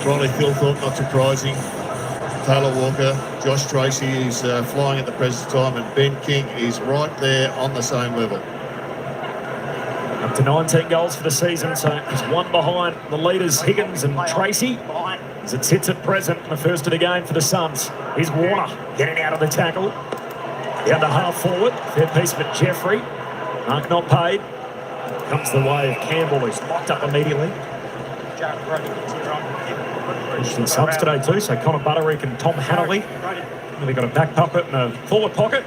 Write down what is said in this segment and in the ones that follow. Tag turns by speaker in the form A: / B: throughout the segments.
A: Riley Philthorpe, not surprising. Taylor Walker, Josh Tracy is flying at the present time, and Ben King is right there on the same level.
B: Up to 19 goals for the season, so he's one behind the leaders, Higgins and Tracy, as it sits at present in the first of the game for the Suns. Here's Warner getting out of the tackle. Down to half forward, fair piece of it, Jeffrey. Mark not paid. Comes the way of Campbell, who's locked up immediately. Some subs today too, so Connor Butterick and Tom Hannelly. They've got a back puppet and a forward pocket.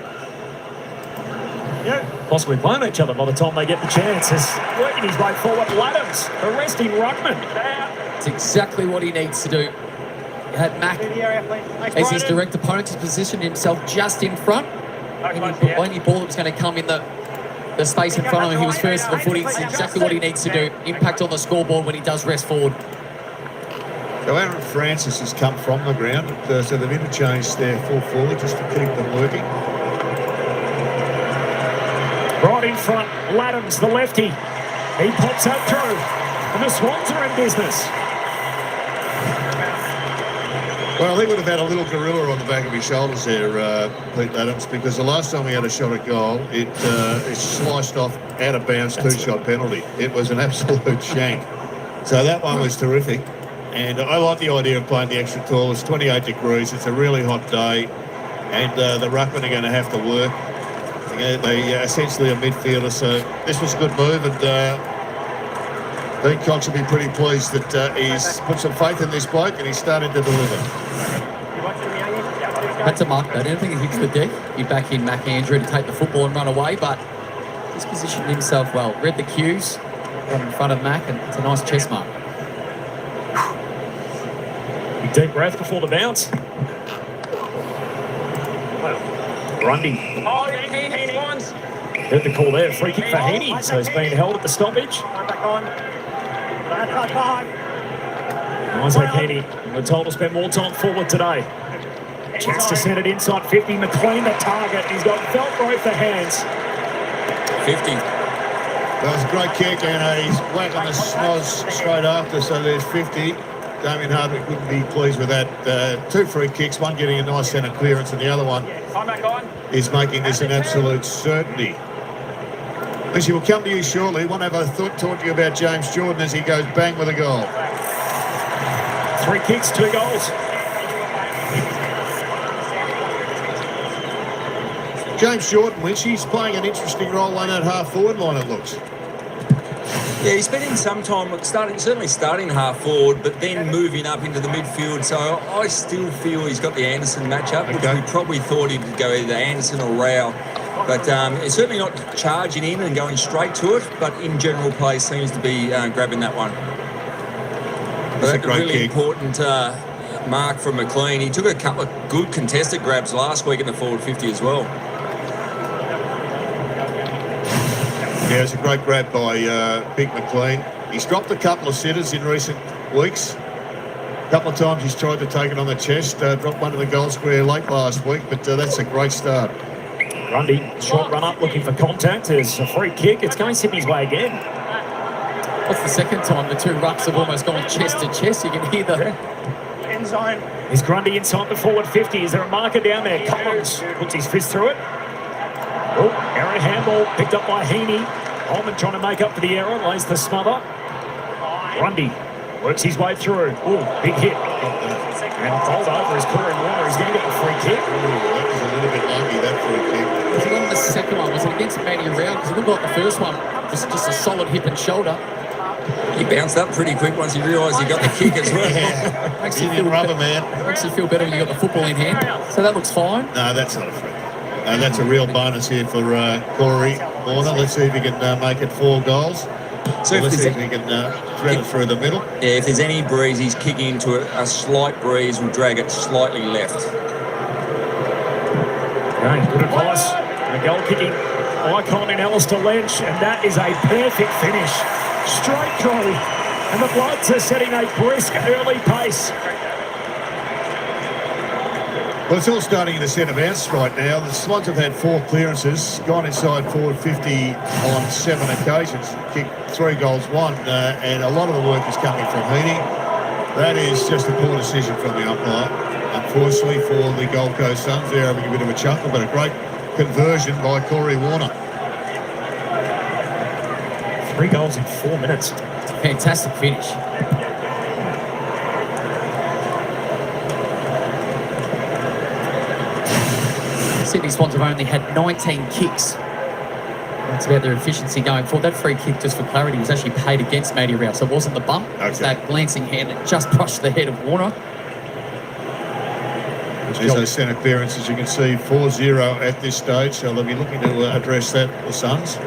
B: Possibly playing each other by the time they get the chance. Is working his way forward. Laddams arresting Ruckman.
C: It's exactly what he needs to do. He had Mac as his direct opponent. He's positioned himself just in front. Any ball that was going to come in the space in front of him, he was first to the footy. It's exactly what he needs to do. Impact on the scoreboard when he does rest forward.
A: So Aaron Francis has come from the ground, so they've interchanged their full forward just to keep them working.
B: Right in front, Laddams, the lefty. He pops that through, and the Swans are in business.
A: Well, he would have had a little gorilla on the back of his shoulders there, Pete Laddams, because the last time he had a shot at goal, it sliced off out of bounds, two-shot penalty. It was an absolute shank. So that one was terrific. And I like the idea of playing the extra tall. It's 28 degrees. It's a really hot day. And the ruckmen are going to have to work. They essentially a midfielder. So this was a good move. And Dean Cox will be pretty pleased that he's put some faith in this bloke and he's starting to deliver.
C: Had to mark that. I didn't think he hits the deck. He'd back in Mac Andrew to take the football and run away. But he's positioned himself well. Read the cues. Got in front of Mac. And it's a nice chest mark.
B: Deep breath before the bounce. Grundy. Heard the call there. Free kick for Heaney. So he's been held at the stoppage. Isaac Heaney. We're told to spend more time forward today. Chance to send it inside 50. McLean the target. He's got Velcro for hands.
C: 50.
A: That was a great kick, and he's whacking the snoz straight after, so there's 50. Damien Hardwick wouldn't be pleased with that. Two free kicks, one getting a nice centre clearance and the other one is making this an absolute certainty. Lizzie, we'll come to you shortly. I want to have a talk to you about James Jordan as he goes bang with a goal.
B: 3 kicks, 2 goals.
A: James Jordan, which he's playing an interesting role on that half-forward line, it looks.
D: Yeah, he's spending some time certainly starting half forward, but then moving up into the midfield. So I still feel he's got the Anderson matchup, which we probably thought he'd go either Anderson or Rao. But it's certainly not charging in and going straight to it, but in general play seems to be grabbing that one. That's a really kick. Important mark from McLean. He took a couple of good contested grabs last week in the forward 50 as well.
A: Yeah, it's a great grab by Big McLean. He's dropped a couple of sitters in recent weeks. A couple of times he's tried to take it on the chest, dropped one to the goal square late last week, but that's a great start.
B: Grundy, short run up, looking for contact. There's a free kick. It's going Sydney's way again.
C: That's the second time the two rucks have almost gone chest to chest. You can hear the
B: end zone. Is Grundy inside the forward 50? Is there a marker down there? Collins puts his fist through it. Oh, error handball picked up by Heaney. Holman trying to make up for the error, lays the smother. Grundy works his way through. Oh, big hit. And falls over his Corey Warner. He's going to get the free kick.
A: That was a little bit lucky, that free kick.
C: Was it on the second one? Was it against Manny Round? Because it looked like the first one was just a solid hip and shoulder.
D: He bounced up pretty quick once he realised he got the kick as well.
C: Makes you feel
A: rubber, man.
C: Makes you feel better when you got the football in hand. So that looks fine.
A: No, that's not a free. That's a real bonus here for Corey Warner. Let's see if he can make it 4 goals. So let's see if he can thread it through the middle.
D: Yeah, if there's any breeze, he's kicking into a slight breeze, will drag it slightly left.
B: Okay, good advice. A goal kicking icon in Alistair Lynch, and that is a perfect finish. Straight through, and the Bloods are setting a brisk early pace.
A: Well, it's all starting in the centre bounce right now. The Swans have had 4 clearances, gone inside forward 50 on 7 occasions, kicked 3 goals, 1, and a lot of the work is coming from Heaney. That is just a poor decision from the umpire. Unfortunately for the Gold Coast Suns, they're having a bit of a chuckle, but a great conversion by Corey Warner.
B: 3 goals in 4 minutes.
C: It's a fantastic finish. Sydney Swans have only had 19 kicks. That's about their efficiency going forward. That free kick, just for clarity, was actually paid against Matty Rao, so it wasn't the bump. It was that glancing hand that just brushed the head of Warner.
A: There's those centre clearances, you can see 4-0 at this stage, so they'll be looking to address that, the Suns.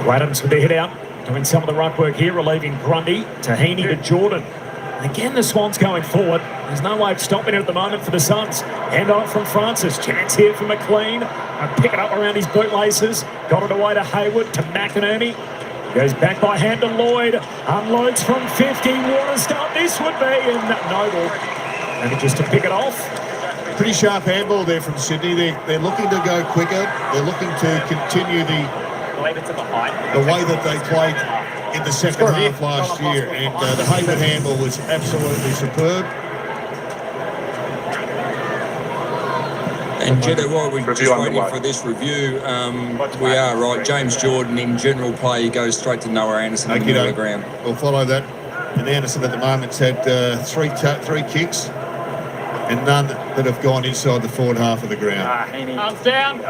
B: Adams with the hit out, doing some of the ruck work here, relieving Grundy to Heaney to Jordan. Again, the Swans going forward. There's no way of stopping it at the moment for the Suns. Hand off from Francis. Chance here for McLean. Pick it up around his bootlaces. Got it away to Hayward, to McInerney. Goes back by hand to Lloyd. Unloads from 50. What a start this would be. And Noble manages to pick it off.
A: Pretty sharp handball there from Sydney. They're looking to go quicker. They're looking to continue the way that they played in the second half last year, and the Hayward handball was absolutely superb.
D: And Jetta, while we're just waiting for this review, we are right. James Jordan, in general play, goes straight to Noah Anderson in the middle of the ground.
A: We'll follow that. And Anderson at the moment's had three kicks, and none that have gone inside the forward half of the ground.
E: Arms down.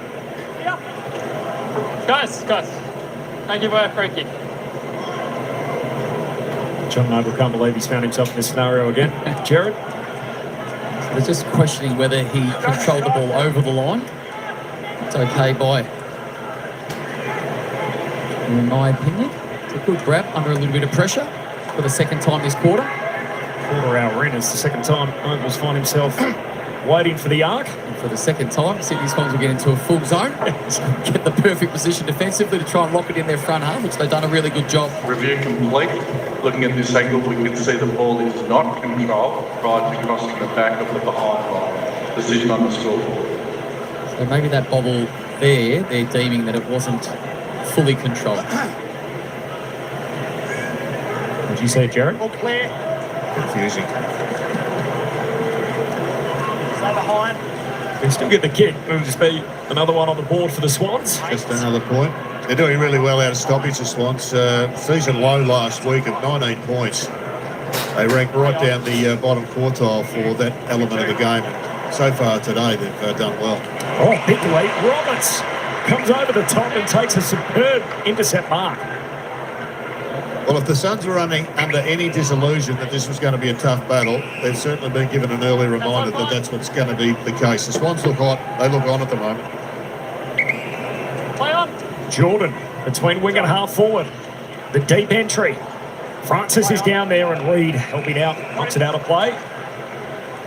E: Guys, don't give away a free kick.
B: John Noble can't believe he's found himself in this scenario again. Jared?
C: They're just questioning whether he controlled the ball over the line. It's okay by, in my opinion. It's a good grab under a little bit of pressure for the second time this quarter.
B: Quarter hour in, it's the second time Noble's find himself waiting for the arc.
C: And for the second time, Sydney Swans will get into a full zone. Get the perfect position defensively to try and lock it in their front half, which they've done a really good job.
F: Review complete. Looking at this angle, we can see the ball is not controlled prior to crossing the back of the behind line. Decision on the scoreboard.
C: So maybe that bobble there, they're deeming that it wasn't fully controlled.
B: What do you say, Jared?
E: All clear.
A: Confusing.
E: Stay behind.
B: They still get the kick. It'll just be another one on the board for the Swans.
A: Just another point. They're doing really well out of stoppage, the Swans. Season low last week of 19 points. They rank right down the bottom quartile for that element of the game. So far today, they've done well.
B: Oh, big lead. Roberts comes over the top and takes a superb intercept mark.
A: Well, if the Suns were under any disillusion that this was going to be a tough battle, they've certainly been given an early reminder that that's what's going to be the case. The Swans look hot. They look on at the moment.
E: Play on.
B: Jordan between wing and half forward. The deep entry. Francis is down there and Reed helping out. Knocks it out of play.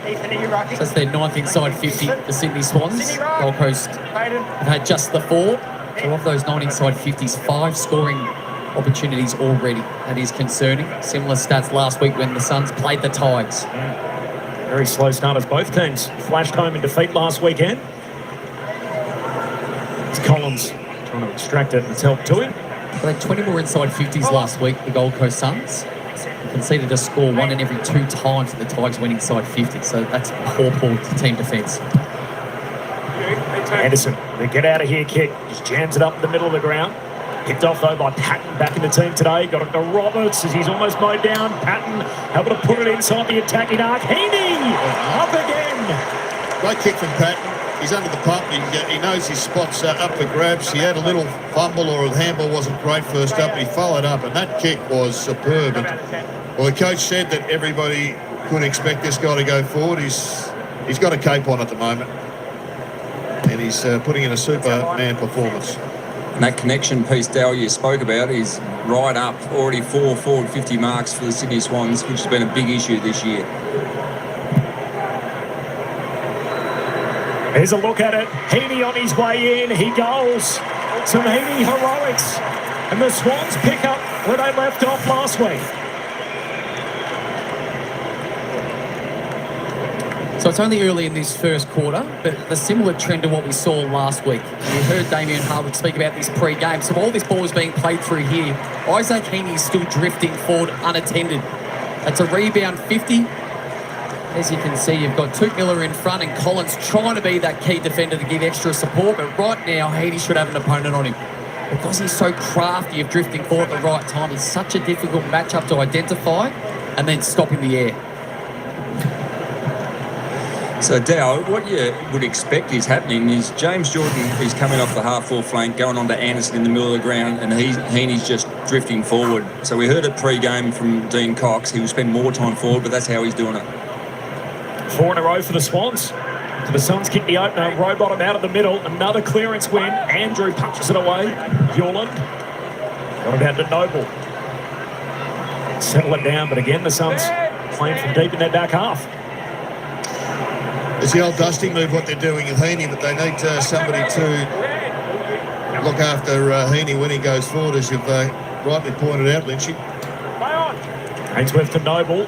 C: So that's their 9th inside 50, the Sydney Swans. Gold Coast have had just the 4. So of those 9 inside 50s, 5 scoring opportunities already. That is concerning. Similar stats last week when the Suns played the Tigers.
B: Very slow starters. Both teams flashed home in defeat last weekend. It's Collins trying to extract it and it's helped to him.
C: They had 20 more inside 50s last week, the Gold Coast Suns. Conceded a score 1 in every 2 times that the Tigers went inside 50. So that's poor team defence.
B: Anderson, the get out of here kick. Just jams it up in the middle of the ground. Picked off though by Patton back in the team today. Got it to Roberts as he's almost mowed down. Patton able to put it inside the attacking arc. Heaney up again.
A: Great kick from Patton. He's under the pump. He knows his spots up for grabs. He had a little fumble or the handball wasn't great first up, but he followed up, and that kick was superb. And, well, the coach said that everybody could expect this guy to go forward. He's got a cape on at the moment, and he's putting in a Superman performance.
D: And that connection piece Dahlia spoke about is right up, already 4 forward 50 marks for the Sydney Swans, which has been a big issue this year.
B: Here's a look at it. Heaney on his way in. He goes. Some Heaney heroics. And the Swans pick up where they left off last week.
C: So it's only early in this first quarter, but a similar trend to what we saw last week. We heard Damien Harwood speak about this pre-game. So while this ball is being played through here, Isaac Heaney is still drifting forward unattended. That's a rebound 50. As you can see, you've got Toot Miller in front and Collins trying to be that key defender to give extra support. But right now, Heaney should have an opponent on him. Because he's so crafty of drifting forward at the right time, it's such a difficult matchup to identify and then stop in the air.
D: So, Dow, what you would expect is happening is James Jordan is coming off the half-forward flank, going on to Anderson in the middle of the ground, and Heaney's just drifting forward. So we heard it pre-game from Dean Cox. He will spend more time forward, but that's how he's doing it.
B: 4 in a row for the Swans. The Suns kick the opener. Rowbottom out of the middle. Another clearance win. Andrew punches it away. Hewland got it out to Noble. Settle it down, but again, the Suns playing from deep in their back half.
A: It's the old dusting move, what they're doing with Heaney, but they need somebody to look after Heaney when he goes forward, as you've rightly pointed out, Lynchy.
B: Ainsworth to Noble.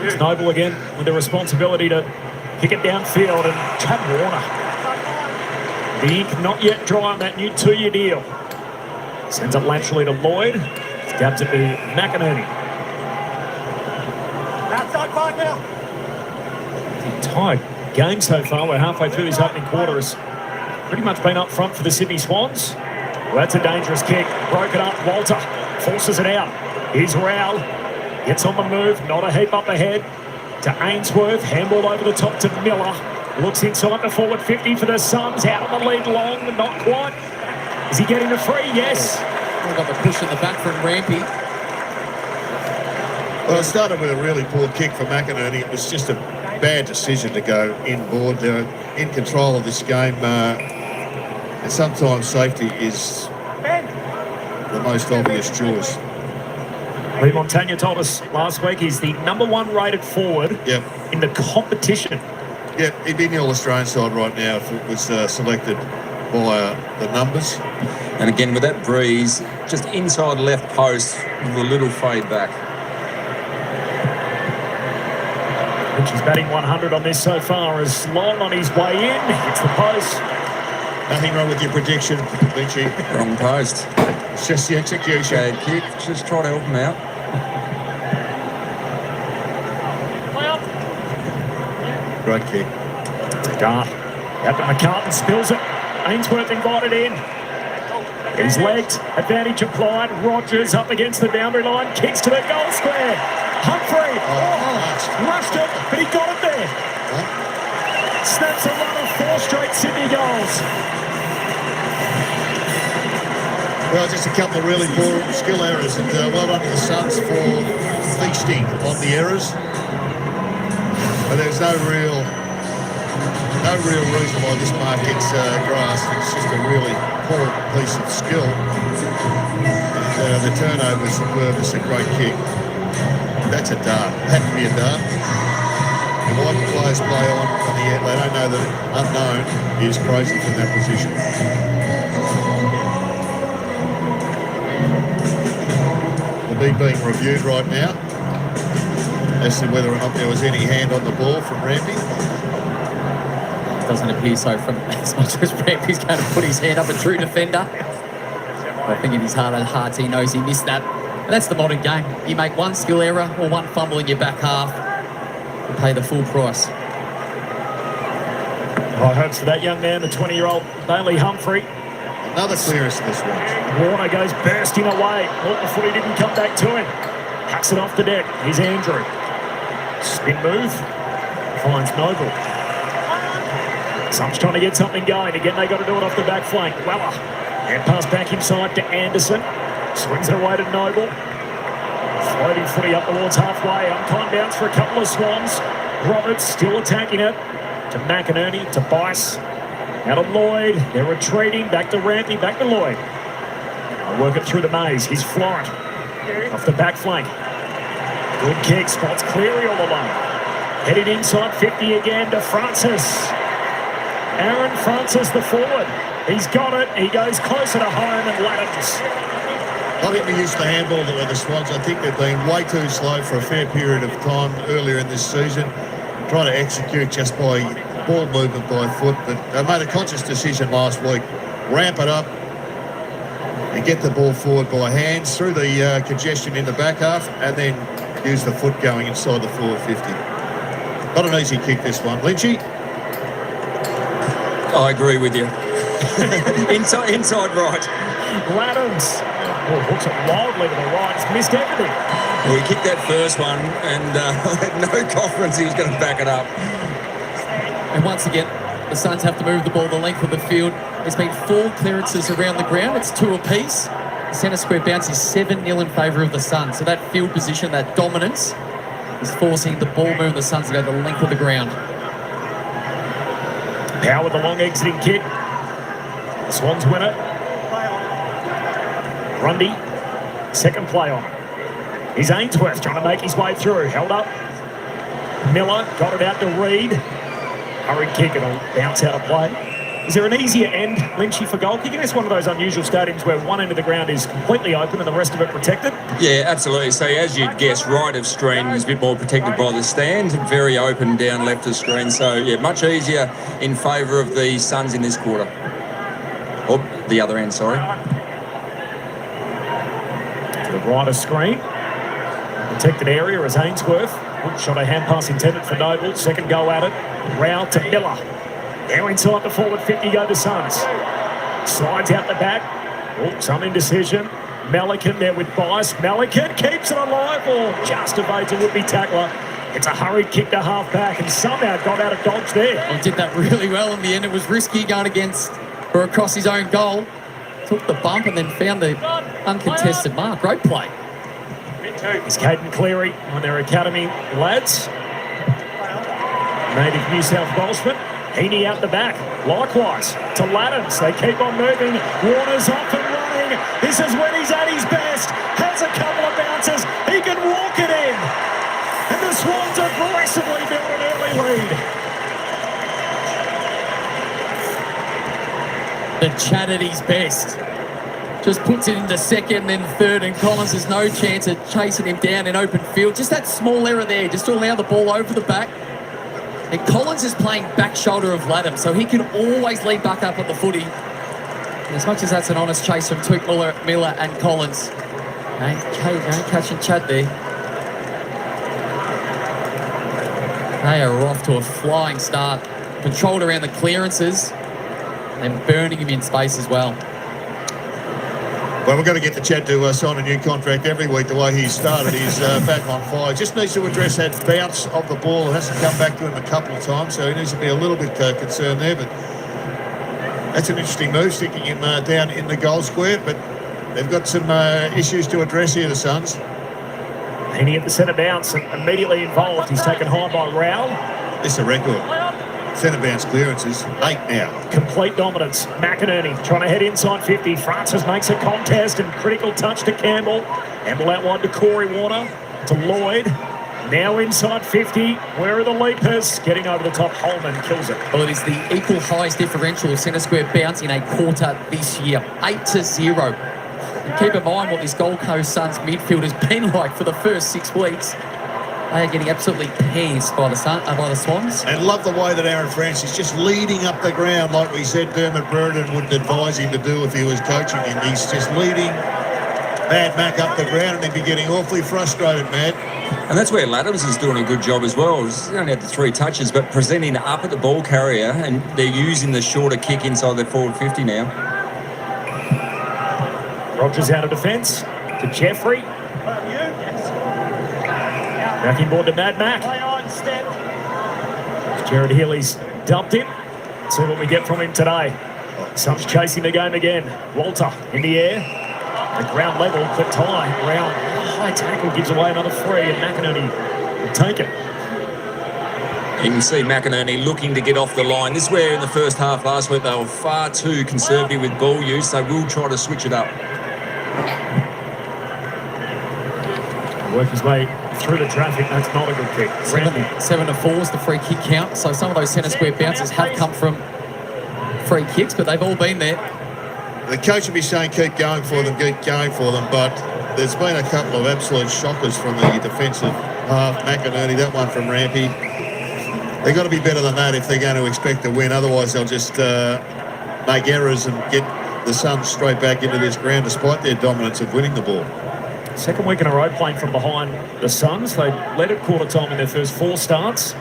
B: It's Noble again with the responsibility to kick it downfield, and Chad Warner. The ink not yet dry on that new 2-year deal. Sends it laterally to Lloyd. Stabs it to McInerney.
E: Outside 5 now.
B: Tight game so far. We're halfway through this opening quarter. Has pretty much been up front for the Sydney Swans. Well, that's a dangerous kick. Broke it up. Walter forces it out. Here's Rowell. Gets on the move. Not a heap up ahead. To Ainsworth. Handball over the top to Miller. Looks inside the forward 50 for the Suns. Out on the lead long, but not quite. Is he getting the free? Yes.
C: We've got the push in the back from Rampy.
A: Well, it started with a really poor kick for McInerney. It was just a bad decision to go inboard. They're in control of this game, and sometimes safety is the most obvious choice.
B: Lee Montagna told us last week he's the #1 rated forward in the competition.
A: Yeah, he'd be in the All-Australian side right now if it was selected by the numbers.
D: And again, with that breeze, just inside left post with a little fade back.
B: He's batting 100 on this so far, as Long on his way in. Hits the post.
A: Nothing wrong with your prediction, Lynchy.
D: Wrong post.
A: It's just the execution.
D: Bad kick. Just try to help him out.
A: Great kick.
B: Dart. Out to McCartan, spills it. Ainsworth invited in. He's legged. Advantage applied. Rogers up against the boundary line. Kicks to the goal square. Humphrey. Rushed it, but he got it there. Snaps a run of 4 straight Sydney goals.
A: Well, just a couple of really poor skill errors, and well done to the Suns for feasting on the errors. But there's no real reason why this mark gets grasped. It's just a really poor piece of skill. And the turnovers were just a great kick. That's a dart. Had to be a dart. And why do players play on the end? They don't know that unknown is crazy from that position. The being reviewed right now as to whether or not there was any hand on the ball from Rampy.
C: It doesn't appear so from as much as Rampy's going to put his hand up, a true defender. I think in his heart of hearts he knows he missed that. And that's the modern game. You make one skill error or one fumble in your back half, you pay the full price.
B: High hopes for that young man, the 20-year-old Bailey Humphrey.
A: Another clearance this one.
B: Warner goes bursting away. Oh, the footy didn't come back to him. Hacks it off the deck. Here's Andrew. Spin move. Finds Noble. Suns trying to get something going. Again, they got to do it off the back flank. Weller. And pass back inside to Anderson. Swings it away to Noble. Floating footy up towards halfway. Unkind bounce for a couple of Swans. Roberts still attacking it. To McInerney, to Bice. Out of Lloyd. They're retreating. Back to Rampy, back to Lloyd. I'll work it through the maze. He's Florent. Off the back flank. Good kick. Spots Cleary all alone. Headed inside 50 again to Francis. Aaron Francis, the forward. He's got it. He goes closer to home and Laddams.
A: I think we used the handball with the Swans. I think they've been way too slow for a fair period of time earlier in this season. Trying to execute just by ball movement by foot, but they made a conscious decision last week. Ramp it up and get the ball forward by hands through the congestion in the back half, and then use the foot going inside the forward 50. Not an easy kick, this one. Lynchy?
D: I agree with you. inside right.
B: Laddams. Oh, hooks it wildly to the right. It's missed everything.
D: Well, he kicked that first one and had no confidence he was going to back it up.
C: And once again, the Suns have to move the ball the length of the field. There's been 4 clearances around the ground. It's 2 apiece. The centre square bounce is 7-0 in favour of the Suns. So that field position, that dominance, is forcing the ball move the Suns to go the length of the ground.
B: Power with the long exiting kick. The Swans win it. Grundy, second play on. He's Ainsworth trying to make his way through. Held up. Miller got it out to Reed. Hurried kick, it'll bounce out of play. Is there an easier end, Lynchy, for goal kicking? It's one of those unusual stadiums where one end of the ground is completely open and the rest of it protected.
D: Yeah, absolutely. So as you'd guess, right of screen is a bit more protected by the stand, very open down left of screen. So yeah, much easier in favour of the Suns in this quarter. Or the other end, sorry.
B: To the right of screen. Protected area as Ainsworth. Good shot, a hand pass intended for Noble. Second go at it. Rao to Miller. Now inside the forward 50 go the Suns. Slides out the back. Oh, some indecision. Melican there with bias. Melican keeps it alive or just evades a would-be tackler. It's a hurried kick to half-back and somehow got out of dodge there.
C: Well, did that really well in the end. It was risky going against or across his own goal. Took the bump and then found the uncontested mark. Great play.
B: It's Caden Cleary on their academy lads. Native New South Welshman. Heaney out the back. Likewise to Laddams. They keep on moving. Warner's off and running. This is when he's at his best. Has a couple of bounces. He can walk it in. And the Swans aggressively build an early lead.
C: The Chad at his best. Just puts it into second, then third, and Collins has no chance of chasing him down in open field. Just that small error there, just to allow the ball over the back. And Collins is playing back shoulder of Laddam, so he can always lead back up at the footy. And as much as that's an honest chase from Tuke Miller and Collins, ain't catching Chad there. They are off to a flying start. Controlled around the clearances and burning him in space as well.
A: Well, we're going to get the Chad to sign a new contract every week. The way he's started, he's back on fire. Just needs to address that bounce of the ball. It has to come back to him a couple of times, so he needs to be a little bit concerned there. But that's an interesting move, sticking him down in the goal square. But they've got some issues to address here, the Suns.
B: Heaney at the centre bounce and immediately involved. He's taken high by Rowell.
A: This is a record. Centre bounce clearances, 8 now.
B: Complete dominance. McInerney trying to head inside 50. Francis makes a contest and critical touch to Campbell. Campbell out wide to Corey Warner. To Lloyd. Now inside 50. Where are the leapers? Getting over the top. Holman kills it.
C: Well, it is the equal highest differential of centre square bounce in a quarter this year. 8-0. And keep in mind what this Gold Coast Suns midfield has been like for the first 6 weeks. They are getting absolutely pissed by the Swans.
A: And love the way that Aaron Francis just leading up the ground, like we said Dermot Brereton wouldn't advise him to do if he was coaching him. He's just leading Mad Mac up the ground and he'd be getting awfully frustrated, Mad.
D: And that's where Laddams is doing a good job as well. He's only had the 3 touches, but presenting up at the ball carrier, and they're using the shorter kick inside their forward 50 now.
B: Rogers out of defence to Jeffrey. Backing board to Mad Mac. Jared Healy's dumped him. Let's see what we get from him today. Suns chasing the game again. Walter in the air. The ground level, clipped high. Round high tackle gives away another 3, and McInerney will take it.
D: You can see McInerney looking to get off the line. This is where in the first half last week they were far too conservative with ball use. They will try to switch it up.
B: Work his way through the traffic. That's not a good kick.
C: 7-4 is the free kick count. So some of those centre square bounces have come from free kicks, but they've all been there.
A: The coach will be saying keep going for them, but there's been a couple of absolute shockers from the defensive half. McInerney, that one from Rampy. They've got to be better than that if they're going to expect to win. Otherwise, they'll just make errors and get the Suns straight back into this ground despite their dominance of winning the ball.
B: Second week in a row playing from behind the Suns. They led at quarter time in their first 4 starts.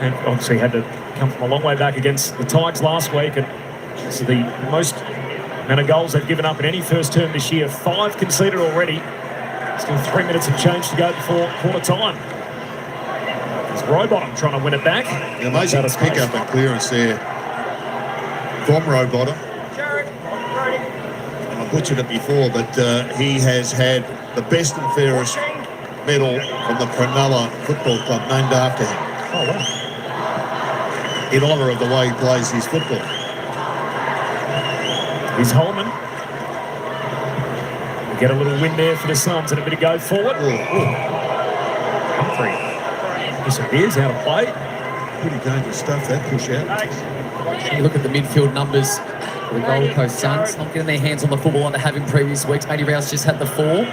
B: And obviously had to come from a long way back against the Tigers last week. And this is the most amount of goals they've given up in any first term this year. 5 conceded already. Still 3 minutes and change to go before quarter time. It's Rowbottom trying to win it back.
A: The amazing pick up and clearance there from Rowbottom. I butchered it before, but he has had the best and fairest medal from the Cronulla Football Club named after him.
B: Oh, wow.
A: In honour of the way he plays his football.
B: Here's Holman. We get a little win there for the Suns and a bit of go forward. Humphrey disappears out of play.
A: Pretty dangerous stuff, that push out.
C: You look at the midfield numbers for the Gold Coast Suns, not getting their hands on the football like they have in previous weeks. Matty Rouse just had the 4.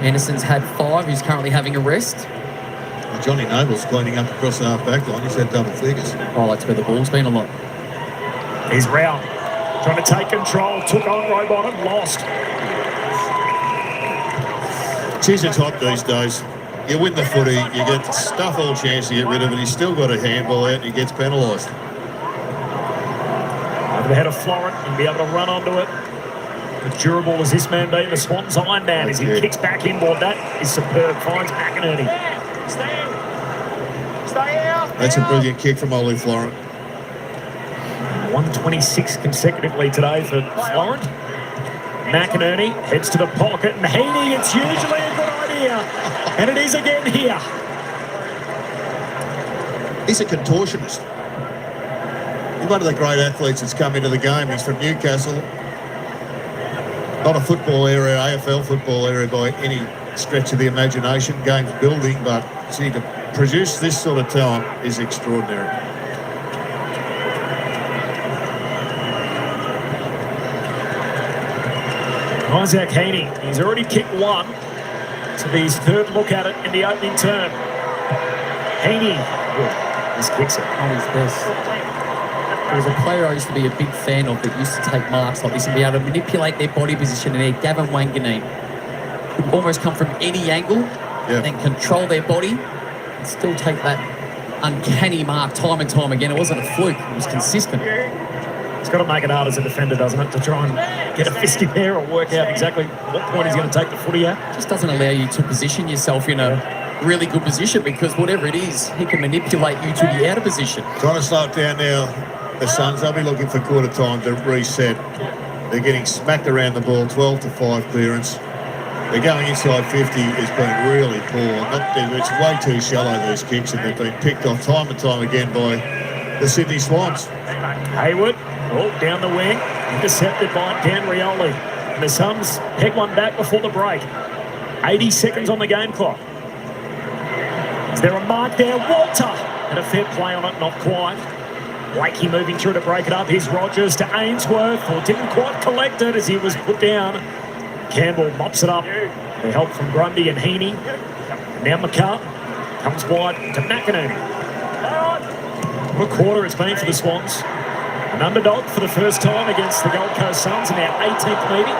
C: Anderson's had 5. He's currently having a rest.
A: Well, Johnny Noble's cleaning up across the half-back line. He's had double figures.
C: Oh, that's where the ball's been a lot.
B: Here's Rao trying to take control. Took on Rowbottom. Lost.
A: Cheese it's hot these days. You win the footy, you get stuff all chance to get rid of it. He's still got a handball out and he gets penalised.
B: Over the head of Florent and be able to run onto it. As durable as this man being, the Swans Iron Man as he kicks back inboard. That is superb. Finds McInerney.
E: Stay out.
A: That's a brilliant kick from Ollie Florent.
B: 126 consecutively today for Florent. McInerney heads to the pocket and Heaney, it's usually a good idea. And it is again here.
A: He's a contortionist. He's one of the great athletes that's come into the game. He's from Newcastle. Not a football area, AFL football area by any stretch of the imagination. Game's building, but see, to produce this sort of talent is extraordinary.
B: Isaac Heaney, he's already kicked 1. So his 3rd look at it in the opening term. Heaney, this kicks it.
C: On his best. There was a player I used to be a big fan of that used to take marks like this and be able to manipulate their body position in there. Gavin Wanganeen could almost come from any angle and then control their body and still take that uncanny mark time and time again. It wasn't a fluke, it was consistent.
B: It's got to make it hard as a defender, doesn't it, to try and get a fist in there or work out exactly what point he's going to take the footy at.
C: Just doesn't allow you to position yourself in a really good position because whatever it is, he can manipulate you to the out of position.
A: Trying to slow it down now. The Suns, they'll be looking for quarter time to reset. They're getting smacked around the ball, 12-5 clearance. They're going inside 50. It's been really poor. It's way too shallow, these kicks, and they've been picked off time and time again by the Sydney Swans.
B: Hayward, down the wing, intercepted by Dan Rioli. And the Suns peg one back before the break. 80 seconds on the game clock. Is there a mark there? Walter! And a fair play on it, not quite. Wakey moving through to break it up. Here's Rogers to Ainsworth, who didn't quite collect it as he was put down. Campbell mops it up. The help from Grundy and Heaney. Now McCartan comes wide to McInerney. What a quarter it's been for the Swans. An underdog for the first time against the Gold Coast Suns in our 18th meeting.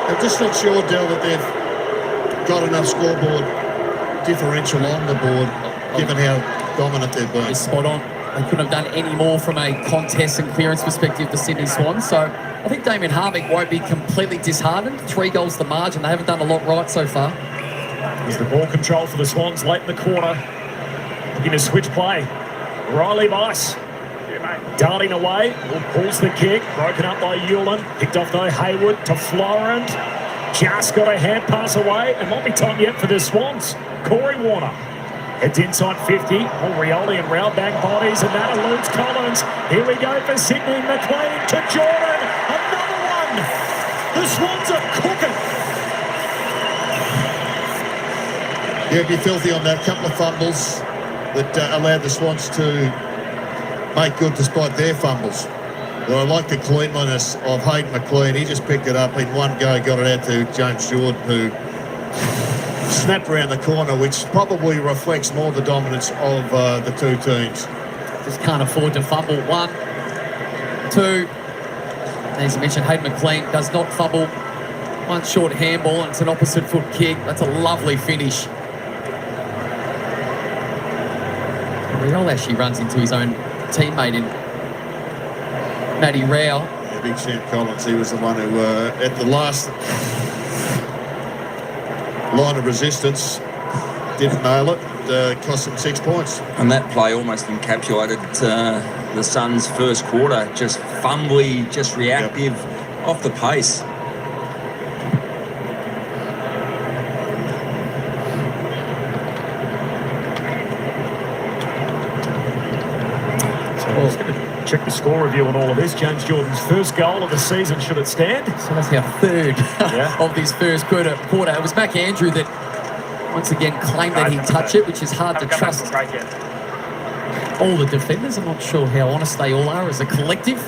A: I'm just not sure, Del, that they've got enough scoreboard differential on the board, given how dominant they've been.
C: It's spot on. They couldn't have done any more from a contest and clearance perspective, the Sydney Swans. So I think Damien Harvick won't be completely disheartened. 3 goals the margin. They haven't done a lot right so far.
B: There's the ball control for the Swans late in the quarter. Looking to switch play. Riley Bice darting away. Pulls the kick. Broken up by Hewlin. Picked off though Hayward to Florent. Just got a hand pass away. It might be time yet for the Swans. Corey Warner. Heads inside 50. Rioli and Rao back bodies, and that eludes Collins. Here we go for Sydney. McLean to Jordan. Another one. The Swans are cooking.
A: Yeah, be filthy on that. Couple of fumbles that allowed the Swans to make good despite their fumbles. But I like the cleanliness of Hayden McLean. He just picked it up in one go, got it out to James Jordan, who snapped around the corner, which probably reflects more the dominance of the two teams.
C: Just can't afford to fumble. 1, 2. As you mentioned, Hayden McLean does not fumble. One short handball and it's an opposite foot kick. That's a lovely finish. Riol actually runs into his own teammate in Matty Rao.
A: Yeah, big Sam Collins, he was the one who, at the last line of resistance, didn't nail it. Cost them 6 points.
D: And that play almost encapsulated the Suns' first quarter. Just fumbly, just reactive, off the pace.
B: So I was going to check the score review on all of this. James Jordan's first goal of the season, should it stand?
C: So that's our third
B: Yeah.
C: of this first quarter. It was Mac Andrew that once again claimed that he'd touch it, which is hard to trust all the defenders. I'm not sure how honest they all are as a collective.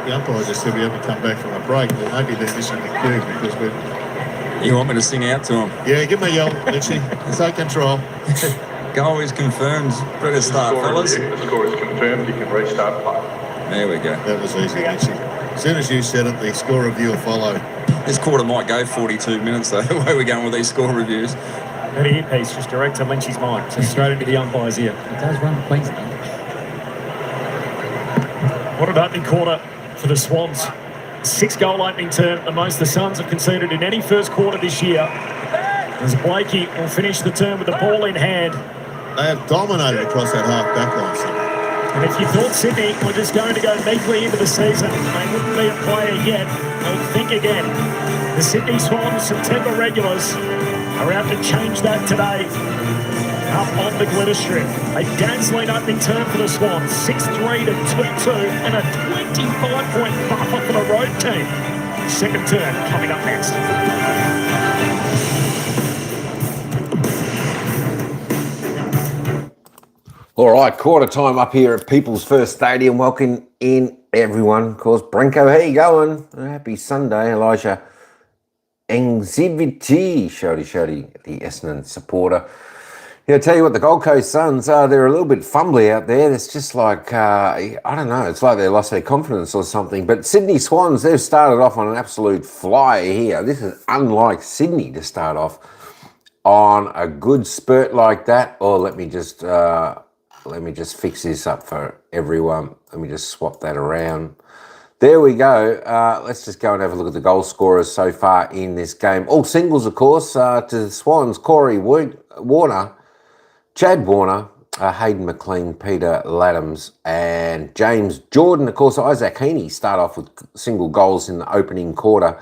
A: The umpires just said we haven't come back from a break. Well, maybe they're missing the cue because we're...
D: You want me to sing out to him?
A: Yeah, give me a yell, Mitchie. Take control.
D: Goal is confirmed. Better start, fellas.
F: The score is confirmed. You can restart play.
D: There we go.
A: That was easy, Mitchie. As soon as you said it, the score review will follow.
D: This quarter might go 42 minutes, though, the way we're going with these score reviews.
B: That earpiece just direct to Lynch's mic, so straight into the umpire's ear.
C: It does run Queensland.
B: What an opening quarter for the Swans. 6-goal opening term, the most the Suns have conceded in any first quarter this year. As Blakey will finish the term with the ball in hand.
A: They have dominated across that half-back line.
B: And if you thought Sydney were just going to go meekly into the season, they wouldn't be a player yet. They'll think again. The Sydney Swans September regulars are out to change that today. Up on the glitter strip. A dazzling opening term for the Swans. 6-3 to 2-2 and a 25-point buffer for the road team. Second term coming up next.
G: All right, quarter time up here at People's First Stadium. Welcome in, everyone. Of course, Brinko, how you going? Happy Sunday, Elijah. Anxiety, Shody, the Essendon supporter. Yeah, I tell you what, the Gold Coast Suns, they're a little bit fumbly out there. It's just like, I don't know, it's like they lost their confidence or something. But Sydney Swans, they've started off on an absolute flyer here. This is unlike Sydney to start off on a good spurt like that. Oh, let me just fix this up for everyone. Let me just swap that around. There we go. Let's just go and have a look at the goal scorers so far in this game. All singles, of course, to the Swans. Corey Warner, Chad Warner, Hayden McLean, Peter Laddams, and James Jordan. Of course, Isaac Heaney start off with single goals in the opening quarter.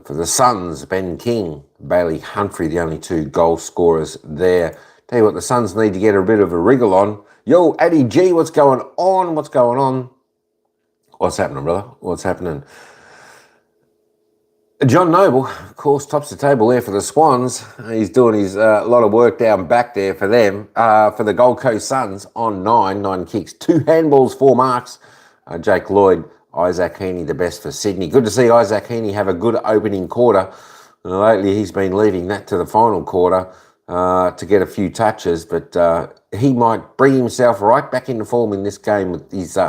G: For the Suns, Ben King, Bailey Humphrey, the only two goal scorers there. Tell you what, the Suns need to get a bit of a wriggle on. Yo, Addy G, what's going on? What's going on? What's happening, brother? What's happening? John Noble, of course, tops the table there for the Swans. He's doing his lot of work down back there for them. For the Gold Coast Suns on 9 kicks, 2 handballs, 4 marks. Jake Lloyd, Isaac Heaney, the best for Sydney. Good to see Isaac Heaney have a good opening quarter. Lately, he's been leaving that to the final quarter to get a few touches, but he might bring himself right back into form in this game with his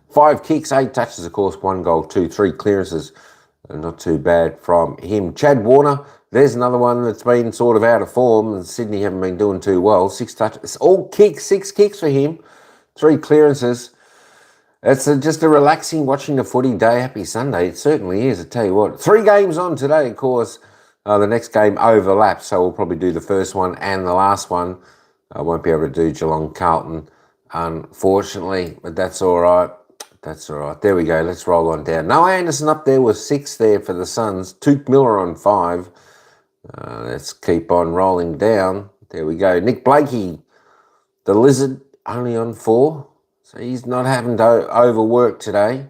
G: 5 kicks, 8 touches, of course, 1 goal, 3 clearances. Not too bad from him. Chad Warner, there's another one that's been sort of out of form, and Sydney haven't been doing too well. 6 touches, it's all kicks, 6 kicks for him, 3 clearances. It's just a relaxing watching the footy day. Happy Sunday. It certainly is. I tell you what, 3 games on today, of course. The next game overlaps, so we'll probably do the first one and the last one. I won't be able to do Geelong Carlton, unfortunately, but that's all right. That's all right. There we go. Let's roll on down. Noah Anderson up there with 6 there for the Suns. Tuke Miller on 5. Let's keep on rolling down. There we go. Nick Blakey, the Lizard, only on 4. So he's not having to overwork today.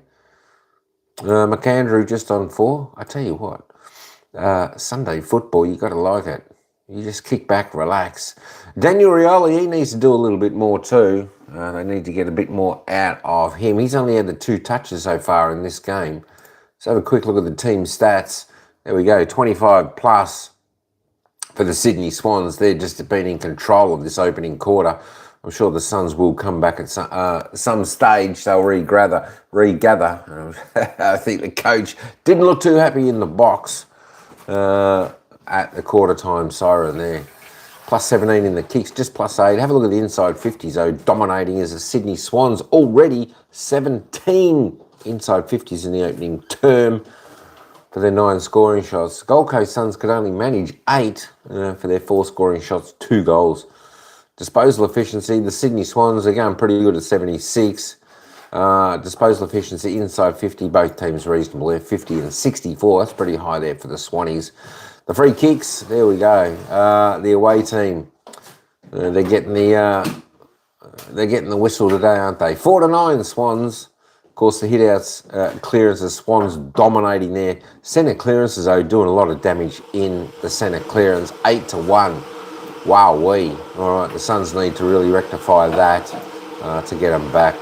G: McAndrew just on 4. I tell you what, Sunday football, you got to like it. You just kick back, relax. Daniel Rioli, he needs to do a little bit more too. They need to get a bit more out of him. He's only had the 2 touches so far in this game. Let's have a quick look at the team stats. There we go, 25 plus for the Sydney Swans. They've just been in control of this opening quarter. I'm sure the Suns will come back at some stage. They'll regather. I think the coach didn't look too happy in the box at the quarter time siren there. Plus 17 in the kicks, just plus 8. Have a look at the inside 50s, though. Dominating is the Sydney Swans. Already 17 inside 50s in the opening term for their 9 scoring shots. Gold Coast Suns could only manage 8 for their 4 scoring shots, 2 goals. Disposal efficiency, the Sydney Swans are going pretty good at 76. Disposal efficiency inside 50, both teams reasonable there, 50 and 64. That's pretty high there for the Swannies. The free kicks, there we go. The away team, they're getting the whistle today, aren't they? 4-9 Swans. Of course, the hit-outs, clearances, Swans dominating there. Centre clearances, though, doing a lot of damage in the centre clearance. 8-1. Wowee. All right, the Suns need to really rectify that to get them back.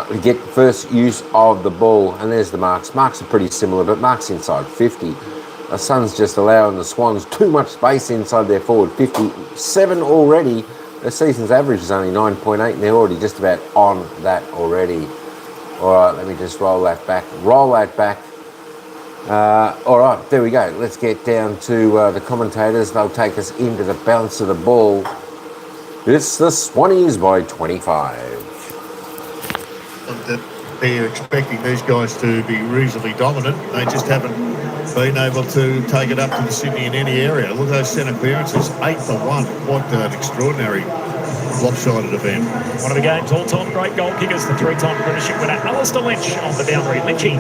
G: To get first use of the ball, and there's the marks. Marks are pretty similar, but marks inside 50. The Suns just allowing the Swans too much space inside their forward 57 already. The season's average is only 9.8, and they're already just about on that already. All right, let me just roll that back. Roll that back. All right, there we go. Let's get down to the commentators. They'll take us into the balance of the ball. It's the Swannies by 25.
A: They're expecting these guys to be reasonably dominant. They just haven't been able to take it up to the Sydney in any area. Look at those centre clearances, 8-1. What an extraordinary lopsided event.
B: One of the game's all-time great goal kickers, the 3-time premiership winner, Alistair Lynch on the boundary. Lynchy.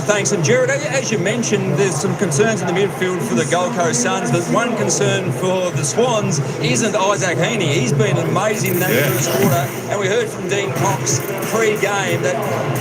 D: Thanks. And Jared, as you mentioned, there's some concerns in the midfield for the Gold Coast Suns, but one concern for the Swans isn't Isaac Heaney. He's been amazing in that first quarter, and we heard from Dean Cox pre-game that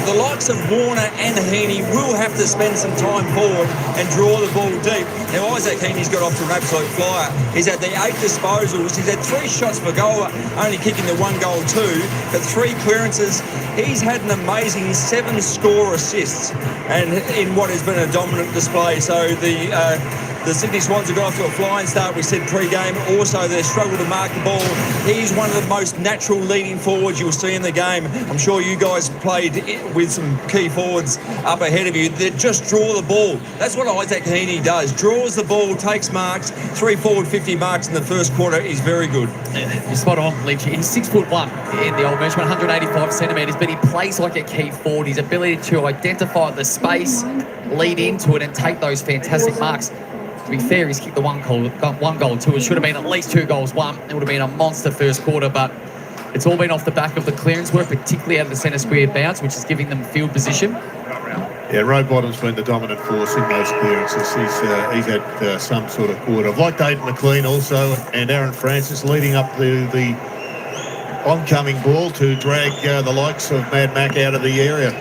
D: the likes of Warner and Heaney will have to spend some time forward and draw the ball deep. Now, Isaac Heaney's got off to an absolute flyer. He's had the 8 disposals. He's had 3 shots for goal, only kicking the 1 goal too, but 3 clearances. He's had an amazing 7 score assists, and in what has been a dominant display. So the Sydney Swans have got off to a flying start, we said pre-game. Also, they struggle to mark the ball. He's one of the most natural leading forwards you'll see in the game. I'm sure you guys played with some key forwards up ahead of you that just draw the ball. That's what Isaac Heaney does. Draws the ball, takes marks. 3 forward 50 marks in the first quarter is very good.
C: You're spot on, Lynch. He's 6'1" in the old measurement, 185 centimetres, but he plays like a key forward. His ability to identify the space, lead into it, and take those fantastic marks. To be fair, he's kicked the 1 goal too. It should have been at least 2 goals won. It would have been a monster first quarter, but it's all been off the back of the clearance work, particularly out of the centre square bounce, which is giving them field position.
A: Yeah, Rowbottom's been the dominant force in those clearances. He's had some sort of quarter. I've liked Aidan McLean also, and Aaron Francis leading up the oncoming ball to drag the likes of Mad Mac out of the area.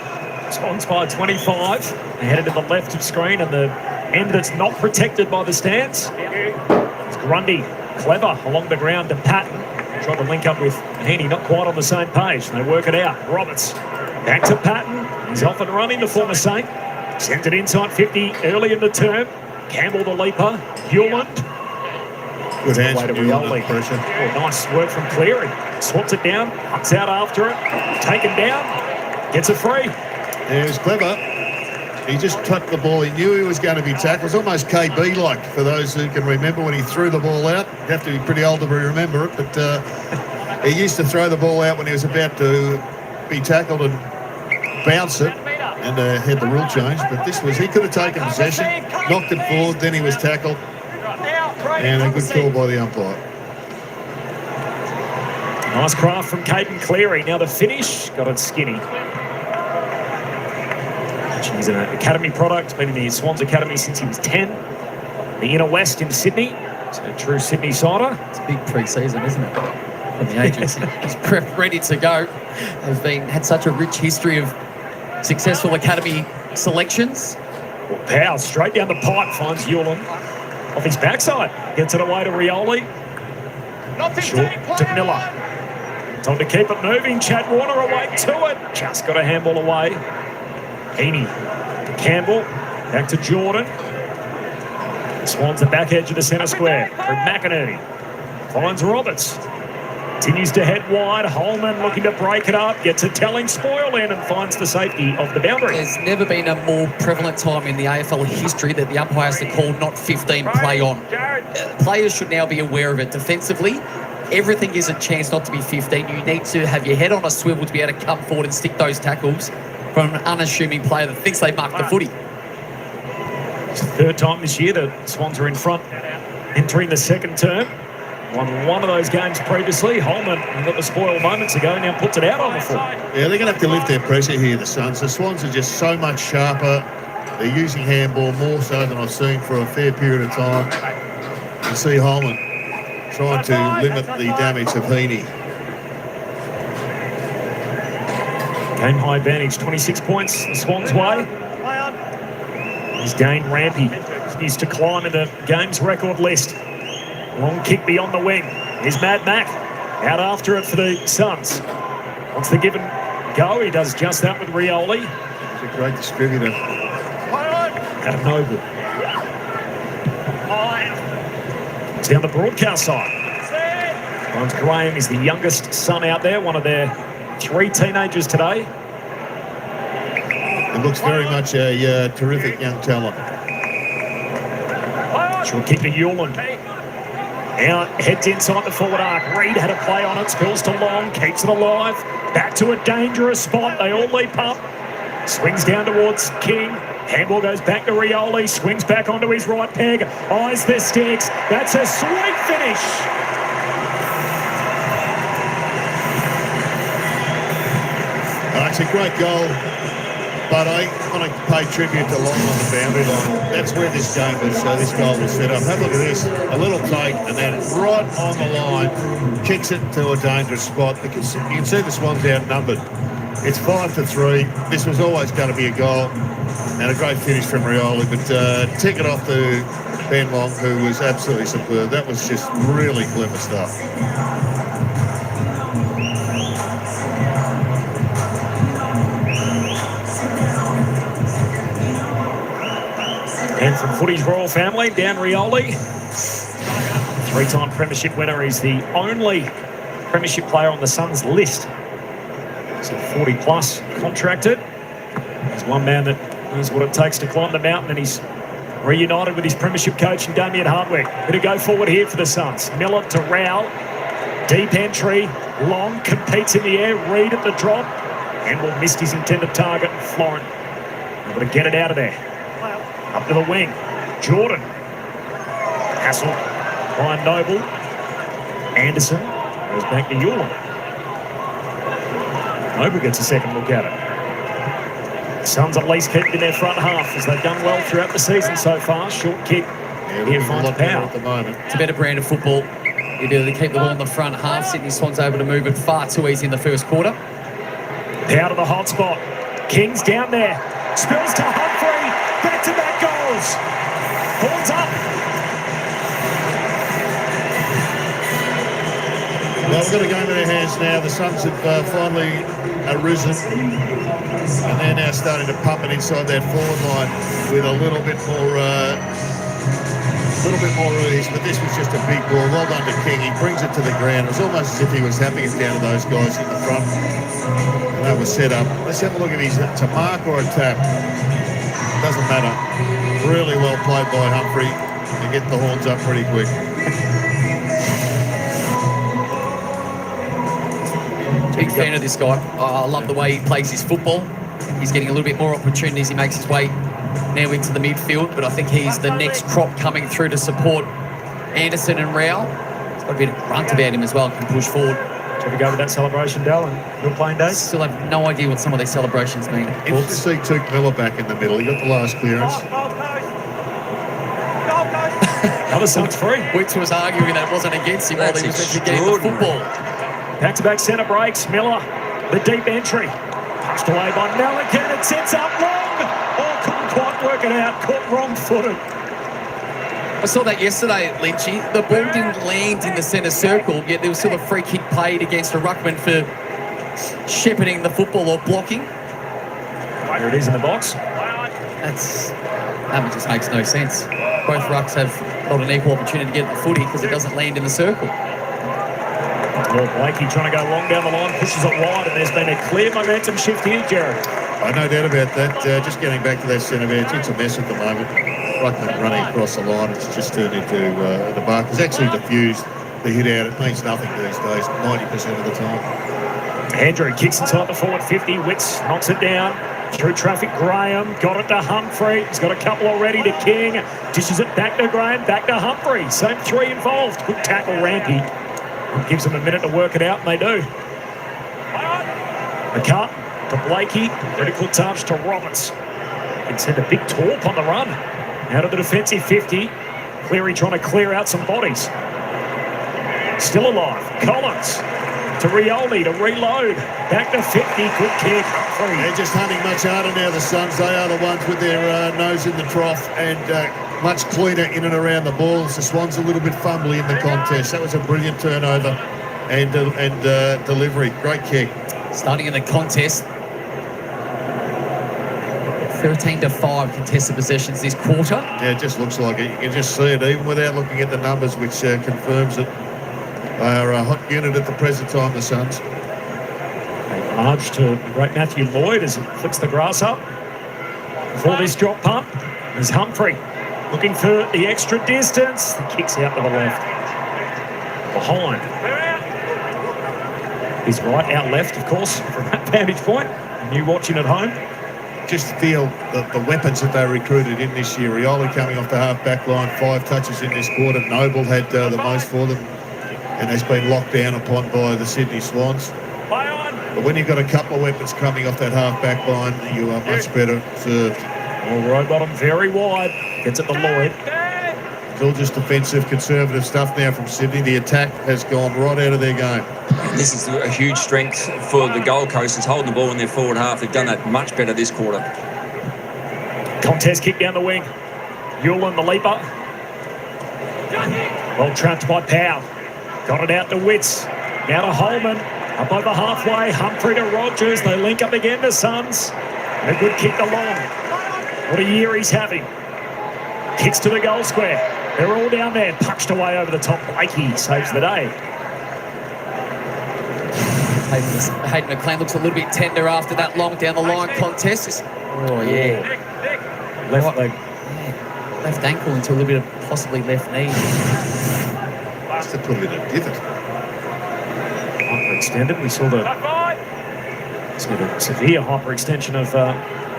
B: Swans by 25. They're headed to the left of screen, and the end that's not protected by the stands. It's Grundy, clever along the ground to Patton. Tried to link up with Heaney, not quite on the same page. They work it out. Roberts back to Patton. He's off and running, the former Saint. Sent it inside 50 early in the term. Campbell the leaper. Hewland.
A: Good hands
B: Way to
A: from Hewland,
B: Rioli.
A: pressure.
B: Oh, nice work from Cleary. Swats it down, hunts out after it. Taken down, gets it free.
A: Yeah, he was clever. He just tucked the ball. He knew he was going to be tackled. It was almost KB-like, for those who can remember when he threw the ball out. You have to be pretty old to remember it, but he used to throw the ball out when he was about to be tackled and bounce it and had the rule change. But this was, he could have taken possession, knocked it forward, then he was tackled. And a good call by the umpire.
B: Nice craft from Caden Cleary. Now the finish, got it skinny. He's an academy product, been in the Swans Academy since he was 10. The inner west in Sydney. It's a true Sydney sider.
C: It's a big pre-season, isn't it? From the agency. He's prepped, ready to go. They've had such a rich history of successful academy selections.
B: Well, Powell straight down the pipe, finds Hewland. Off his backside, gets it away to Rioli. Short to Miller. Time to keep it moving. Chad Warner away to it. Just got a handball away. Heaney to Campbell, back to Jordan. Swans the back edge of the centre square. From McInerney. Finds Roberts. Continues to head wide. Holman looking to break it up. Gets a telling spoil in and finds the safety of the boundary.
C: There's never been a more prevalent time in the AFL history that the umpires have called not 15 play on. Players should now be aware of it. Defensively, everything is a chance not to be 15. You need to have your head on a swivel to be able to come forward and stick those tackles from an unassuming player that thinks they marked the footy.
B: It's the third time this year the Swans are in front, entering the second term. Won one of those games previously. Holman got the spoil moments ago, now puts it out on the foot.
A: Yeah, they're going to have to lift their pressure here, the Suns. The Swans are just so much sharper. They're using handball more so than I've seen for a fair period of time. You see Holman trying to limit the damage of Heaney.
B: Game high advantage, 26 points the Swans' way. He's gained Rampy. Continues to climb in the game's record list. Long kick beyond the wing. Here's Matt Mack out after it for the Suns. Wants the give and go. He does just that with Rioli.
A: He's a great distributor.
B: Out of Noble. It's down the broadcast side. Lawrence Graham is the youngest son out there, one of their 3 teenagers today.
A: It looks very much a terrific young talent.
B: Short kick to Hewlin. Now heads inside the forward arc. Reed had a play on it. Spills to Long. Keeps it alive. Back to a dangerous spot. They all leap up. Swings down towards King. Handball goes back to Rioli. Swings back onto his right peg. Eyes the sticks. That's a sweet finish.
A: It's a great goal. But I want to pay tribute to Long on the boundary line. That's where this game was, this goal was set up. Have a look at this. A little take, and then right on the line, kicks it to a dangerous spot. You can see the Swans outnumbered. It's 5-3. This was always going to be a goal. And a great finish from Rioli. But tick it off to Ben Long, who was absolutely superb. That was just really clever stuff.
B: And from footy's royal family, Dan Rioli, 3-time premiership winner. He's the only premiership player on the Suns list. So 40-plus contracted. He's one man that knows what it takes to climb the mountain, and he's reunited with his premiership coach and Damien Hardwick. Going to go forward here for the Suns. Miller to Rowell. Deep entry. Long competes in the air. Reed at the drop. And will miss his intended target. Florin able to get it out of there. Up to the wing. Jordan. Hassel. Ryan Noble. Anderson. Goes back to Hewlin. Noble gets a second look at it. The Suns at least kept in their front half as they've done well throughout the season so far. Short kick. Here finds power
A: at the moment.
C: It's a better brand of football. You're able to keep the ball in the front half. Sydney Swans able to move it far too easy in the first quarter.
B: Power to the hot spot. King's down there. Spills to Humphrey. Back-to-back goals. Horns up.
A: Well, we've got a game in their hands now. The Suns have finally arisen, and they're now starting to pump it inside that forward line with a little bit more ease. But this was just a big ball. Well done to King. He brings it to the ground. It was almost as if he was happing it down to those guys in the front. And that was set up. Let's have a look at his to mark or a tap. Doesn't matter. Really well played by Humphrey to get the horns up pretty quick.
C: Big fan of this guy. I love the way he plays his football. He's getting a little bit more opportunities. He makes his way now into the midfield, but I think he's the next crop coming through to support Anderson and Rowell. He's got a bit of grunt about him as well, can push forward.
B: Shall we go with that celebration, Dal, and your playing days?
C: Still have no idea what some of these celebrations mean.
A: Interesting to see Tuke Miller back in the middle. He got the last clearance.
B: Another Suns free.
C: Wicks was arguing that wasn't against him while he was meant to get the football.
B: Back-to-back centre breaks. Miller, the deep entry. Punched away by Melican. It sets up Long. Oh, couldn't quite work it out. Caught wrong-footed.
C: I saw that yesterday, Lynchy. The ball didn't land in the centre circle, yet there was still a free kick played against a ruckman for shepherding the football or blocking.
B: There it is in the box.
C: That just makes no sense. Both rucks have not an equal opportunity to get the footy because it doesn't land in the circle.
B: Well, Blakey trying to go long down the line, pushes it wide, and there's been a clear momentum shift here, Jared.
A: No doubt about that. Just getting back to that centre edge, it's a mess at the moment. Ruckman running across the line, it's just turned into the bark. It's actually diffused the hit out. It means nothing these days, 90% of the time.
B: Andrew kicks inside the forward 50. Witts knocks it down. Through traffic, Graham got it to Humphrey. He's got a couple already to King. Dishes it back to Graham, back to Humphrey. Same three involved. Good tackle, Rampy. Gives them a minute to work it out, and they do. McCart to Blakey. Critical touch to Roberts. Can send a big torp on the run. Out of the defensive 50. Cleary trying to clear out some bodies. Still alive. Collins to Rioli to reload. Back to 50. Good kick. Humphrey.
A: They're just hunting much harder now, the Suns. They are the ones with their nose in the trough and much cleaner in and around the balls. The Swans a little bit fumbly in the contest. That was a brilliant turnover and delivery. Great kick.
C: Starting in the contest, 13-5 contested possessions this quarter.
A: Yeah, it just looks like it. You can just see it, even without looking at the numbers, which confirms it. They are a hot unit at the present time, the Suns.
B: Large to the great Matthew Lloyd as he flicks the grass up. Before this drop punt, there's Humphrey looking for the extra distance. The kick's out to the left. Behind. He's right out left, of course, from that vantage point. And you watching at home.
A: Just feel the weapons that they recruited in this year. Rioli coming off the half-back line, 5 touches in this quarter. Noble had the most for them and has been locked down upon by the Sydney Swans. But when you've got a couple of weapons coming off that half-back line, you are much better served.
B: Well, Rowbottom very wide. Gets it to Lloyd.
A: It's all just defensive, conservative stuff now from Sydney. The attack has gone right out of their game.
D: This is a huge strength for the Gold Coast. Is holding the ball in their forward half. They've done that much better this quarter.
B: Contest kick down the wing. Hewlin, the leaper. Well trapped by Powell. Got it out to Witts. Now to Holman. Up over halfway. Humphrey to Rogers. They link up again to Suns. And a good kick to Long. What a year he's having. Kicks to the goal square. They're all down there. Punched away over the top. Blakey saves the day.
C: Hayden McLean looks a little bit tender after that long down the line contest. Oh, yeah.
B: Left leg.
C: Yeah. Left ankle into a little bit of possibly left knee.
A: Must have put it in a divot.
B: Hyperextended. We saw the severe hyperextension of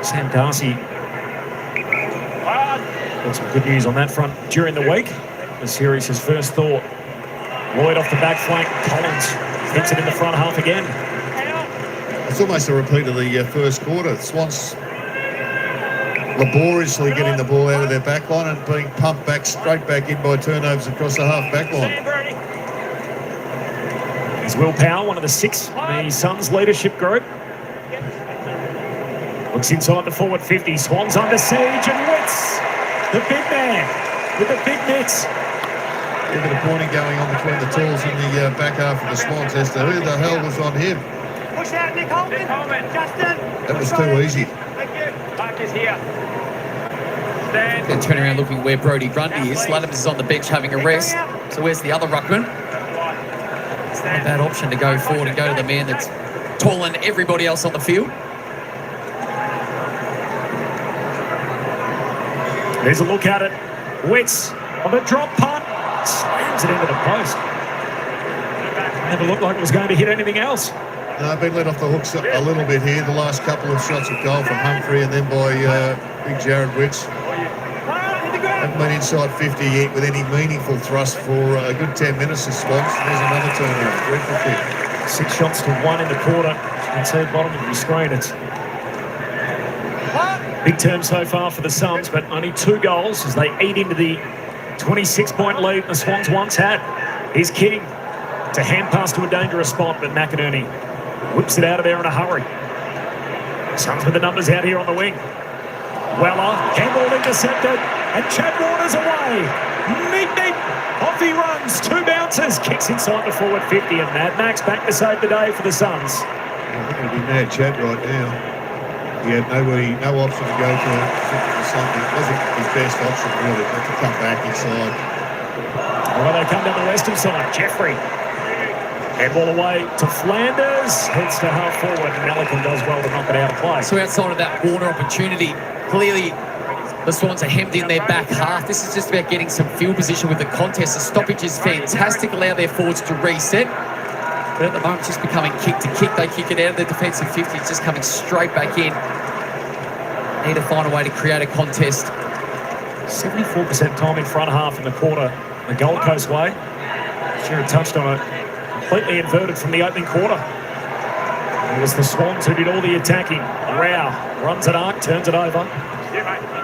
B: Sam Darcy. Got some good news on that front during the week. The series' first thought. Lloyd off the back flank. Collins hits it in the front half again.
A: It's almost a repeat of the first quarter. The Swans laboriously getting the ball out of their back line and being pumped back straight back in by turnovers across the half back line.
B: There's Will Powell, one of the 6 in the Suns leadership group. Looks inside the forward 50. Swans under siege and Witts, the big man with the big mitts.
A: A bit of pointing going on between the tools and the back half of the Swans as to who the hell was on him.
E: Push out, Nick Holman. Justin.
A: That was too easy.
E: Thank you. Mark is here. Stand.
C: Then turn around looking where Brody Grundy is. Luddams is on the bench having a rest. So where's the other ruckman? It's not a bad option to go forward and go to the man that's taller than everybody else on the field.
B: There's a look at it. Witts on the drop punt. Slams it into the post. Never looked like it was going to hit anything else.
A: No, been let off the hooks a little bit here. The last couple of shots of goal from Humphrey and then by big Jared Witts. Haven't been inside 50 yet with any meaningful thrust for a good 10 minutes. The Swans. There's another turnover. Dreadful kick.
B: 6 shots to 1 in the quarter. You can see at the bottom of your screen. It's big term so far for the Suns, but only 2 goals as they eat into the 26-point lead the Swans once had. Here's King to hand pass to a dangerous spot, but McInerney whips it out of there in a hurry. Suns with the numbers out here on the wing. Weller, handball intercepted, and Chad Warner's away. Neat. Off he runs, 2 bounces, kicks inside the forward 50, and Mad Max back to save the day for the Suns.
A: I think it'll be Mad Chad right now. He had no option to go to something. It wasn't his best option really, but to come back inside.
B: Well, they come down the western side. Jeffrey Handball away to Flanders. Heads to half forward. And Malikan does well to knock it out of play.
C: So outside of that Warner opportunity, clearly the Swans are hemmed in their back half. This is just about getting some field position with the contest. The stoppage is fantastic, allow their forwards to reset. But at the moment, just becoming kick to kick. They kick it out of their defensive 50. It's just coming straight back in. Need to find a way to create a contest.
B: 74% time in front half in the quarter, the Gold Coast way. Shearer touched on it. Completely inverted from the opening quarter. It was the Swans who did all the attacking. Rao runs an arc, turns it over.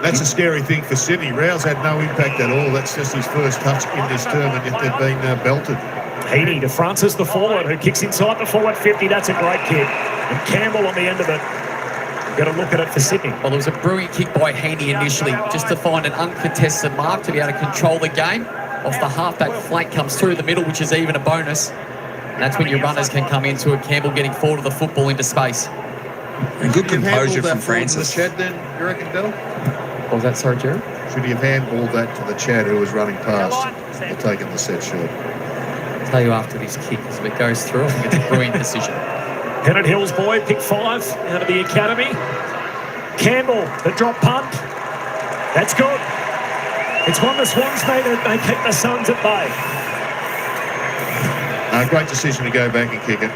A: That's a scary thing for Sydney. Rao's had no impact at all. That's just his first touch in this term, and yet they've been belted.
B: Heaney to Francis, the forward, who kicks inside the forward 50. That's a great kick. And Campbell on the end of it. You've got to look at it for Sydney.
C: Well, there was a brilliant kick by Heaney initially, just to find an uncontested mark to be able to control the game. Off the halfback flank comes through the middle, which is even a bonus. And that's when your runners can come into it. Campbell getting forward of the football into space.
D: And good composure from Francis.
A: Chad then, you reckon, Bill?
C: What was that, sorry, Jerry?
A: Should he have handballed that to the Chad who was running past or taken the set short?
C: I'll tell you after this kick, as it goes through, I think it's a brilliant decision.
B: Pennant Hills boy, pick 5 out of the academy. Campbell, the drop punt. That's good. It's one the Swans made it. They keep the Suns at bay.
A: Great decision to go back and kick it.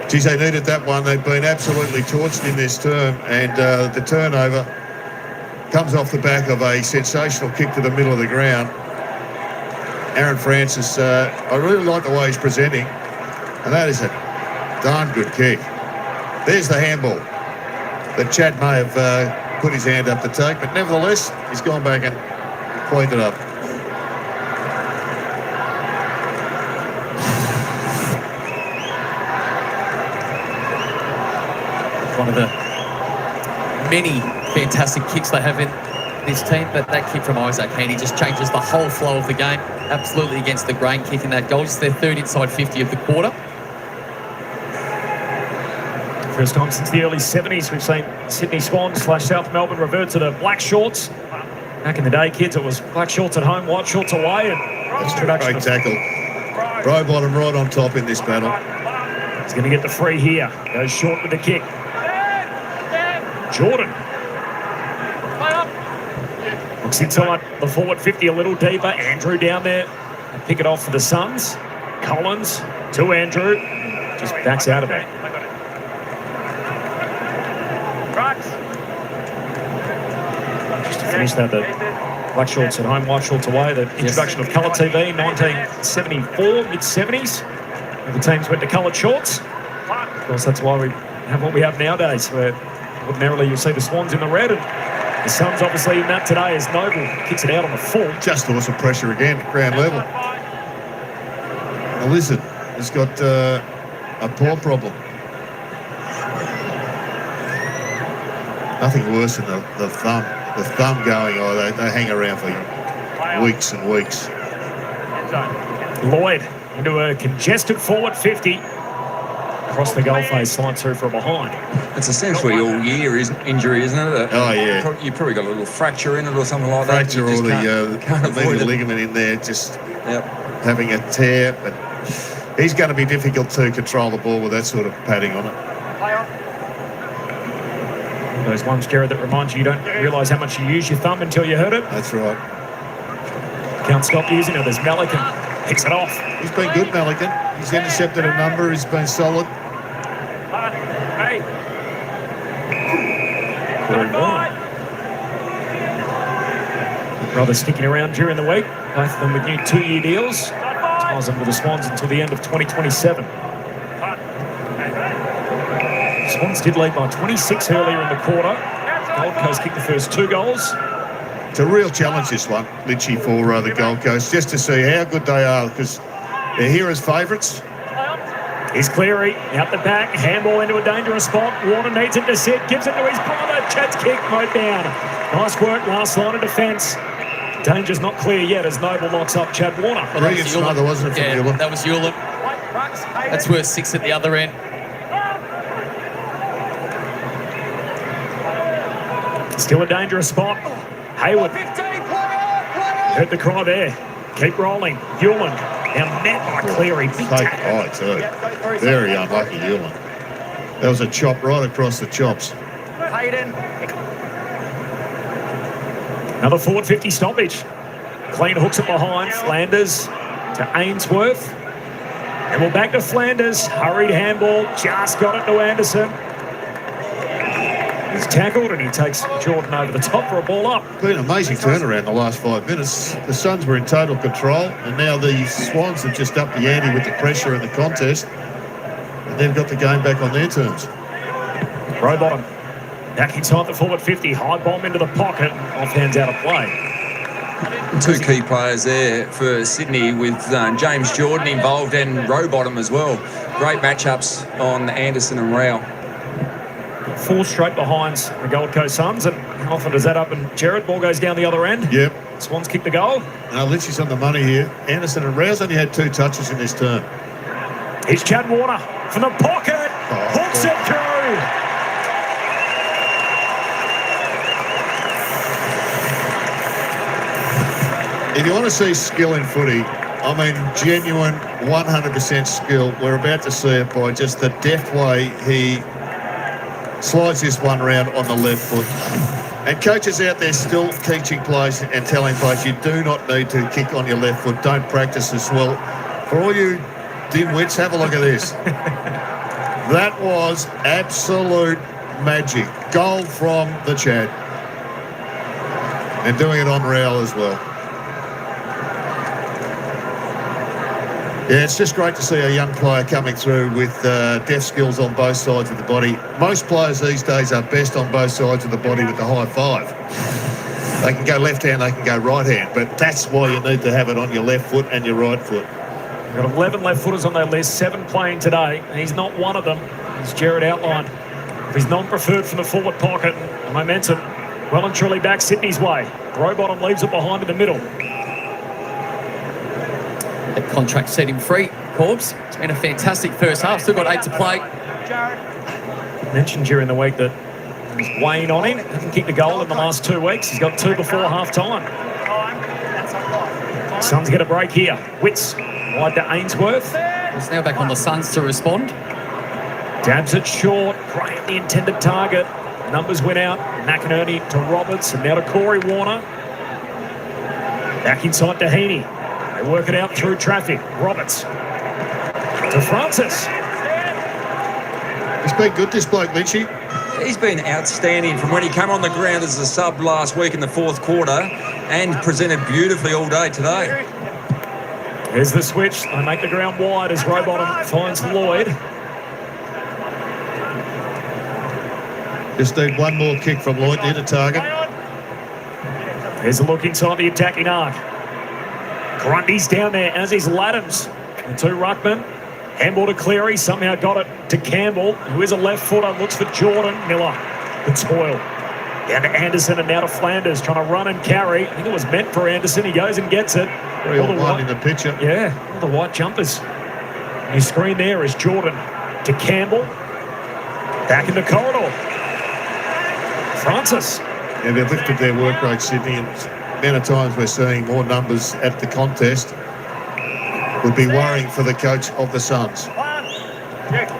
A: Geez, they needed that one. They've been absolutely torched in this term, and the turnover comes off the back of a sensational kick to the middle of the ground. Aaron Francis, I really like the way he's presenting, and that is a darn good kick. There's the handball that Chad may have put his hand up to take, but nevertheless, he's gone back and cleaned it up.
C: One of the many fantastic kicks they have in this team, but that kick from Isaac Heaney just changes the whole flow of the game. Absolutely against the grain kicking that goal. It's their third inside 50 of the quarter.
B: First time since the early 70s we've seen Sydney Swans / South Melbourne revert to the black shorts. Back in the day, kids, it was black shorts at home, white shorts away. And
A: that's a great tackle. Row bottom right on top in this battle.
B: He's going to get the free here. Goes short with the kick. Jordan. Looks inside the forward 50 a little deeper. Andrew down there. Pick it off for the Suns. Collins to Andrew. Just backs out of it. Just to finish that, the black shorts at home, white shorts away. The introduction of colour TV, 1974, mid-70s. The teams went to coloured shorts. Of course, that's why we have what we have nowadays, where ordinarily you'll see the Swans in the red, and the Suns obviously in that today as Noble kicks it out on the full.
A: Just awesome pressure again at ground level. The Lizard has got a paw problem. Nothing worse than the thumb. The thumb going, they hang around for weeks and weeks.
B: Lloyd into a congested forward 50. Across the goal face, slides through from behind.
D: It's essentially all year injury, isn't it?
A: Oh, yeah.
D: You probably got a little fracture in it or something like that.
A: Fracture or the medial ligament in there, just having a tear. But he's going to be difficult to control the ball with that sort of padding on it.
B: Those ones, Jared, that reminds you don't realise how much you use your thumb until you hurt it.
A: That's right.
B: Can't stop using it. There's Malikan. Picks it off.
A: He's been good, Malikan. He's intercepted a number. He's been solid.
B: Brothers sticking around during the week. Both of them with new 2-year deals. Ties them with the Swans until the end of 2027. Swans did lead by 26 earlier in the quarter. Gold Coast kicked the first 2 goals.
A: It's a real challenge, this one, Lynchy, for the Gold Coast, just to see how good they are, because they're here as favourites.
B: Here's Cleary out the back, handball into a dangerous spot. Warner needs it to sit, gives it to his brother. Chad's kick, mowed down. Nice work, last line of defence. Danger's not clear yet as Noble knocks up Chad Warner.
A: Well, brilliant smother, wasn't it, from Euler?
C: That was Euler. That's worth 6 at the other end.
B: Still a dangerous spot. Hayward. Heard the cry there. Keep rolling. Hewland Now met by Cleary. Big
A: Take
B: tackle.
A: high too. Very unlucky, Ewan. That was a chop right across the chops.
E: Hayden.
B: Another forward 50 stoppage. Clean hooks it behind. Flanders to Ainsworth. And we're back to Flanders. Hurried handball. Just got it to Anderson. He's tackled and he takes Jordan over the top for a ball up.
A: Been an amazing turnaround the last 5 minutes. The Suns were in total control, and now the Swans have just upped the ante with the pressure in the contest, and they've got the game back on their terms.
B: Rowbottom back inside the forward 50. High bomb into the pocket. Off hands out of play.
D: Two key players there for Sydney with James Jordan involved and Rowbottom as well. Great matchups on Anderson and Rao.
B: 4 straight behind the Gold Coast Suns, and how often does that happen? Jared, ball goes down the other end.
A: Yep.
B: Swans kick the goal.
A: Now Lynch's on the money here. Anderson and Rouse only had 2 touches in this term.
B: Here's Chad Warner from the pocket. Hooks it through.
A: If you want to see skill in footy, I mean genuine 100% skill, we're about to see it by just the deft way he slides this one round on the left foot. And coaches out there still teaching players and telling players you do not need to kick on your left foot. Don't practice as well. For all you dimwits, have a look at this. That was absolute magic. Goal from the Chad. And doing it on rail as well. Yeah, it's just great to see a young player coming through with deft skills on both sides of the body. Most players these days are best on both sides of the body with the high five. They can go left hand, they can go right hand, but that's why you need to have it on your left foot and your right foot.
B: Got 11 left footers on their list, 7 playing today, and he's not one of them, as Jared outlined. He's non-preferred from the forward pocket. Momentum well and truly back Sydney's way. Rowbottom leaves it behind in the middle.
C: That contract set him free, Corbs. It's been a fantastic first half. Still got 8 to play.
B: Mentioned during the week that he's weighing on him. Hasn't kicked a goal in the last 2 weeks. He's got 2 before half-time. Suns get a break here. Witts wide to Ainsworth.
C: It's now back on the Suns to respond.
B: Dabs it short. Graham, the intended target. Numbers went out. McInerney to Roberts, and now to Corey Warner. Back inside to Heaney. They work it out through traffic. Roberts to Francis.
A: He's been good, this bloke, Lynchy.
D: He's been outstanding from when he came on the ground as a sub last week in the 4th quarter and presented beautifully all day today.
B: There's the switch. They make the ground wide as Rowbottom finds Lloyd.
A: Just need one more kick from Lloyd near the target.
B: There's a look inside the attacking arc. Grundy's down there, as is Laddams. The 2 ruckmen. Handball to Cleary, somehow got it to Campbell, who is a left footer, looks for Jordan. Miller, the toil. Down to Anderson and now to Flanders, trying to run and carry. I think it was meant for Anderson. He goes and gets it.
A: Very all white in the picture.
B: Yeah, all the white jumpers. And his screen there is Jordan to Campbell. Back in the corridor. Francis.
A: Yeah, they've lifted their work rate, Sydney, and the amount of times we're seeing more numbers at the contest would be worrying for the coach of the Suns.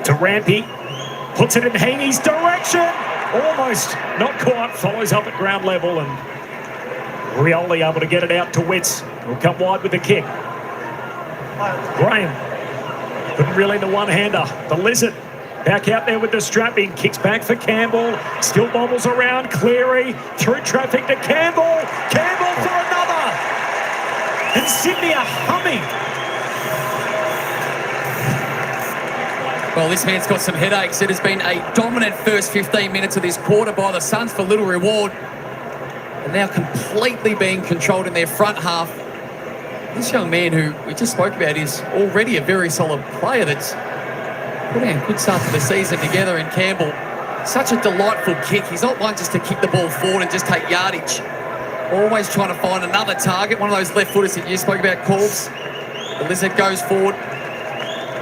B: To Rampy. Puts it in Heaney's direction. Almost not quite. Follows up at ground level, and Rioli able to get it out to Witts. Will come wide with the kick. Graham couldn't reel into one-hander. The Lizard back out there with the strapping. Kicks back for Campbell. Still bobbles around. Cleary through traffic to Campbell. Campbell for another. And Sydney are humming.
C: Well, this man's got some headaches. It has been a dominant first 15 minutes of this quarter by the Suns for little reward. And now completely being controlled in their front half. This young man who we just spoke about is already a very solid player that's put a good start to the season together in Campbell. Such a delightful kick. He's not one just to kick the ball forward and just take yardage. Always trying to find another target. One of those left footers that you spoke about, Corbs. The Lizard goes forward.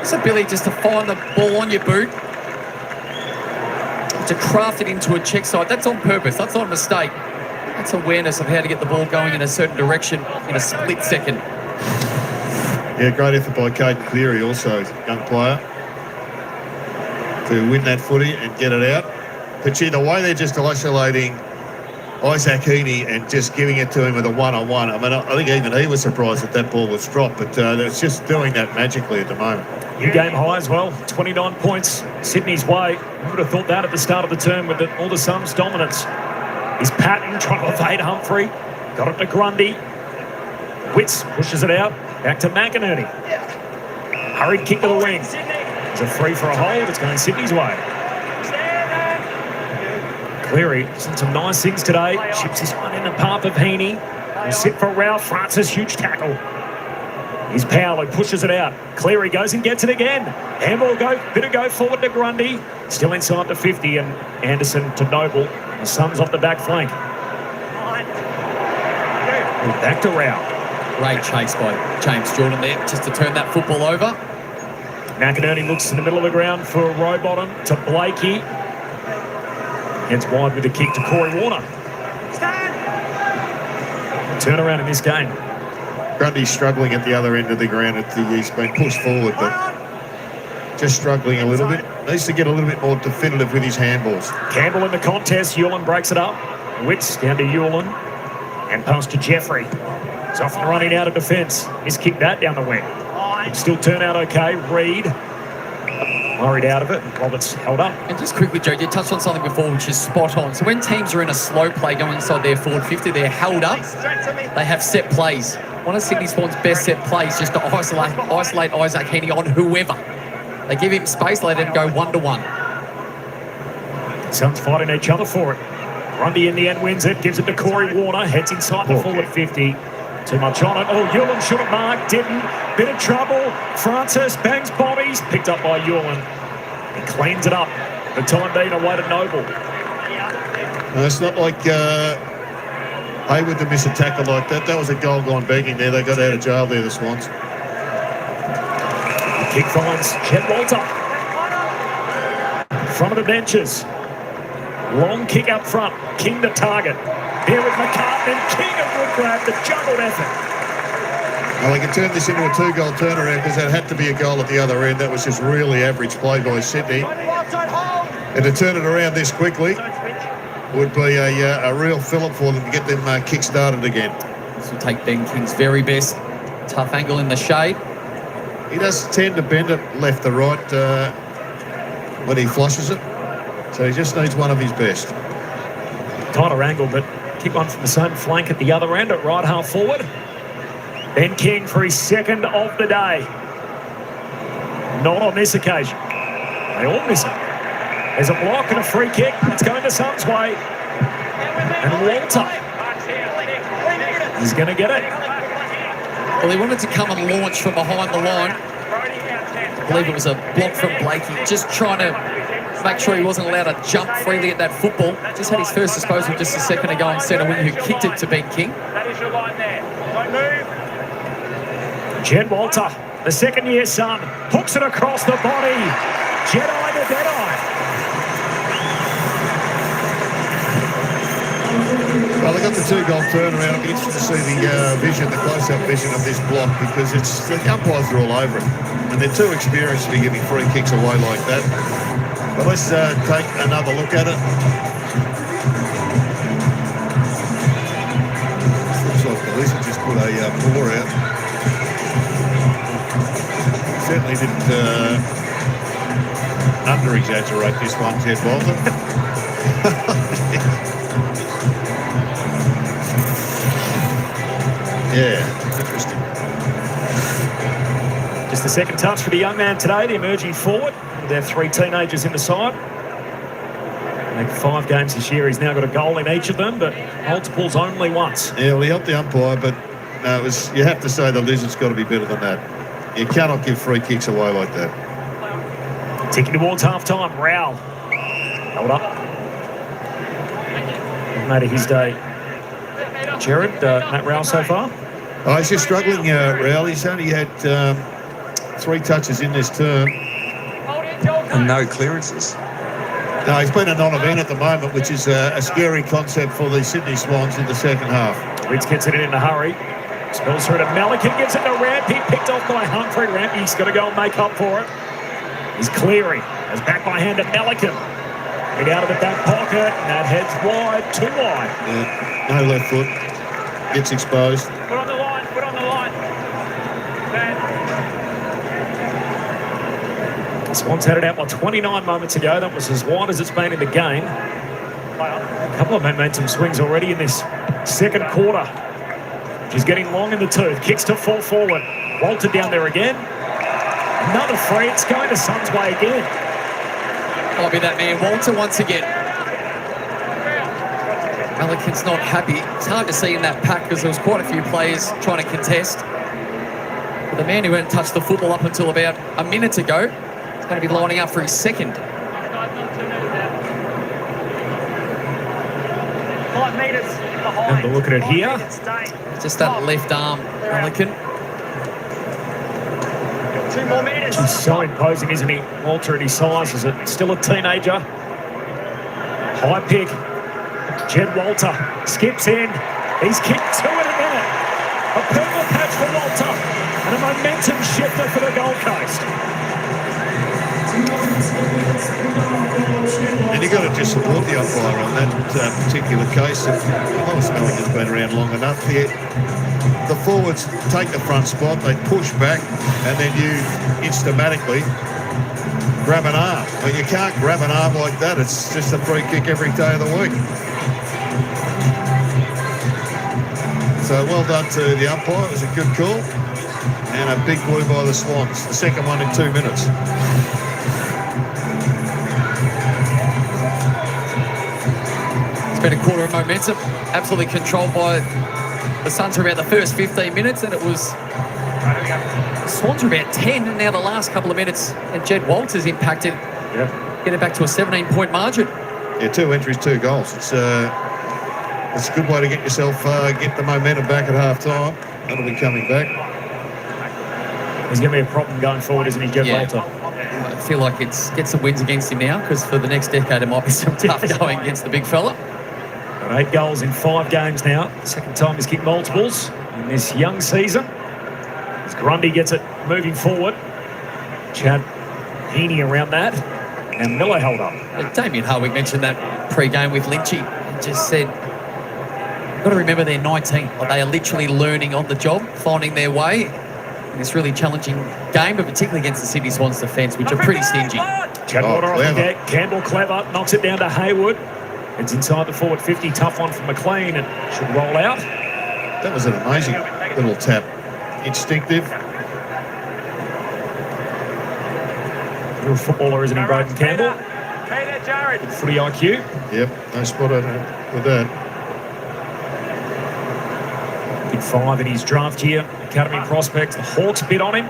C: His ability just to find the ball on your boot, to craft it into a check side. That's on purpose. That's not a mistake. That's awareness of how to get the ball going in a certain direction in a split second.
A: Yeah, great effort by Caden Cleary, also young player, to win that footy and get it out. But the way they're just isolating Isaac Heaney and just giving it to him with a one-on-one. I mean, I think even he was surprised that ball was dropped, but it's just doing that magically at the moment.
B: New game high as well, 29 points Sydney's way. I would have thought that at the start of the term with all the Suns' dominance. Is Patton trying to evade Humphrey. Got it to Grundy. Witts pushes it out. Back to McInerney. Hurried kick to the wing. It's a free for a hold. It's going Sydney's way. Cleary done some nice things today. Chips his one in the path of Heaney. He'll sit for Ralph Francis. Huge tackle. He's Powell who pushes it out. Cleary goes and gets it again. Handball bit of go forward to Grundy. Still inside the 50, and Anderson to Noble. The Suns off the back flank. Back to Rao.
C: Great chase by James Jordan there, just to turn that football over.
B: McInerney looks in the middle of the ground for Rowbottom to Blakey. Gets wide with a kick to Corey Warner. Turn around in this game.
A: Grundy's struggling at the other end of the ground. He's been pushed forward, but just struggling a little bit. Needs to get a little bit more definitive with his handballs.
B: Campbell in the contest. Hewlin breaks it up. Witts down to Hewlin. And pass to Jeffrey. He's off and running out of defence. He's kicked that down the wing. Still turn out okay. Reed worried out of it. Roberts held up.
C: And just quickly, Joe, you touched on something before which is spot on. So when teams are in a slow play going inside their forward 50, they're held up. They have set plays. One of Sydney Swans' best set plays just to isolate Isaac Heaney on whoever. They give him space, they let him go one-to-one.
B: Suns fighting each other for it. Grundy in the end wins it, gives it to Corey Warner, heads inside the forward 50. Too much on it. Oh, Hewlin should have marked, didn't. Bit of trouble. Francis bangs bodies, picked up by Hewlin. He cleans it up. The time being away to Noble.
A: No, it's not like Hayward to miss a tackle like that. That was a goal gone begging there. They got out of jail there, the Swans.
B: The kick finds Chet Walter. Front of the benches. Long kick up front. King to target. Here with McCartney. King of good grab. The juggled effort.
A: Well, they can turn this into a 2-goal turnaround because that had to be a goal at the other end. That was just really average play by Sydney. And to turn it around this quickly would be a real fillip for them to get them kick started again.
C: This will take Ben King's very best. Tough angle in the shade.
A: He does tend to bend it left to right when he flushes it. So he just needs one of his best.
B: Tighter angle, but kick on from the same flank at the other end at right half forward. Ben King for his second of the day. Not on this occasion. They all miss it. There's a block and a free kick. It's going to Suns' way. And Walter is going to get it.
C: Well, he wanted to come and launch from behind the line. I believe it was a block from Blakey, just trying to make sure he wasn't allowed to jump freely at that football. Just had his first disposal just a second ago on centre wing, who kicked it to Ben King.
E: That is your line there. Don't move.
B: Jed Walter, the second-year son, hooks it across the body. Jedi to Deadeye.
A: Well, they got the 2-goal turnaround. I'll be interested to see the close-up vision of this block because the umpires are all over it. And they're too experienced to be giving free kicks away like that. But let's take another look at it. Looks like the Lizard just put a paw out. Certainly didn't under-exaggerate this one, Jed Walter. Yeah, interesting.
B: Just the second touch for the young man today, the emerging forward. They have 3 teenagers in the side. In 5 games this year, he's now got a goal in each of them, but multiples only once.
A: Yeah, well, he helped the umpire, but you have to say the Lizard's got to be better than that. You cannot give free kicks away like that.
B: Ticking towards half-time, Rowell. Hold up. Made it his day. Jared, Matt Rowell so far?
A: Oh, he's just struggling, Rowell. He's only had 3 touches in this term.
D: And no clearances.
A: No, he's been a non-event at the moment, which is a scary concept for the Sydney Swans in the second half.
B: Witts gets it in a hurry. Spills through to Melican, gives it to Rampy, picked off by Humphrey. Rampy's got to go and make up for it. He's Cleary, has back by hand to Melican. Get out of the back pocket, and that heads wide, too wide.
A: Yeah, no left foot, gets exposed.
E: Put on the line, put on the line.
B: The Swans had it out by 29 moments ago. That was as wide as it's been in the game. A couple of momentum swings already in this second quarter. She's getting long in the tooth. Kicks to full forward. Walter down there again. Another free. It's going to Suns' way again.
C: Might be that man, Walter, once again. Melican's not happy. It's hard to see in that pack because there was quite a few players trying to contest. But the man who hadn't touched the football up until about a minute ago is going to be lining up for his second.
E: 5 metres behind.
B: Have a look at it here.
C: Just that left arm, Melican.
E: 2 more metres.
B: He's so imposing, isn't he? Walter at his size is still a teenager. High pick. Jed Walter skips in. He's kicked 2 in a minute. A purple patch for Walter and a momentum shifter for the Gold Coast.
A: And you've got to just support the umpire on that particular case. If Hollis Melican's been around long enough, the forwards take the front spot, they push back, and then you instamatically grab an arm. Well, you can't grab an arm like that. It's just a free kick every day of the week. So well done to the umpire. It was a good call. And a big blue by the Swans. The second one in 2 minutes.
C: It's been a quarter of momentum. Absolutely controlled by the Suns for about the first 15 minutes. And it was the Swans were about 10. And now the last couple of minutes. And Jed Walters impacted.
B: Yeah.
C: Get it back to a 17-point margin.
A: Yeah, 2 entries, 2 goals. It's a good way to get yourself, get the momentum back at half-time. That'll be coming back.
B: He's going to be a problem going forward, isn't he, Jed Walter?
C: I feel like get some wins against him now because for the next decade it might be some tough going against the big fella.
B: Got 8 goals in 5 games now. Second time he's kicked multiples in this young season. As Grundy gets it moving forward. Chad Heaney around that. And Miller held up.
C: Damien Hardwick mentioned that pre-game with Lynchy and just said, you've got to remember they're 19. They are literally learning on the job, finding their way in this really challenging game, but particularly against the Sydney Swans defence, which are pretty stingy.
B: Chadwater on the deck. Campbell clever. Knocks it down to Hayward. It's inside the forward 50. Tough one from McLean and should roll out.
A: That was an amazing little tap. Instinctive.
B: Real footballer, isn't he, Braden Campbell?
E: Peter, Jared.
B: Footy IQ.
A: Yep, no spot on with that.
B: Big 5 in his draft year. Academy prospect. The Hawks bid on him.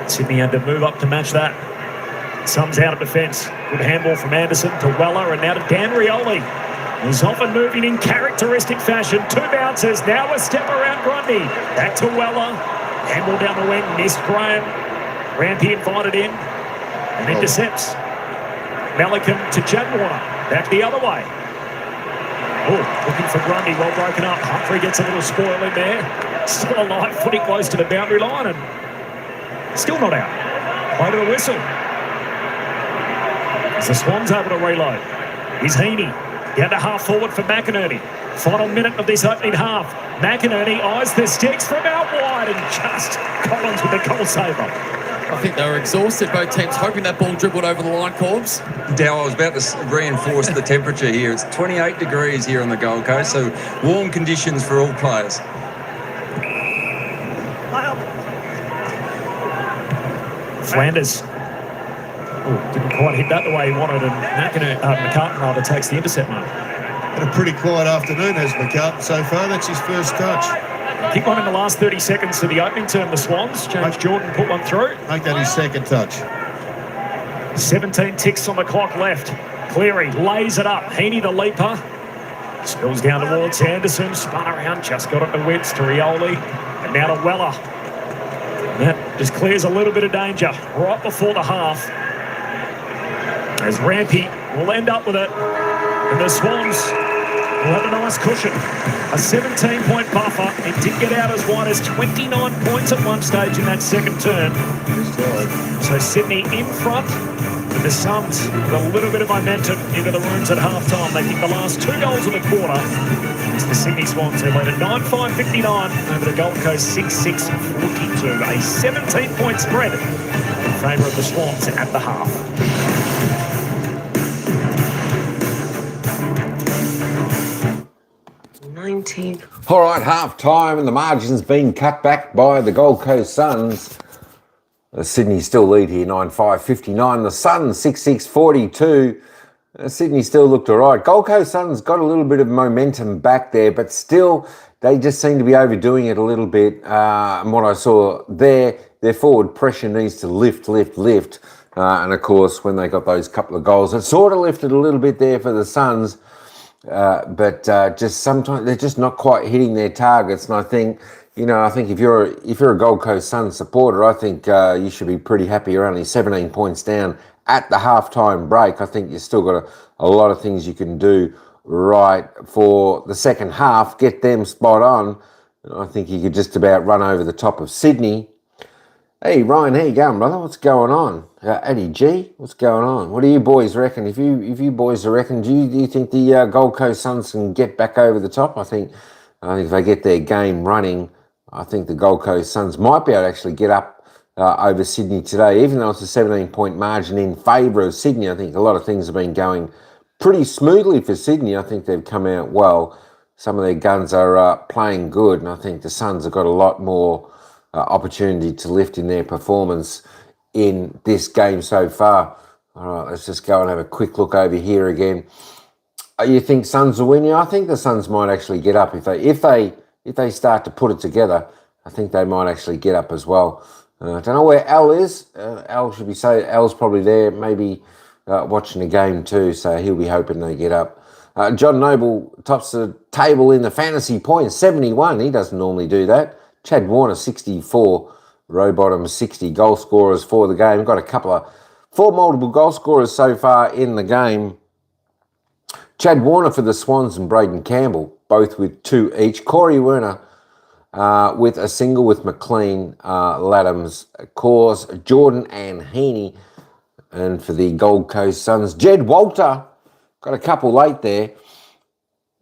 B: Sydney had to move up to match that. Suns out of defence. Good handball from Anderson to Weller and now to Dan Rioli. He's often moving in characteristic fashion. 2 bounces. Now a step around Grundy. Back to Weller. Handball down the wing. Missed Graham. Rampy invited in and intercepts. Melican to Chadwater. Back the other way. Oh, looking for Grundy. Well broken up. Humphrey gets a little spoil in there. Still alive. Footy close to the boundary line and still not out. Play to the whistle. As the Swans able to reload. Here's Heaney. Down to half forward for McInerney. Final minute of this opening half. McInerney eyes the sticks from out wide and just Collins with the goal saver.
C: I think they were exhausted, both teams, hoping that ball dribbled over the line, Corbs.
D: Dow, I was about to reinforce the temperature here. It's 28 degrees here on the Gold Coast, so warm conditions for all players.
B: Flanders. Oh, didn't quite hit that the way he wanted, and McCartan rather takes the intercept mark.
A: Had a pretty quiet afternoon, has McCartan so far. That's his first touch.
B: Kick one in the last 30 seconds to the opening term, the Swans. James Jordan put one through.
A: Make that his second touch.
B: 17 ticks on the clock left. Cleary lays it up. Heaney the leaper. Spills down towards Anderson. Spun around, just got it to Witts, to Rioli. And now to Weller. And that just clears a little bit of danger right before the half. As Rampy will end up with it. And the Swans will have a nice cushion. A 17-point buffer. It did get out as wide as 29 points at one stage in that second turn. So Sydney in front. The Suns with a little bit of momentum into the rooms at halftime. They kicked the last 2 goals of the quarter. It's the Sydney Swans who led at 9-5-59 over the Gold Coast 6-6-42. A 17-point spread in favour of the Swans at the half.
H: 19.
G: All right, half time, and the margin's been cut back by the Gold Coast Suns. Sydney still lead here, 9-5-59. The Suns, 6-6-42. Sydney still looked all right. Gold Coast Suns got a little bit of momentum back there, but still they just seem to be overdoing it a little bit. And what I saw there, their forward pressure needs to lift. And of course, when they got those couple of goals, it sort of lifted a little bit there for the Suns. But just sometimes they're just not quite hitting their targets. And I think if you're a Gold Coast Suns supporter, I think you should be pretty happy. You're only 17 points down at the halftime break. I think you've still got a lot of things you can do right for the second half. Get them spot on. I think you could just about run over the top of Sydney. Hey Ryan, how you going, brother? What's going on? Eddie G, what's going on? What do you boys reckon? If you boys reckon, do you think the Gold Coast Suns can get back over the top? I think if they get their game running, I think the Gold Coast Suns might be able to actually get up over Sydney today. Even though it's a 17-point margin in favour of Sydney, I think a lot of things have been going pretty smoothly for Sydney. I think they've come out well. Some of their guns are playing good, and I think the Suns have got a lot more opportunity to lift in their performance in this game so far. All right, let's just go and have a quick look over here again. You think Suns will win? Yeah, I think the Suns might actually get up if they start to put it together. I think they might actually get up as well. I don't know where Al is. Al's probably there, maybe watching the game too, so he'll be hoping they get up. John Noble tops the table in the fantasy points, 71. He doesn't normally do that. Chad Warner, 64. Rowbottom, 60 goal scorers for the game. Got a couple of 4 multiple goal scorers so far in the game. Chad Warner for the Swans and Braden Campbell, both with 2 each. Corey Werner with a single with McLean, Laddams, Cors, Jordan and Heaney. And for the Gold Coast Suns, Jed Walter, got a couple late there,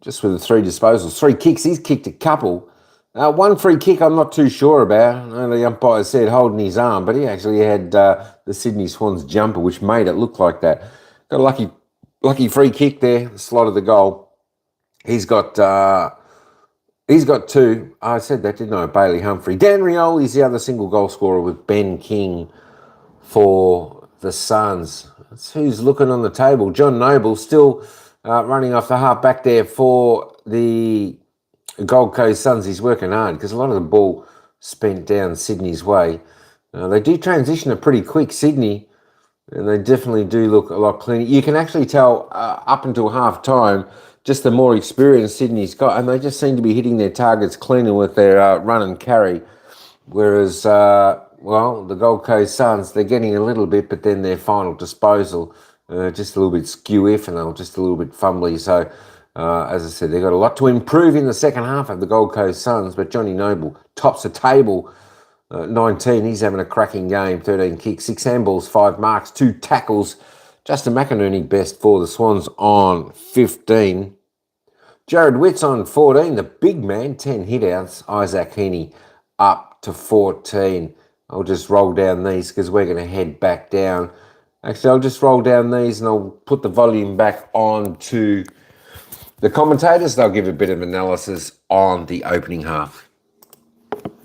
G: just with the 3 disposals. 3 kicks, he's kicked a couple. 1 free kick I'm not too sure about. I know the umpire said holding his arm, but he actually had the Sydney Swans jumper, which made it look like that. Got a lucky free kick there, the slot of the goal. He's got 2. I said that, didn't I? Bailey Humphrey. Dan Rioli's the other single goal scorer with Ben King for the Suns. That's who's looking on the table. John Noble still running off the half back there for the Gold Coast Suns. He's working hard because a lot of the ball spent down Sydney's way. They do transition it pretty quick, Sydney, and they definitely do look a lot cleaner. You can actually tell up until half time just the more experience Sydney's got, and they just seem to be hitting their targets cleaner with their run and carry, whereas the Gold Coast Suns, they're getting a little bit, but then their final disposal just a little bit skew-iff and they're just a little bit fumbly. So as I said, they've got a lot to improve in the second half of the Gold Coast Suns, but Johnny Noble tops the table, 19. He's having a cracking game, 13 kicks, 6 handballs, 5 marks, 2 tackles. Justin McInerney best for the Swans on 15. Jared Witts on 14, the big man, 10 hit-outs. Isaac Heaney up to 14. I'll just roll down these because we're going to head back down. Actually, I'll just roll down these and I'll put the volume back on to the commentators. They'll give a bit of analysis on the opening half.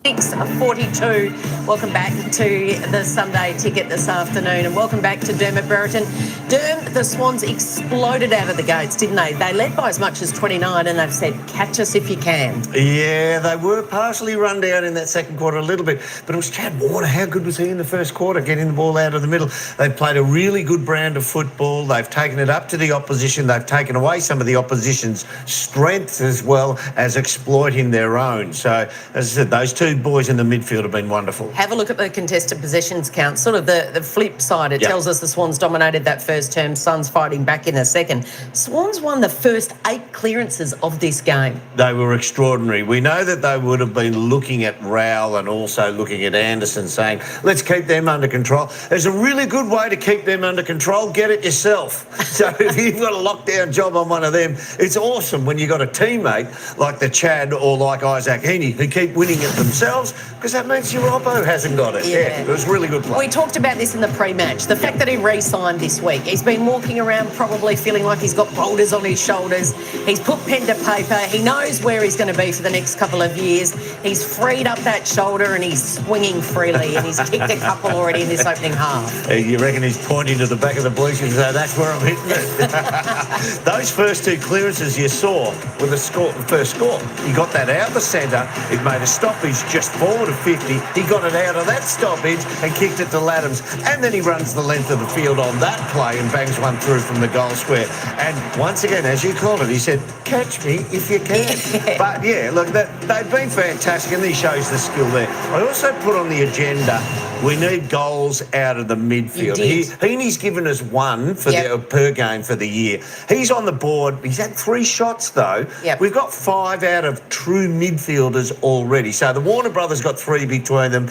H: 6:42. Welcome back to the Sunday Ticket this afternoon, and welcome back to Dermot Brereton. Derm, the Swans exploded out of the gates, didn't they? They led by as much as 29, and they've said, catch us if you can.
I: Yeah, they were partially run down in that second quarter a little bit, but it was Chad Warner. How good was he in the first quarter, getting the ball out of the middle? They've played a really good brand of football. They've taken it up to the opposition. They've taken away some of the opposition's strengths as well as exploiting their own. So, as I said, those 2 boys in the midfield have been wonderful.
H: Have a look at the contested possessions count. Sort of the flip side. It tells us the Swans dominated that first term. Suns fighting back in the second. Swans won the first 8 clearances of this game.
I: They were extraordinary. We know that they would have been looking at Rowell and also looking at Anderson saying, let's keep them under control. There's a really good way to keep them under control. Get it yourself. So if you've got a lockdown job on one of them, it's awesome when you've got a teammate like the Chad or like Isaac Heaney who keep winning it themselves, because that means your Robbo hasn't got it. Yeah, it was really good play.
H: We talked about this in the pre-match. The fact that he re-signed this week. He's been walking around probably feeling like he's got boulders on his shoulders. He's put pen to paper. He knows where he's going to be for the next couple of years. He's freed up that shoulder and he's swinging freely, and he's kicked a couple already in this opening half.
I: You reckon he's pointing to the back of the bleachers and saying, that's where I'm hitting it? Those first 2 clearances you saw with the first score. He got that out the centre. It made a stoppage just forward of 50. He got it out of that stoppage and kicked it to Laddams. And then he runs the length of the field on that play and bangs one through from the goal square. And once again, as you called it, he said, catch me if you can. But yeah, look, they've been fantastic, and he shows the skill there. I also put on the agenda, we need goals out of the midfield. Heaney's given us 1 for per game for the year. He's on the board. He's had 3 shots, though. We've got 5 out of true midfielders already. So the Warner brothers got 3 between them.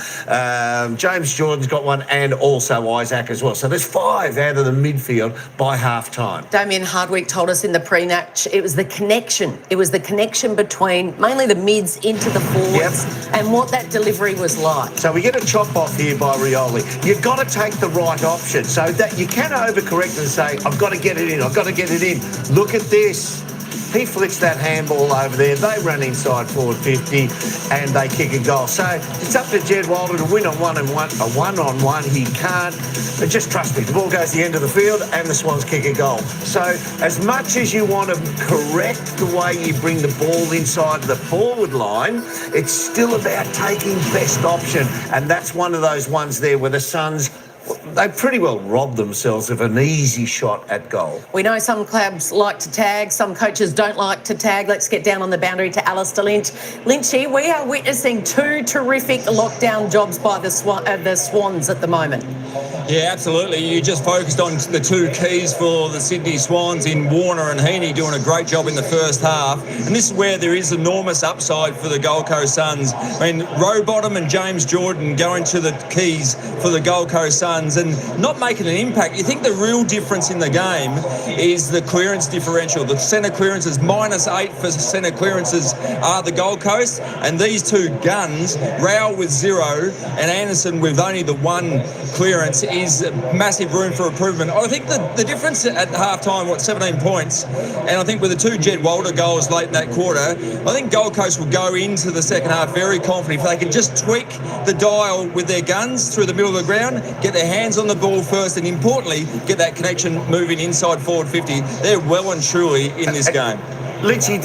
I: James Jordan's got 1, and also Isaac as well. So there's 5 out of the midfield by half-time.
H: Damien Hardwick told us in the pre-match it was the connection. It was the connection between mainly the mids into the forwards and what that delivery was like.
I: So we get a chop-off here by Rioli. You've got to take the right option so that you can overcorrect and say, I've got to get it in, I've got to get it in. Look at this. He flicks that handball over there. They run inside forward 50 and they kick a goal. So it's up to Jed Wilder to win on a one-on-one. He can't. But just trust me, the ball goes to the end of the field and the Swans kick a goal. So as much as you want to correct the way you bring the ball inside the forward line, it's still about taking best option. And that's one of those ones there where the Suns, they pretty well robbed themselves of an easy shot at goal.
H: We know some clubs like to tag, some coaches don't like to tag. Let's get down on the boundary to Alistair Lynch. Lynchy, we are witnessing 2 terrific lockdown jobs by the Swans at the moment.
D: Yeah, absolutely. You just focused on the 2 keys for the Sydney Swans in Warner and Heaney doing a great job in the first half. And this is where there is enormous upside for the Gold Coast Suns. I mean, Rowbottom and James Jordan going to the keys for the Gold Coast Suns and not making an impact. You think the real difference in the game is the clearance differential. The centre clearances, -8 for centre clearances are the Gold Coast. And these 2 guns, Rowell with 0 and Anderson with only the 1 clearance, is massive room for improvement. I think the difference at half-time, 17 points, and I think with the 2 Jed Wilder goals late in that quarter, I think Gold Coast will go into the second half very confident. If they can just tweak the dial with their guns through the middle of the ground, get their hands on the ball first, and importantly, get that connection moving inside forward 50, they're well and truly in this game.
I: Lynchy,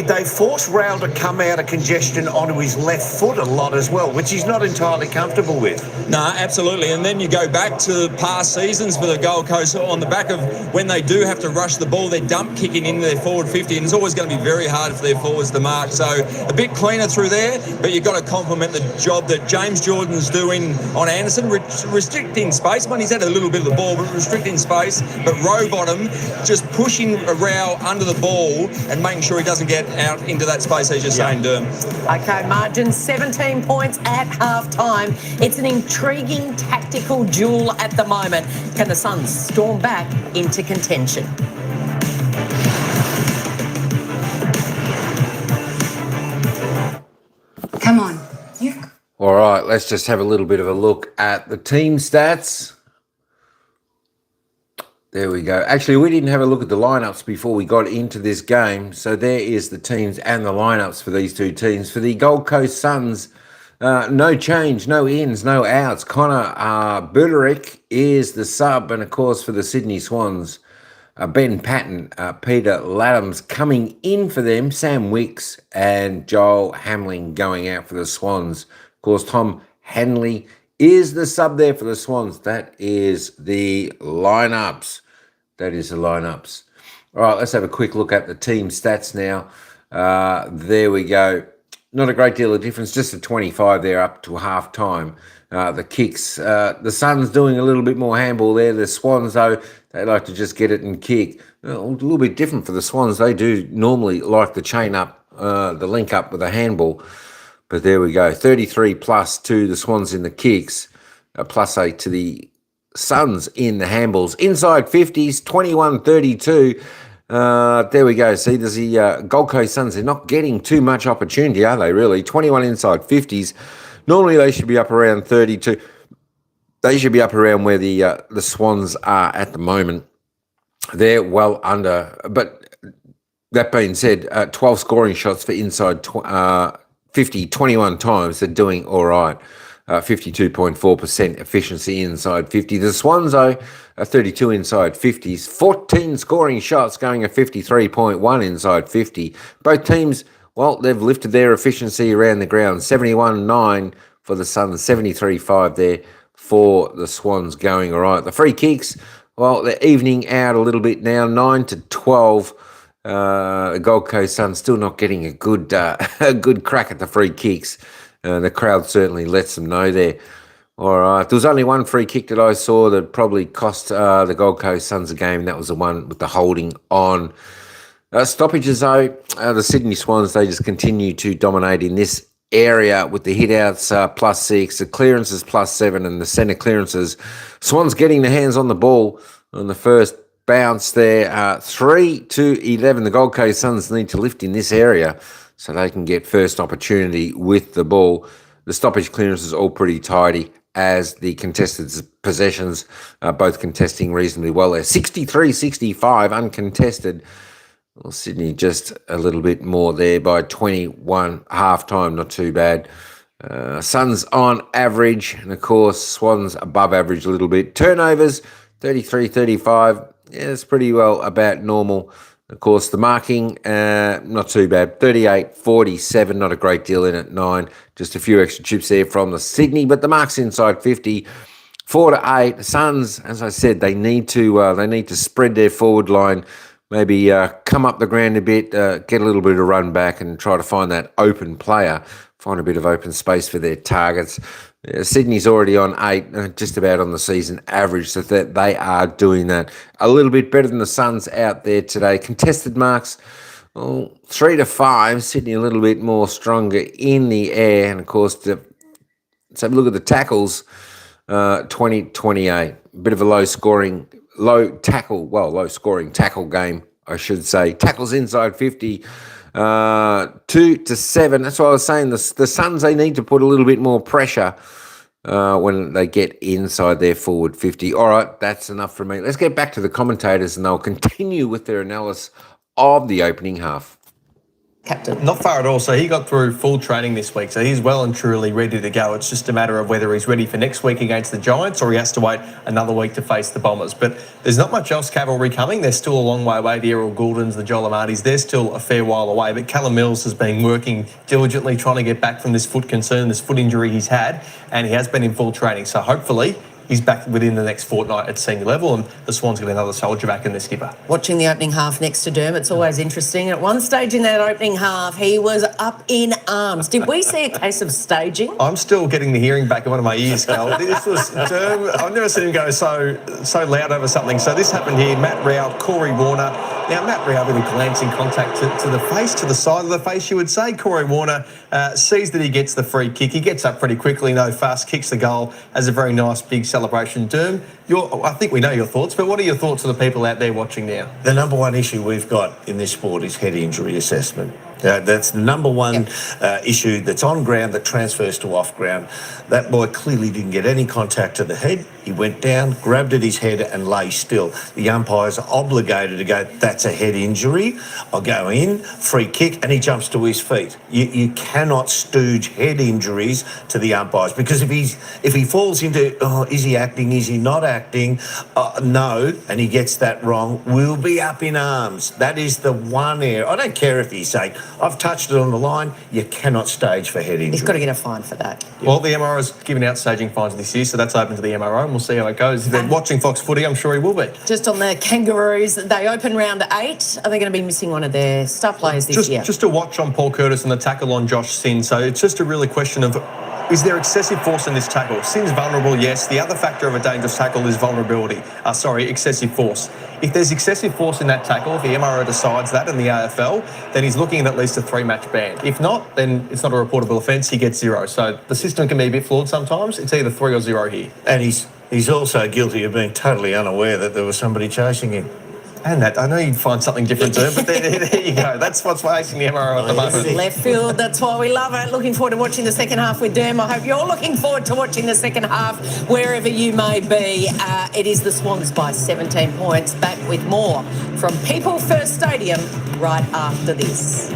I: they force Rowell to come out of congestion onto his left foot a lot as well, which he's not entirely comfortable with.
D: No, absolutely. And then you go back to past seasons for the Gold Coast on the back of when they do have to rush the ball, they're dump kicking into their forward 50, and it's always going to be very hard for their forwards to mark. So a bit cleaner through there, but you've got to compliment the job that James Jordan's doing on Anderson, restricting space. I mean, he's had a little bit of the ball, but restricting space. But Rowbottom just pushing Rowell under the ball and making sure he doesn't get out into that space, as you're saying, Derm.
H: Okay, margin 17 points at half-time. It's an intriguing tactical duel at the moment. Can the Suns storm back into contention?
J: Come on.
G: All right, let's just have a little bit of a look at the team stats. There we go. Actually, we didn't have a look at the lineups before we got into this game. So there is the teams and the lineups for these 2 teams. For the Gold Coast Suns, no change, no ins, no outs. Connor Buderick is the sub. And, of course, for the Sydney Swans, Ben Patton, Peter Laddams coming in for them, Sam Wicks and Joel Hamling going out for the Swans. Of course, Tom Hanley is the sub there for the Swans. That is the lineups. All right, let's have a quick look at the team stats now. There we go. not a great deal of difference, just a 25 there up to half time. The kicks, the Suns doing a little bit more handball there. The Swans, though, they like to just get it and kick. A little bit different for the Swans. They do normally like the chain up, the link up with a handball. But there we go, 33 plus to the Swans in the kicks, plus 8 to the Suns in the handballs. Inside 50s, 21-32. There we go. See, there's the Gold Coast Suns. They're not getting too much opportunity, are they, really? 21 inside 50s. Normally, they should be up around 32. They should be up around where the Swans are at the moment. They're well under. But that being said, 12 scoring shots for inside 50, 21 times. They're doing all right. 52.4% efficiency inside 50. The Swans, though, are 32 inside 50s. 14 scoring shots going at 53.1 inside 50. Both teams, well, they've lifted their efficiency around the ground. 71.9 for the Suns, 73.5 there for the Swans, going all right. The free kicks, well, they're evening out a little bit now, 9-12. The Gold Coast Suns still not getting a good crack at the free kicks. The crowd certainly lets them know there. All right. There was only one free kick that I saw that probably cost the Gold Coast Suns a game. That was the one with the holding on. Stoppages, though, the Sydney Swans, they just continue to dominate in this area with the hit-outs +6, the clearances +7, and the centre clearances. Swans getting their hands on the ball on the first bounce there. 3-11. The Gold Coast Suns need to lift in this area so they can get first opportunity with the ball. The stoppage clearances all pretty tidy, as the contested possessions are both contesting reasonably well there. 63-65 uncontested. Well, Sydney just a little bit more there by 21 half-time, not too bad. Suns on average, and of course Swans above average a little bit. Turnovers, 33-35. Yeah, it's pretty well about normal. Of course, the marking, not too bad. 38-47, not a great deal in at 9. Just a few extra chips there from the Sydney, but the marks inside 50, 4-8. Suns, as I said, they need to spread their forward line, maybe come up the ground a bit, get a little bit of run back, and try to find that open player, find a bit of open space for their targets. Sydney's already on 8, just about on the season average, so that they are doing that a little bit better than the Suns out there today. Contested marks, 3-5. Sydney a little bit more stronger in the air, and of course, let's have a look at the tackles. 20-28, bit of a low scoring tackle game, I should say. Tackles inside 50. 2-7. That's what I was saying. The Suns, they need to put a little bit more pressure when they get inside their forward 50. All right, that's enough for me. Let's get back to the commentators, and they'll continue with their analysis of the opening half.
H: Captain.
J: Not far at all. So he got through full training this week. So he's well and truly ready to go. It's just a matter of whether he's ready for next week against the Giants or he has to wait another week to face the Bombers. But there's not much else cavalry coming. They're still a long way away. The Errol Gouldens, the Joel Amartys, they're still a fair while away. But Callum Mills has been working diligently trying to get back from this foot concern, this foot injury he's had, and he has been in full training. So hopefully he's back within the next fortnight at senior level, and the Swans get another soldier back in their skipper.
H: Watching the opening half next to Derm, it's always interesting. At one stage in that opening half, he was up in arms. Did we see a case of staging?
J: I'm still getting the hearing back in one of my ears, Cal. This was Derm. I've never seen him go so loud over something. So this happened here. Matt Rowell, Corey Warner. Now, Matt Rowell with a glancing contact to the face, to the side of the face, you would say. Corey Warner sees that he gets the free kick. He gets up pretty quickly, no fuss, kicks the goal, has a very nice big celebration. Derm, I think we know your thoughts, but what are your thoughts of the people out there watching now?
I: The number one issue we've got in this sport is head injury assessment. That's the number one issue that's on ground that transfers to off ground. That boy clearly didn't get any contact to the head. He went down, grabbed at his head and lay still. The umpires are obligated to go, that's a head injury. I'll go in, free kick, and he jumps to his feet. You cannot stooge head injuries to the umpires, because if he falls into, is he acting, is he not acting? No, and he gets that wrong, we'll be up in arms. That is the one area. I don't care if he's saying, I've touched it on the line. You cannot stage for head injury.
H: He's got to get a fine for that.
J: Well, the MRO's given out staging fines this year, so that's open to the MRO, and we'll see how it goes. If they're watching Fox Footy, I'm sure he will be.
H: Just on the Kangaroos, they open round 8. Are they going to be missing one of their star players this year?
J: Just a watch on Paul Curtis and the tackle on Josh Sin. So it's just a really question of, is there excessive force in this tackle? Sin's vulnerable, yes. The other factor of a dangerous tackle is vulnerability. Excessive force. If there's excessive force in that tackle, if the MRO decides that in the AFL, then he's looking at least a 3-match ban. If not, then it's not a reportable offence. He gets 0. So the system can be a bit flawed sometimes. It's either 3 or 0 here.
I: And he's also guilty of being totally unaware that there was somebody chasing him.
J: And that, I know you'd find something different to it, but there you go. That's what's facing the MRO at the moment.
H: Left field, that's why we love it. Looking forward to watching the second half with Derm. I hope you're looking forward to watching the second half wherever you may be. It is the Swans by 17 points. Back with more from People First Stadium right after this.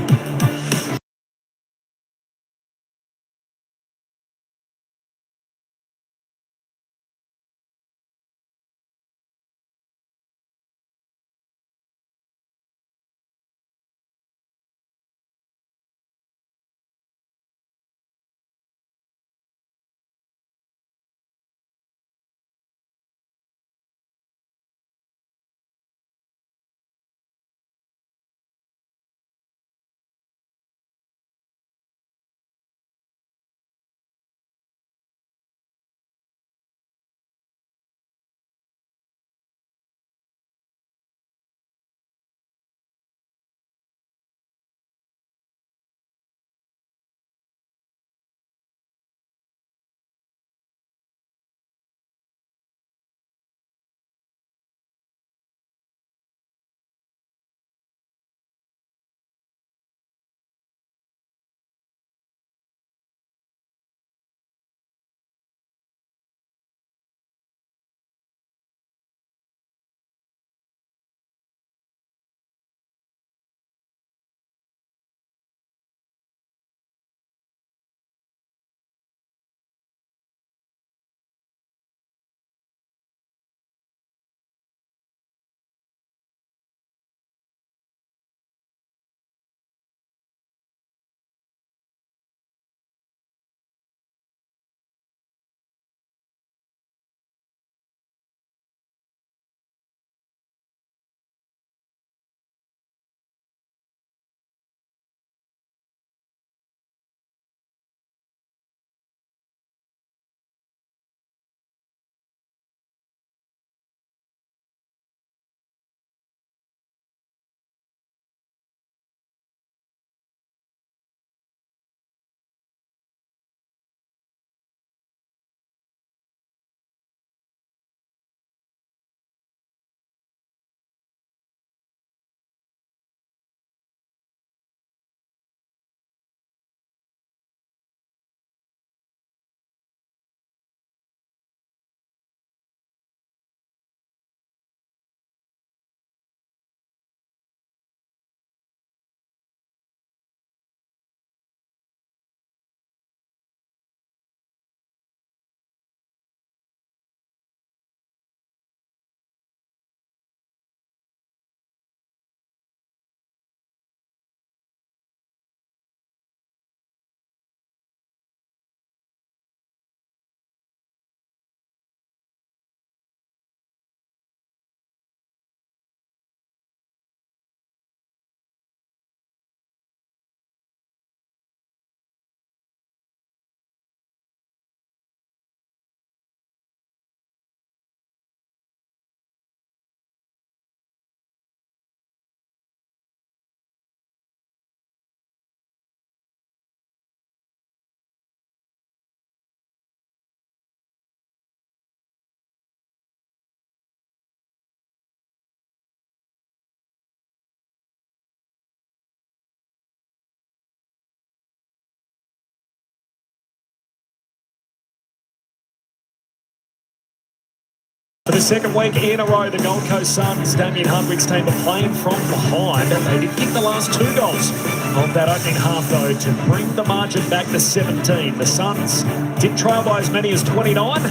B: For the second week in a row, the Gold Coast Suns, Damien Hardwick's team are playing from behind. They did kick the last 2 goals of that opening half, though, to bring the margin back to 17. The Suns did trail by as many as 29.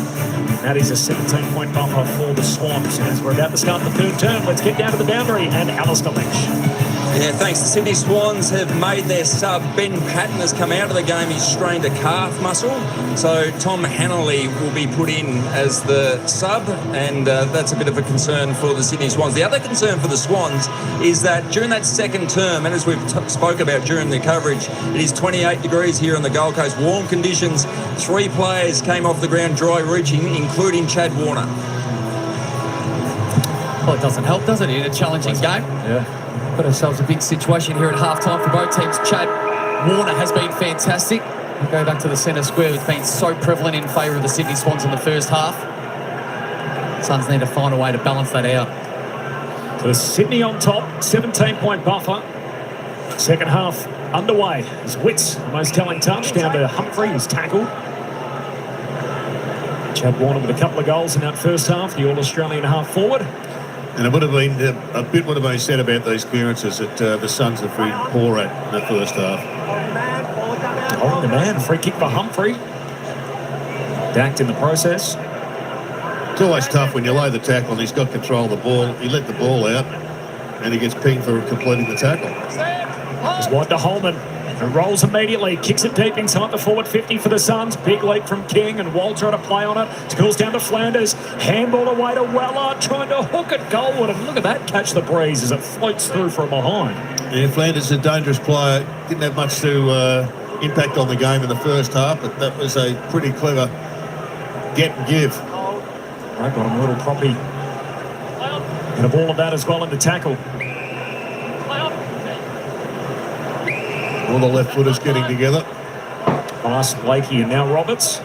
B: That is a 17-point bumper for the Swans. As we're about to start the third term, let's get down to the boundary and Alistair Lynch.
D: Yeah, thanks. The Sydney Swans have made their sub. Ben Patton has come out of the game. He's strained a calf muscle. So Tom Hanley will be put in as the sub, and that's a bit of a concern for the Sydney Swans. The other concern for the Swans is that during that second term, and as we've spoke about during the coverage, it is 28 degrees here on the Gold Coast. Warm conditions. 3 players came off the ground dry reaching, including Chad Warner.
C: Well, it doesn't help, does it, in a challenging game?
B: Yeah.
C: Got ourselves a big situation here at halftime for both teams. Chad Warner has been fantastic. We go back to the centre square. It's been so prevalent in favour of the Sydney Swans in the first half. Suns need to find a way to balance that out.
B: So Sydney on top, 17-point buffer. Second half underway. As Witts, the most telling touch, down to Humphrey, who's tackled. Chad Warner with a couple of goals in that first half, the All-Australian half-forward.
A: And it would have been, a bit would have been said about those clearances that the Suns have been poor at in the first half.
B: Oh, the man, free kick for Humphrey. Dacked in the process.
A: It's always tough when you lay the tackle and he's got control of the ball. He let the ball out and he gets pinged for completing the tackle.
B: It's wide to Holman, who rolls immediately, kicks it deep inside the forward 50 for the Suns. Big leap from King, and Walter to play on it. Scores down to Flanders. Handball away to Weller, trying to hook it goalward. And look at that catch the breeze as it floats through from behind.
A: Yeah, Flanders is a dangerous player. Didn't have much to impact on the game in the first half, but that was a pretty clever get and give.
B: I got him a little property. And a ball of that as well in the tackle.
A: All the left footers getting together.
B: Nice, Blakey and now Roberts.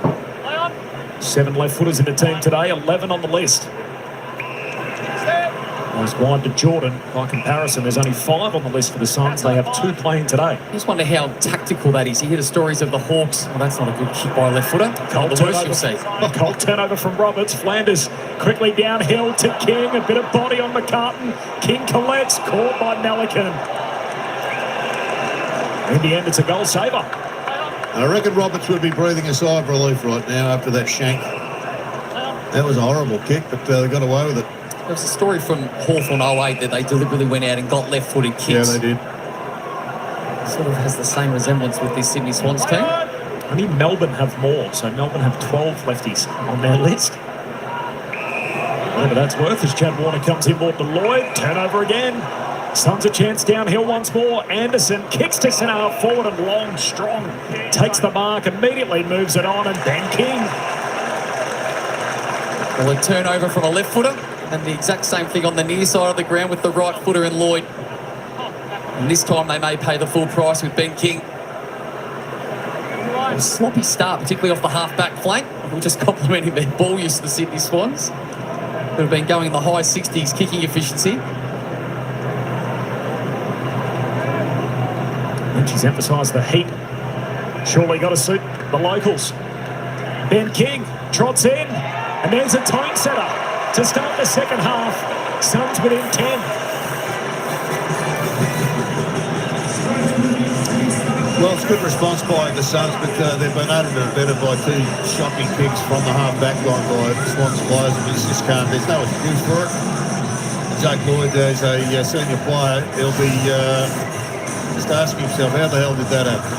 B: 7 left footers in the team today, 11 on the list. Nice wide to Jordan. By comparison, there's only 5 on the list for the Suns. They have 2 playing today.
C: I just wonder how tactical that is. You hear the stories of the Hawks. Well, that's not a good kick by a left footer.
B: Cold
C: The worst you'll see.
B: Cold turnover from Roberts. Flanders quickly downhill to King. A bit of body on McCartan. King collects, caught by Melican. In the end, it's a goal saver.
A: I reckon Roberts would be breathing a sigh of relief right now after that shank. That was a horrible kick, but they got away with it.
C: There was a story from Hawthorn 08 that they deliberately went out and got left-footed kicks.
A: Yeah, they did.
C: Sort of has the same resemblance with this Sydney Swans team.
B: Only Melbourne have more, so Melbourne have 12 lefties on their list. Whatever that's worth as Chad Warner comes inboard to Lloyd. Turnover again. Suns a chance downhill once more. Anderson kicks to centre half forward and long, strong. Takes the mark, immediately moves it on, and Ben King.
C: Well, a turnover from a left footer, and the exact same thing on the near side of the ground with the right footer and Lloyd. And this time they may pay the full price with Ben King. A sloppy start, particularly off the half-back flank. We're just complimenting their ball use of the Sydney Swans, who have been going in the high 60s kicking efficiency.
B: She's emphasised the heat. Surely got to suit the locals. Ben King trots in, and there's a tone setter to start the second half. Suns within 10.
A: Well, it's good response by the Suns, but they've been able to better by 2 shocking kicks from the half-back line by Swans players. I mean, just can't. There's no excuse for it. Jake Lloyd, as a senior player, he'll be just asking himself, how the hell did that happen?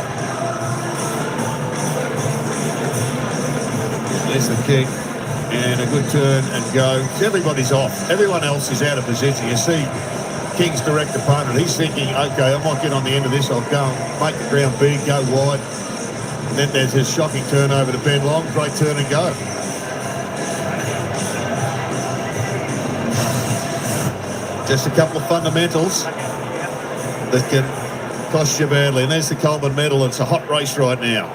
A: There's the kick, and a good turn and go. Everybody's off. Everyone else is out of position. You see King's direct opponent. He's thinking, okay, I might get on the end of this. I'll go and make the ground big, go wide. And then there's his shocking turnover to Ben Long. Great turn and go. Just a couple of fundamentals that can cost you badly. And there's the Coleman medal. It's a hot race right now.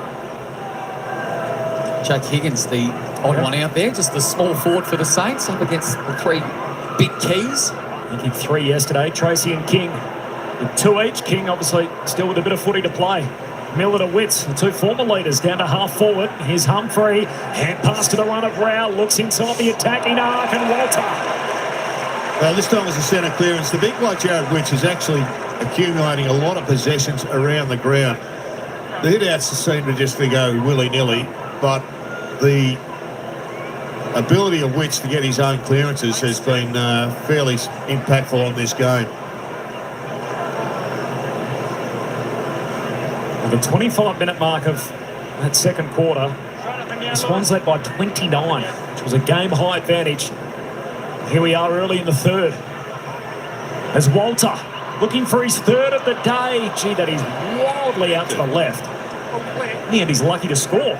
C: Jack Higgins, the odd one out there, just the small forward for the Saints, up against the 3 big keys.
B: He kicked 3 yesterday. Tracy and King with 2 each. King obviously still with a bit of footy to play. Miller to Witts, the 2 former leaders, down to half forward. Here's Humphrey. Hand pass to the run of Rao. Looks inside the attacking arc, and Walter.
A: Well, this time was a centre clearance. The big bloke, Jared Witts, is actually accumulating a lot of possessions around the ground. The hit-outs seem to just go willy-nilly, but the ability of Witts to get his own clearances has been fairly impactful on this game.
B: The 25-minute mark of that second quarter, the Swans led by 29, which was a game-high advantage. Here we are early in the third. As Walter looking for his third of the day. Gee, that is wildly out to the left. And he's lucky to score.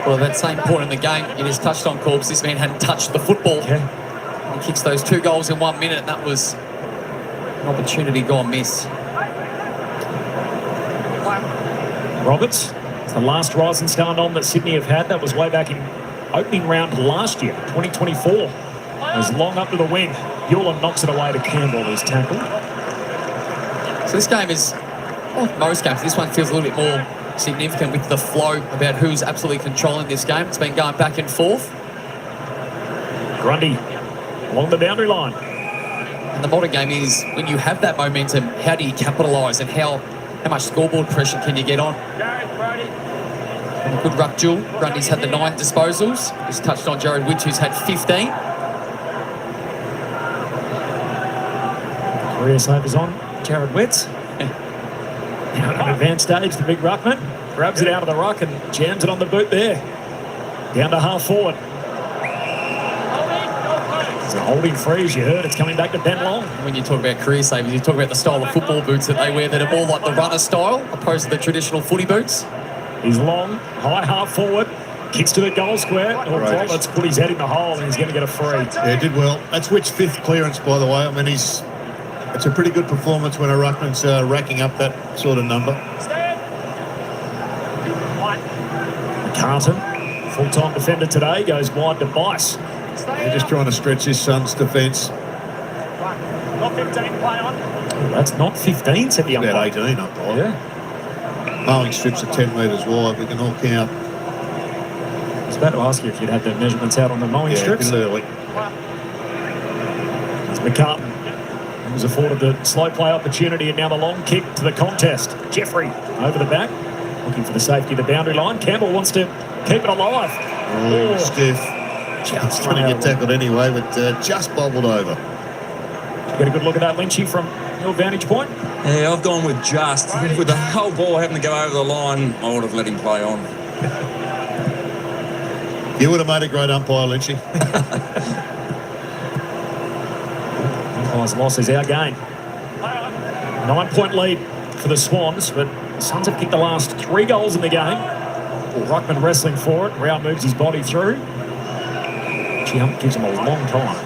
C: Well, at that same point in the game, it is touched on, Corbs. This man hadn't touched the football.
B: Yeah.
C: He kicks those 2 goals in 1 minute, and that was an opportunity gone miss.
B: Roberts, it's the last rising star nom that Sydney have had. That was way back in opening round last year, 2024. It was long up to the wing. Hewlett knocks it away to Campbell, who's tackled.
C: So this game is, like most games, this one feels a little bit more significant with the flow about who's absolutely controlling this game. It's been going back and forth.
B: Grundy along the boundary line.
C: And the modern game is, when you have that momentum, how do you capitalise, and how much scoreboard pressure can you get on? And a good ruck duel. Grundy's had the 9 disposals. He's touched on Jared Witch, who's had 15.
B: Career savers on Jared Witz. Now at an advanced stage, the big ruckman grabs it out of the ruck and jams it on the boot there. Down to half forward. It's a holding free, as you heard. It's coming back to Ben Long.
C: When you talk about career savers, you talk about the style of football boots that they wear that are more like the runner style, opposed to the traditional footy boots.
B: He's long, high half forward, kicks to the goal square. Roberts put his head in the hole and he's going to get a free.
A: Yeah, did well. That's Witt's 5th clearance, by the way. I mean, it's a pretty good performance when a ruckman's racking up that sort of number.
B: Carlton, full-time defender today, goes wide to Bice.
A: They're just trying to stretch his son's defence.
E: Not 15, play on.
B: That's not 15, said the umpire.
A: About 18, I thought.
B: Yeah.
A: Mowing strips are 10 metres wide. We can all count.
B: I was about to ask you if you'd had the measurements out on the mowing strips.
A: Yeah, early.
B: It's McCartan. He was afforded the slow play opportunity, and now the long kick to the contest. Jeffrey over the back, looking for the safety of the boundary line. Campbell wants to keep it alive.
A: Oh, stiff.
B: Just
A: trying to get tackled anyway, but just bobbled over.
B: Get a good look at that, Lynchy, from your vantage point.
D: Yeah, I've gone with just. With the whole ball having to go over the line, I would have let him play on.
A: You would have made a great umpire, Lynchy.
B: Umpire's loss is our gain. 9-point lead for the Swans, but the Suns have kicked the last 3 goals in the game. Ruckman wrestling for it. Rao moves his body through. Chiump gives him a long time.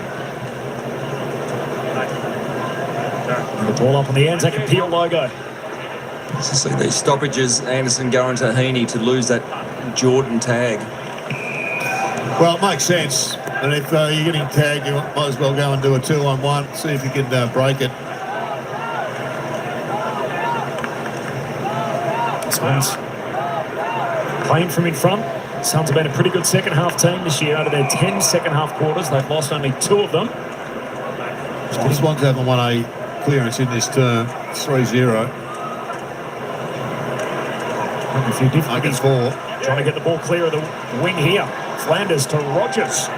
B: And the ball up on the Anzac and Peel logo.
D: So see these stoppages, Anderson going to Heaney to lose that Jordan tag.
A: Well, it makes sense. And if you're getting tagged, you might as well go and do a 2-on-1, see if you can break it.
B: Swans playing from in front. Suns have been a pretty good second half team this year. Out of their 10 second half quarters, they've lost only 2 of them.
A: The Swans haven't won a clearance in this term. 3-0.
B: A few difficulties.
A: 4.
B: Trying to get the ball clear of the wing here. Flanders to Rogers.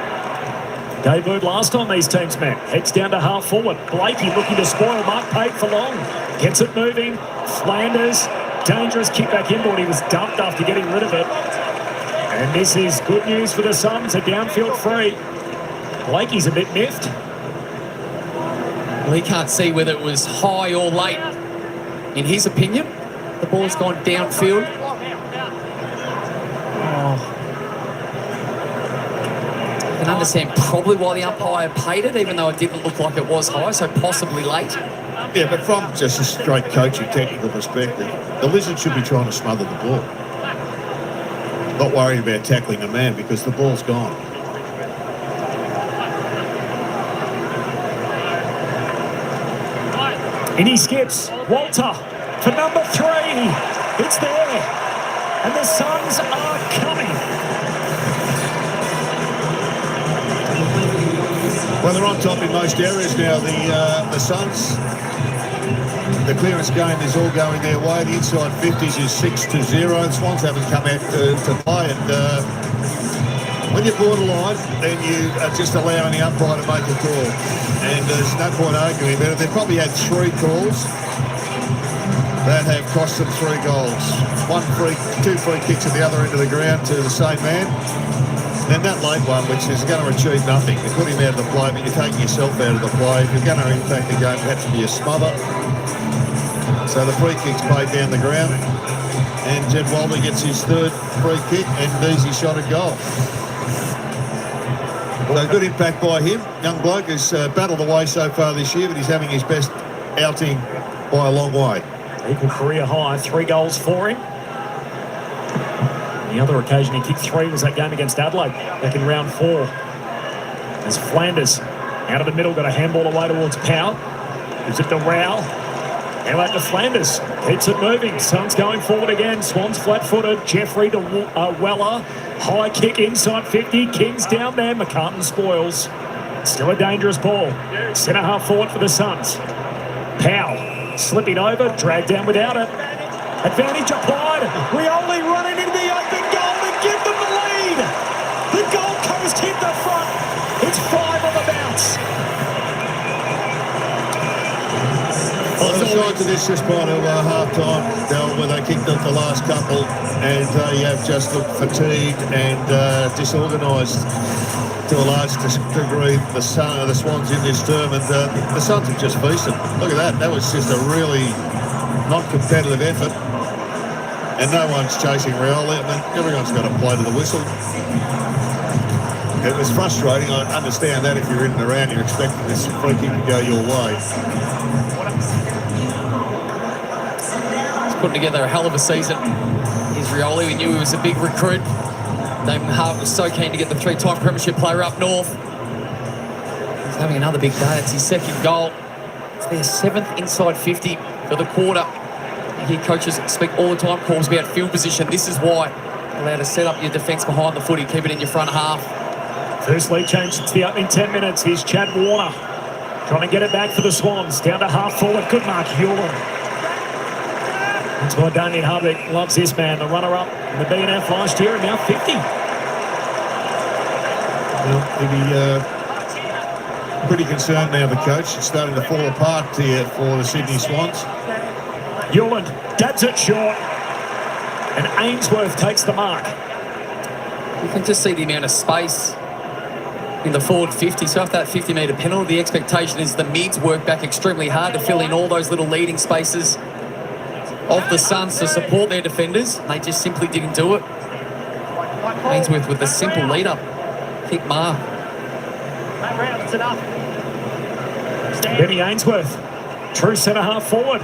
B: Debuted last time these teams met. Heads down to half forward. Blakey looking to spoil. Mark Pate for long. Gets it moving. Flanders. Dangerous kick back inboard. He was dumped after getting rid of it. And this is good news for the Suns. A downfield free. Blakey's a bit miffed.
C: Well, he can't see whether it was high or late. In his opinion, the ball's gone downfield. I can understand probably why the umpire paid it, even though it didn't look like it was high, so possibly late.
A: Yeah, but from just a straight coaching technical perspective, the Lizards should be trying to smother the ball. Not worrying about tackling a man because the ball's gone.
B: In he skips. Walter for number 3. It's there. And the Suns are coming.
A: Well, they're on top in most areas now, the Suns. The clearance game is all going their way. The inside 50s is 6-0. The Swans haven't come out to play. And when you're borderline, then you are just allowing the umpire to make a call. And there's no point arguing about it. They've probably had 3 calls. that have cost them 3 goals. 2 free kicks at the other end of the ground to the same man. And that late one, which is going to achieve nothing. You put him out of the play, but you're taking yourself out of the play. If you're going to impact the game, it has to be a smother. So the free kick's played down the ground. And Jed Walder gets his 3rd free kick and an easy shot at goal. So good impact by him. Young bloke has battled away so far this year, but he's having his best outing by a long way.
B: Equal career high, 3 goals for him. The other occasion he kicked 3 was that game against Adelaide back in round 4. As Flanders out of the middle, got a handball away towards Powell. Gives it to Rao. Now out to Flanders. Keeps it moving. Suns going forward again. Swans flat-footed. Jeffrey to Weller. High kick inside 50. King's down there. McCartan spoils. Still a dangerous ball. Centre half forward for the Suns. Powell slipping over. Dragged down without it. Advantage applied. Rioli running into the open goal to give them the lead. The Gold Coast hit the front. It's 5 on the bounce.
A: Well, the sides of this just prior to half-time, Del, where they kicked up the last couple, and they have just looked fatigued and disorganised to a large degree. The Swans in this term, and the Suns have just feasted. Look at that. That was just a really non-competitive effort. And no one's chasing Rioli. I mean, everyone's got to play to the whistle. It was frustrating. I understand that if you're in and around, you're expecting this free kick to go your way.
C: Putting together a hell of a season. Here's Rioli. We knew he was a big recruit. Damon Hart was so keen to get the 3-time premiership player up north. He's having another big day. It's his 2nd goal. It's their 7th inside 50 for the quarter. You hear coaches speak all the time, calls about field position. This is why. Allow to set up your defence behind the footy, keep it in your front half.
B: First lead change since the opening 10 minutes. Here's Chad Warner trying to get it back for the Swans. Down to half forward. Good mark, Hewlin. That's why Damien Hardwick loves this man, the runner-up in the BNF last year, and now 50.
A: Well, he'll be pretty concerned now, the coach. It's starting to fall apart here for the Sydney Swans.
B: Hewlin dabs it short, and Ainsworth takes the mark.
C: You can just see the amount of space in the forward 50. So after that 50-metre penalty, the expectation is the mids work back extremely hard to fill in all those little leading spaces of the Suns to support their defenders. They just simply didn't do it. Ainsworth with a simple lead-up. Kick mark.
B: Benny Ainsworth, true centre half forward.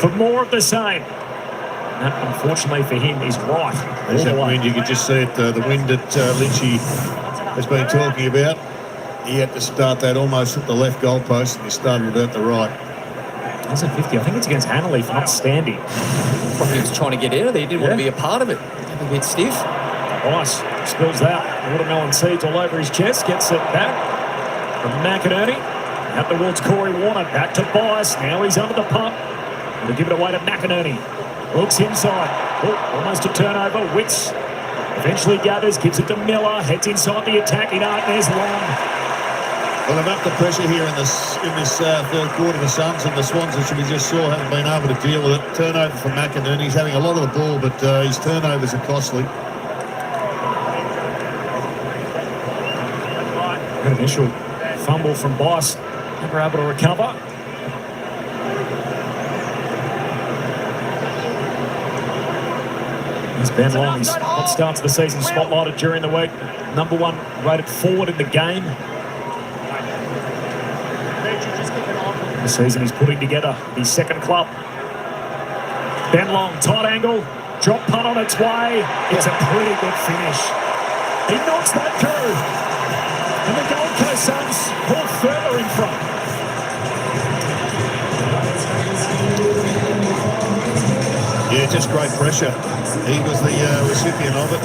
B: For more of the same. That, unfortunately for him, is right.
A: There's that wind. You could just see it, the wind that Lynchy has been talking about. He had to start that almost at the left goalpost, and he started it at the right.
B: That's a 50. I think it's against Hanley for not standing.
C: Probably he was trying to get out of there. He didn't want to be a part of it. A bit stiff.
B: Ice spills that. Watermelon seeds all over his chest. Gets it back from McInerney. Out towards Corey Warner. Back to Bias. Now he's under the pump. We'll give it away to McInerney. Looks inside. Oh, almost a turnover. Witts eventually gathers. Gives it to Miller. Heads inside the attacking arc. There's Long.
A: Well, they've upped the pressure here in this third quarter. The Suns and the Swans, as we just saw, haven't been able to deal with it. Turnover from McInerney. He's having a lot of the ball, but his turnovers are costly.
B: An initial fumble from Bice. Never able to recover. Here's Ben Long. He's hot start to the season, spotlighted during the week. Number 1 rated forward in the game. The season he's putting together his 2nd club. Ben Long, tight angle, drop punt on its way. It's a pretty good finish. He knocks that through. And the Gold Coast Suns pull further in front.
A: Yeah, just great pressure. He was the recipient of it.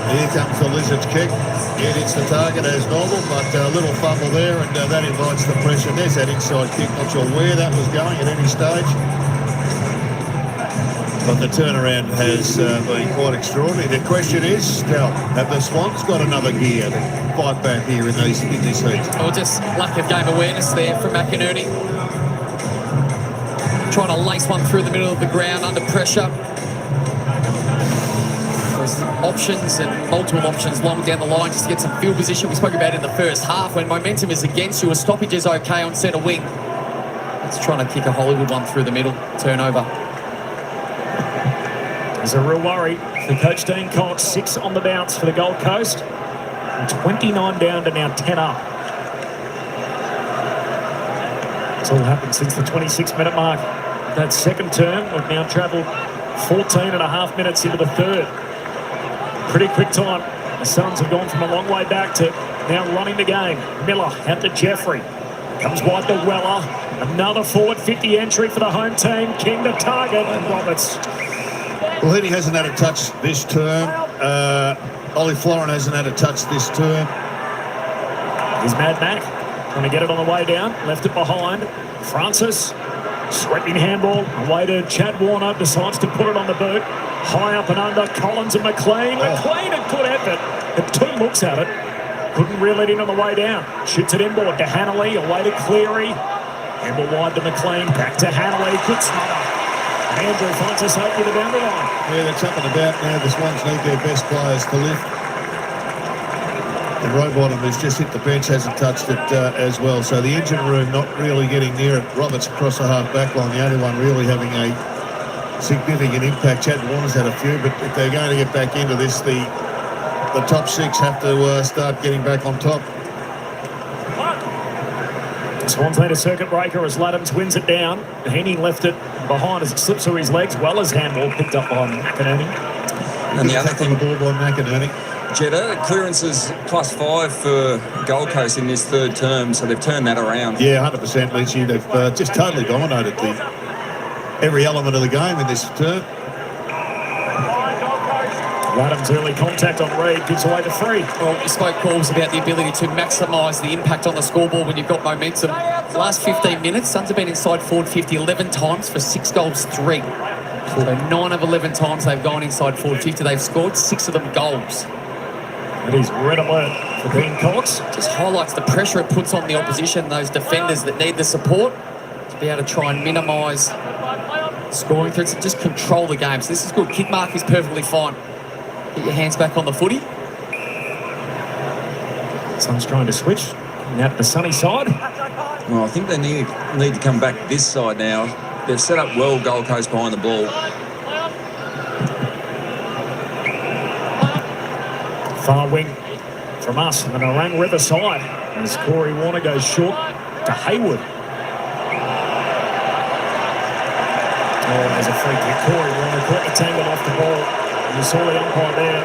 A: Here comes the Lizards kick. It hits the target as normal, but a little fumble there, and that invites the pressure. There's that inside kick. Not sure where that was going at any stage. But the turnaround has been quite extraordinary. The question is, have the Swans got another gear to fight back here in these heats?
C: Or just lack of game awareness there from McInerney. trying to lace one through the middle of the ground under pressure. There's options and multiple options long down the line just to get some field position. We spoke about it in the first half. When momentum is against you, a stoppage is okay on centre wing. It's trying to kick a Hollywood one through the middle. Turnover.
B: There's a real worry for Coach Dean Cox. 6 on the bounce for the Gold Coast. From 29 down to now 10 up. It's all happened since the 26-minute mark. That second term, we've now travelled 14 and a half minutes into the third. Pretty quick time. The Suns have gone from a long way back to now running the game. Miller out to Jeffrey. Comes wide to Weller. Another forward 50 entry for the home team. King to target, and Roberts.
A: Well, Heaney hasn't had a touch this term. Ollie Florin hasn't had a touch this term.
B: Here's Mad Mac. Trying to get it on the way down. Left it behind. Francis. Sweeping handball. Away to Chad Warner. Decides to put it on the boot. High up and under. Collins and McLean. McLean a good effort. Had 2 looks at it. Couldn't reel it in on the way down. Shoots it inboard to Hanley. Away to Cleary. Handball wide to McLean. Back to Hanley. Good smother. Andrew finds us over the boundary line.
A: Yeah, that's up and about now. The Swans need their best players to lift. And Rowbottom has just hit the bench, hasn't touched it as well. So the engine room not really getting near it. Roberts across the half back line, the only one really having a significant impact. Chad Warner's had a few, but if they're going to get back into this, the top 6 have to start getting back on top.
B: Swans need a circuit breaker as Laddams wins it down. Heaney left it behind as it slips through his legs, well as handball picked up by McInerney.
D: And the other thing,
A: the ball by McInerney.
D: Jetta, clearances +5 for Gold Coast in this third term, so they've turned that around.
A: Yeah, 100%, Lynchy. They've just totally dominated every element of the game in this term.
B: Laddams' early contact on Reid gives away the free.
C: Well, you spoke, Calls, about the ability to maximise the impact on the scoreboard when you've got momentum. The last 15 minutes, Suns have been inside forward 50 11 times for 6 goals, 3. So 9 of 11 times they've gone inside forward 50. They've scored 6 of them goals.
B: It is red alert for Dean Cox.
C: Just highlights the pressure it puts on the opposition, those defenders that need the support to be able to try and minimise scoring threats and just control the game. So this is good. Kick mark is perfectly fine. Get your hands back on the footy.
B: Suns trying to switch. Now to the sunny side.
D: Well, I think they need to come back this side now. They've set up well Gold Coast behind the ball.
B: Far wing from us on the Narang River side. As Corey Warner goes short to Hayward. Oh, there's a free kick. Corey Warner caught the tangle off the ball. You saw the umpire there.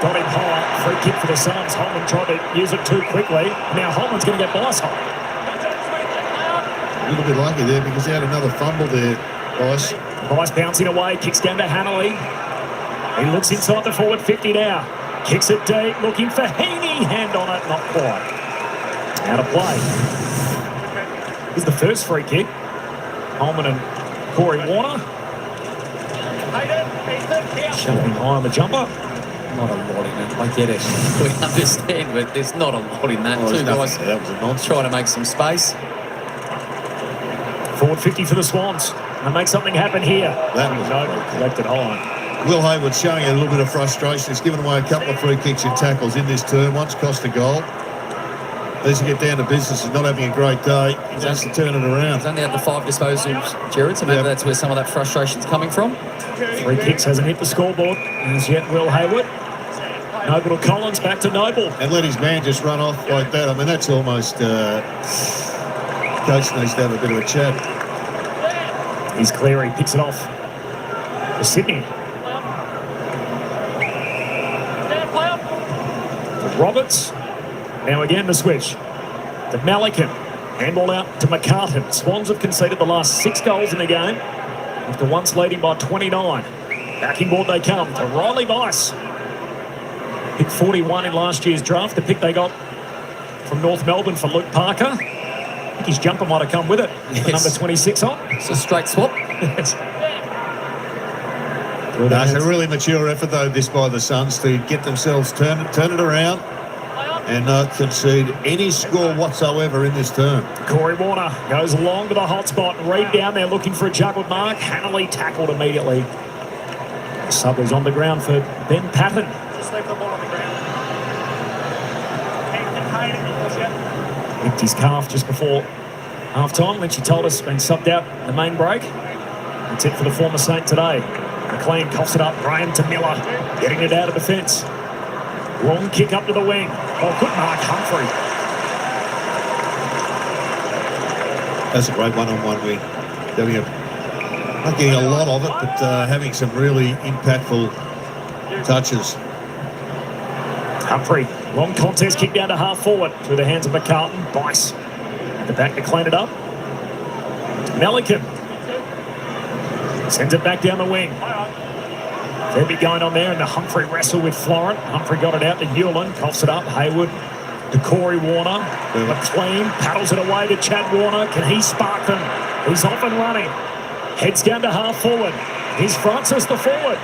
B: Got him high. Free kick for the Suns. Holman tried to use it too quickly. Now Holman's going to get Bice home.
A: A little bit lucky there because he had another fumble there, Bice.
B: Bice bouncing away. Kicks down to Hanley. He looks inside the forward 50 now. Kicks it deep. Looking for Heaney. Hand on it. Not quite. Out of play. This is the first free kick. Holman and Corey Warner. Shoving high on the jumper.
C: Not a lot in it. I get it. We understand, but there's not a lot in that. Two guys
A: that was a nonsense.
C: trying to make some space.
B: Forward 50 for the Swans. And make something happen here.
A: That was
B: Noble collected high.
A: Will Hayward showing a little bit of frustration. He's given away a couple of free kicks and tackles in this term. Once cost a goal. Needs to get down to business. He's not having a great day. He has to turn it around.
C: He's only had the 5 disposals, Jared, so maybe that's where some of that frustration's coming from.
B: 3 kicks hasn't hit the scoreboard. As yet, Will Hayward. Noble to Collins, back to Noble.
A: And let his man just run off like that. I mean, that's almost... Coach needs to have a bit of a chat.
B: He's Cleary, picks it off for Sydney. To Roberts. Now again the switch. To Malikan. Handball out to McCartan. Swans have conceded the last 6 goals in the game after once leading by 29. Backing board they come to Riley Bice. Pick 41 in last year's draft. The pick they got from North Melbourne for Luke Parker. I think his jumper might have come with it. Yes. The number 26 on.
C: It's a straight swap.
A: That's a really mature effort, though, this by the Suns to get themselves turn it around. and not concede any score whatsoever in this term.
B: Corey Warner goes along to the hot spot. Reed down there looking for a juggled mark. Hanley tackled immediately. Sub was on the ground for Ben Patton.
E: Just leave the ball on the ground. Keep containing the push.
B: Nicked his calf just before half-time. Then she told us been subbed out in the main break. That's it for the former Saint today. McLean coughs it up. Graham to Miller. Getting it out of defence. Long kick up to the wing. Oh, good mark, Humphrey.
A: That's a great one-on-one win. Not getting a lot of it, but having some really impactful touches.
B: Humphrey, long contest, kick down to half forward through the hands of McCartan. Bice at the back to clean it up. Melican sends it back down the wing. They'll be going on there, and the Humphrey wrestle with Florent. Humphrey got it out to Hewlin, coughs it up. Hayward to Corey Warner. McLean paddles it away to Chad Warner. Can he spark them? He's off and running. Heads down to half forward. Here's Francis, the forward.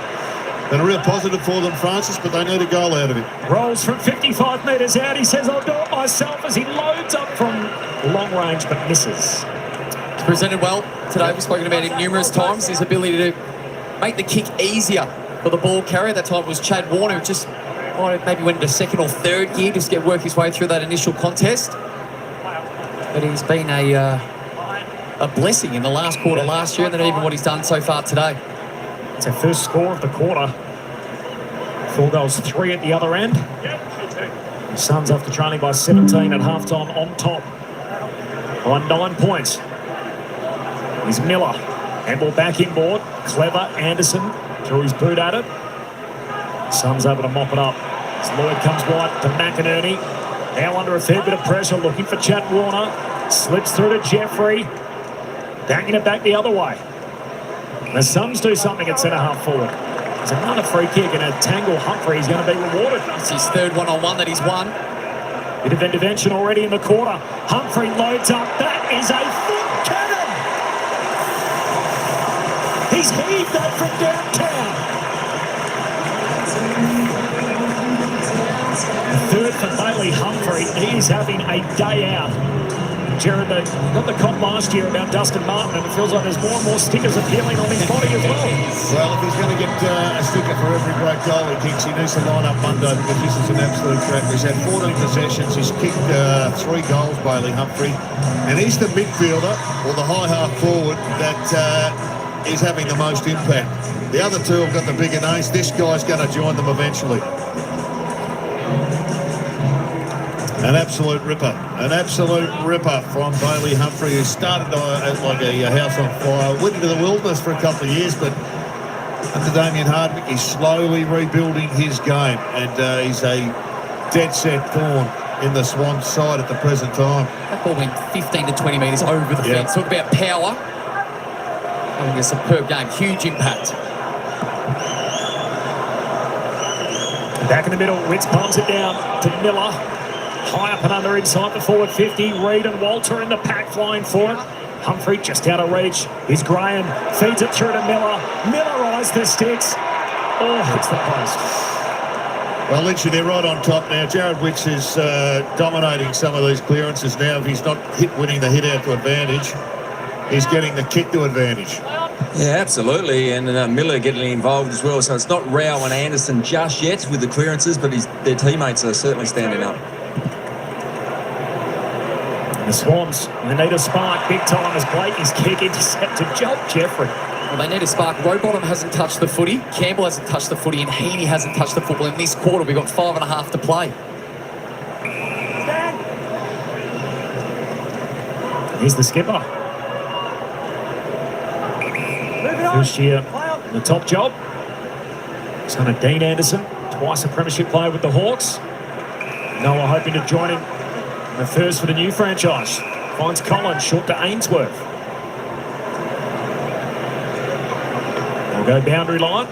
A: Been a real positive for them, Francis, but they need a goal out of it.
B: Rolls from 55 metres out. He says, I'll do it myself, as he loads up from long range but misses.
C: He's presented well today. We've spoken about him numerous times. His ability to make the kick easier for the ball carrier. That time was Chad Warner, who just maybe went into second or third gear just to work his way through that initial contest. But he's been a blessing in the last quarter last year, and then even what he's done so far today.
B: It's our first score of the quarter. 4 goals, 3 at the other end. The Suns, after trailing by 17 at halftime, on top by 9 points. Here's Miller. Handball back inboard. Clever. Anderson threw his boot at it. Suns able to mop it up. As Lloyd comes wide to McInerney. Now under a fair bit of pressure, looking for Chad Warner. Slips through to Jeffrey. Banging it back the other way. The Suns do something at centre-half forward. There's another free kick and a tangle. Humphrey is going to be rewarded.
C: It's his third one-on-one that he's won.
B: Bit of intervention already in the quarter. Humphrey loads up. That is a foot cannon. He's heaved that from downtown. Third for Bailey Humphrey. He is having a day out. Jared, they got the comp last year about Dustin Martin, and it feels like there's more and more stickers appealing on his body as well.
A: Well, if he's going to get a sticker for every great goal he kicks, he needs to line up Monday, because this is an absolute crack. He's had 14 possessions. He's kicked 3 goals, Bailey Humphrey. And he's the midfielder, or the high half forward, that is having the most impact. The other two have got the bigger names. This guy's going to join them eventually. An absolute ripper from Bailey Humphrey, who started like a house on fire, went into the wilderness for a couple of years, but under Damien Hardwick, he's slowly rebuilding his game, and he's a dead-set thorn in the Swans side at the present time.
C: That ball went 15 to 20 metres over the fence. Talk about power. Having a superb game, huge impact.
B: Back in the middle, Witz pumps it down to Miller. High up and under inside the forward 50. Reed and Walter in the pack flying for it. Humphrey just out of reach. Here's Graham. Feeds it through to Miller. Miller eyes the sticks. Oh, hits the post.
A: Well, Lynchy, they're right on top now. Jared Wicks is dominating some of these clearances now. If he's not winning the hit out to advantage, he's getting the kick to advantage.
D: Yeah, absolutely, and Miller getting involved as well. So it's not Rao and Anderson just yet with the clearances, but their teammates are certainly standing up.
B: The Swans, they need a spark big time as Blakey's kick intercepted Joe Jeffrey.
C: Well, they need a spark. Rowbottom hasn't touched the footy. Campbell hasn't touched the footy, and Heaney hasn't touched the football. In this quarter, we've got 5.5 to play.
B: Here's the skipper. First year, the top job. Son of Dean Anderson, twice a premiership player with the Hawks. Noah hoping to join him. The first for the new franchise. Finds Collins short to Ainsworth. They'll go boundary line.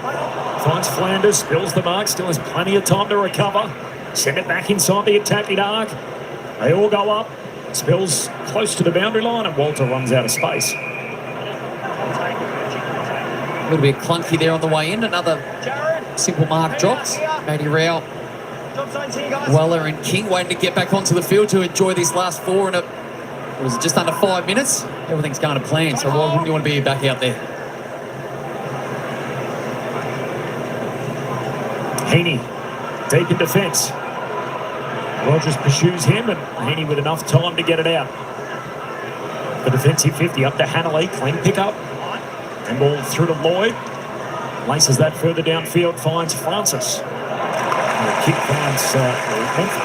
B: Finds Flanders, spills the mark. Still has plenty of time to recover. Send it back inside the attacking arc. They all go up. Spills close to the boundary line, and Walter runs out of space.
C: A little bit clunky there on the way in. Another simple mark dropped. Matty Rao Weller and King waiting to get back onto the field to enjoy this last 4 and it was just under 5 minutes. Everything's going to plan, so why wouldn't you want to be back out there?
B: Heaney, deep in defence. Rogers pursues him, and Heaney with enough time to get it out. The defensive 50 up to Hanley, clean pick-up. And ball through to Lloyd. Laces that further downfield, finds Francis. And the kick finds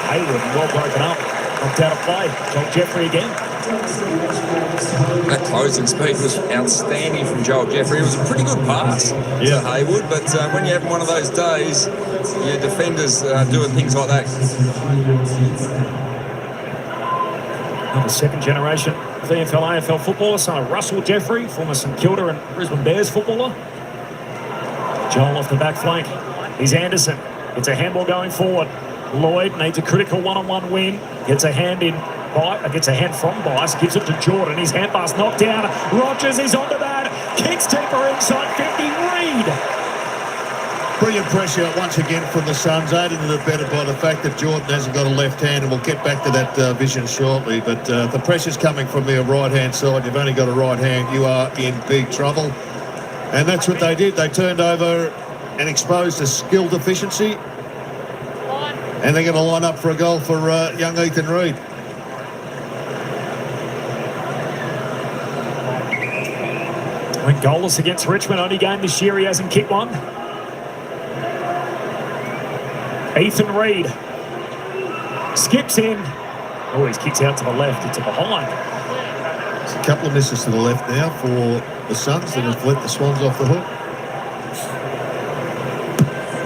B: Hayward, and well broken up. Knocked out of play. Joel Jeffrey again.
D: That closing speed was outstanding from Joel Jeffrey. It was a pretty good pass to Hayward, but when you have one of those days, your defenders doing things like that.
B: Another second generation VFL AFL footballer, son of Russell Jeffrey, former St Kilda and Brisbane Bears footballer. Joel off the back flank. Here's Anderson. It's a handball going forward. Lloyd needs a critical one-on-one win. Gets a hand from Bice. Gives it to Jordan. His hand pass knocked down. Rogers is onto that. Kicks deeper inside 50. Reid.
A: Brilliant pressure once again from the Suns, aided and abetted by the fact that Jordan hasn't got a left hand, and we'll get back to that vision shortly. But the pressure's coming from their right-hand side. You've only got a right hand, you are in big trouble. And that's what they did. They turned over and exposed a skill deficiency. And they're going to line up for a goal for young Ethan Reid.
B: Went goalless against Richmond. Only game this year he hasn't kicked one. Ethan Reid skips in. Oh, he's kicked out to the left. It's a behind.
A: There's a couple of misses to the left now for the Suns that have let the Swans off the hook.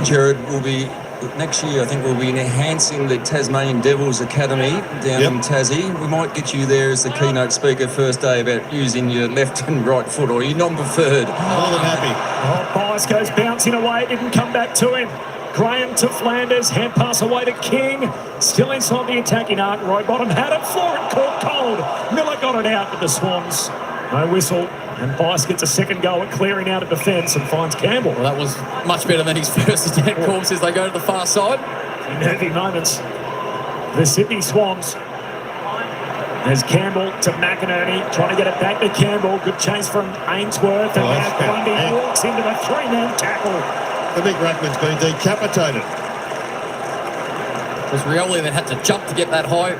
D: Jared will be, next year I think we'll be enhancing the Tasmanian Devils Academy down in Tassie. We might get you there as the keynote speaker first day about using your left and right foot, or your non-preferred.
A: More than happy.
B: Oh, Bice goes bouncing away. Didn't come back to him. Graham to Flanders, hand pass away to King. Still inside the attacking arc. Right bottom had it for it, caught cold. Miller got it out with the Swans. No whistle. And Bice gets a second goal at clearing out of defence and finds Campbell.
C: Well, that was much better than his first attempt, Corps, as they go to the far side.
B: Nervy moments. The Sydney Swans. There's Campbell to McInerney, trying to get it back to Campbell. Good chase from Ainsworth. And now Grundy walks into the 3-man tackle.
A: The big ruckman's been decapitated.
C: It was Rioli that had to jump to get that high.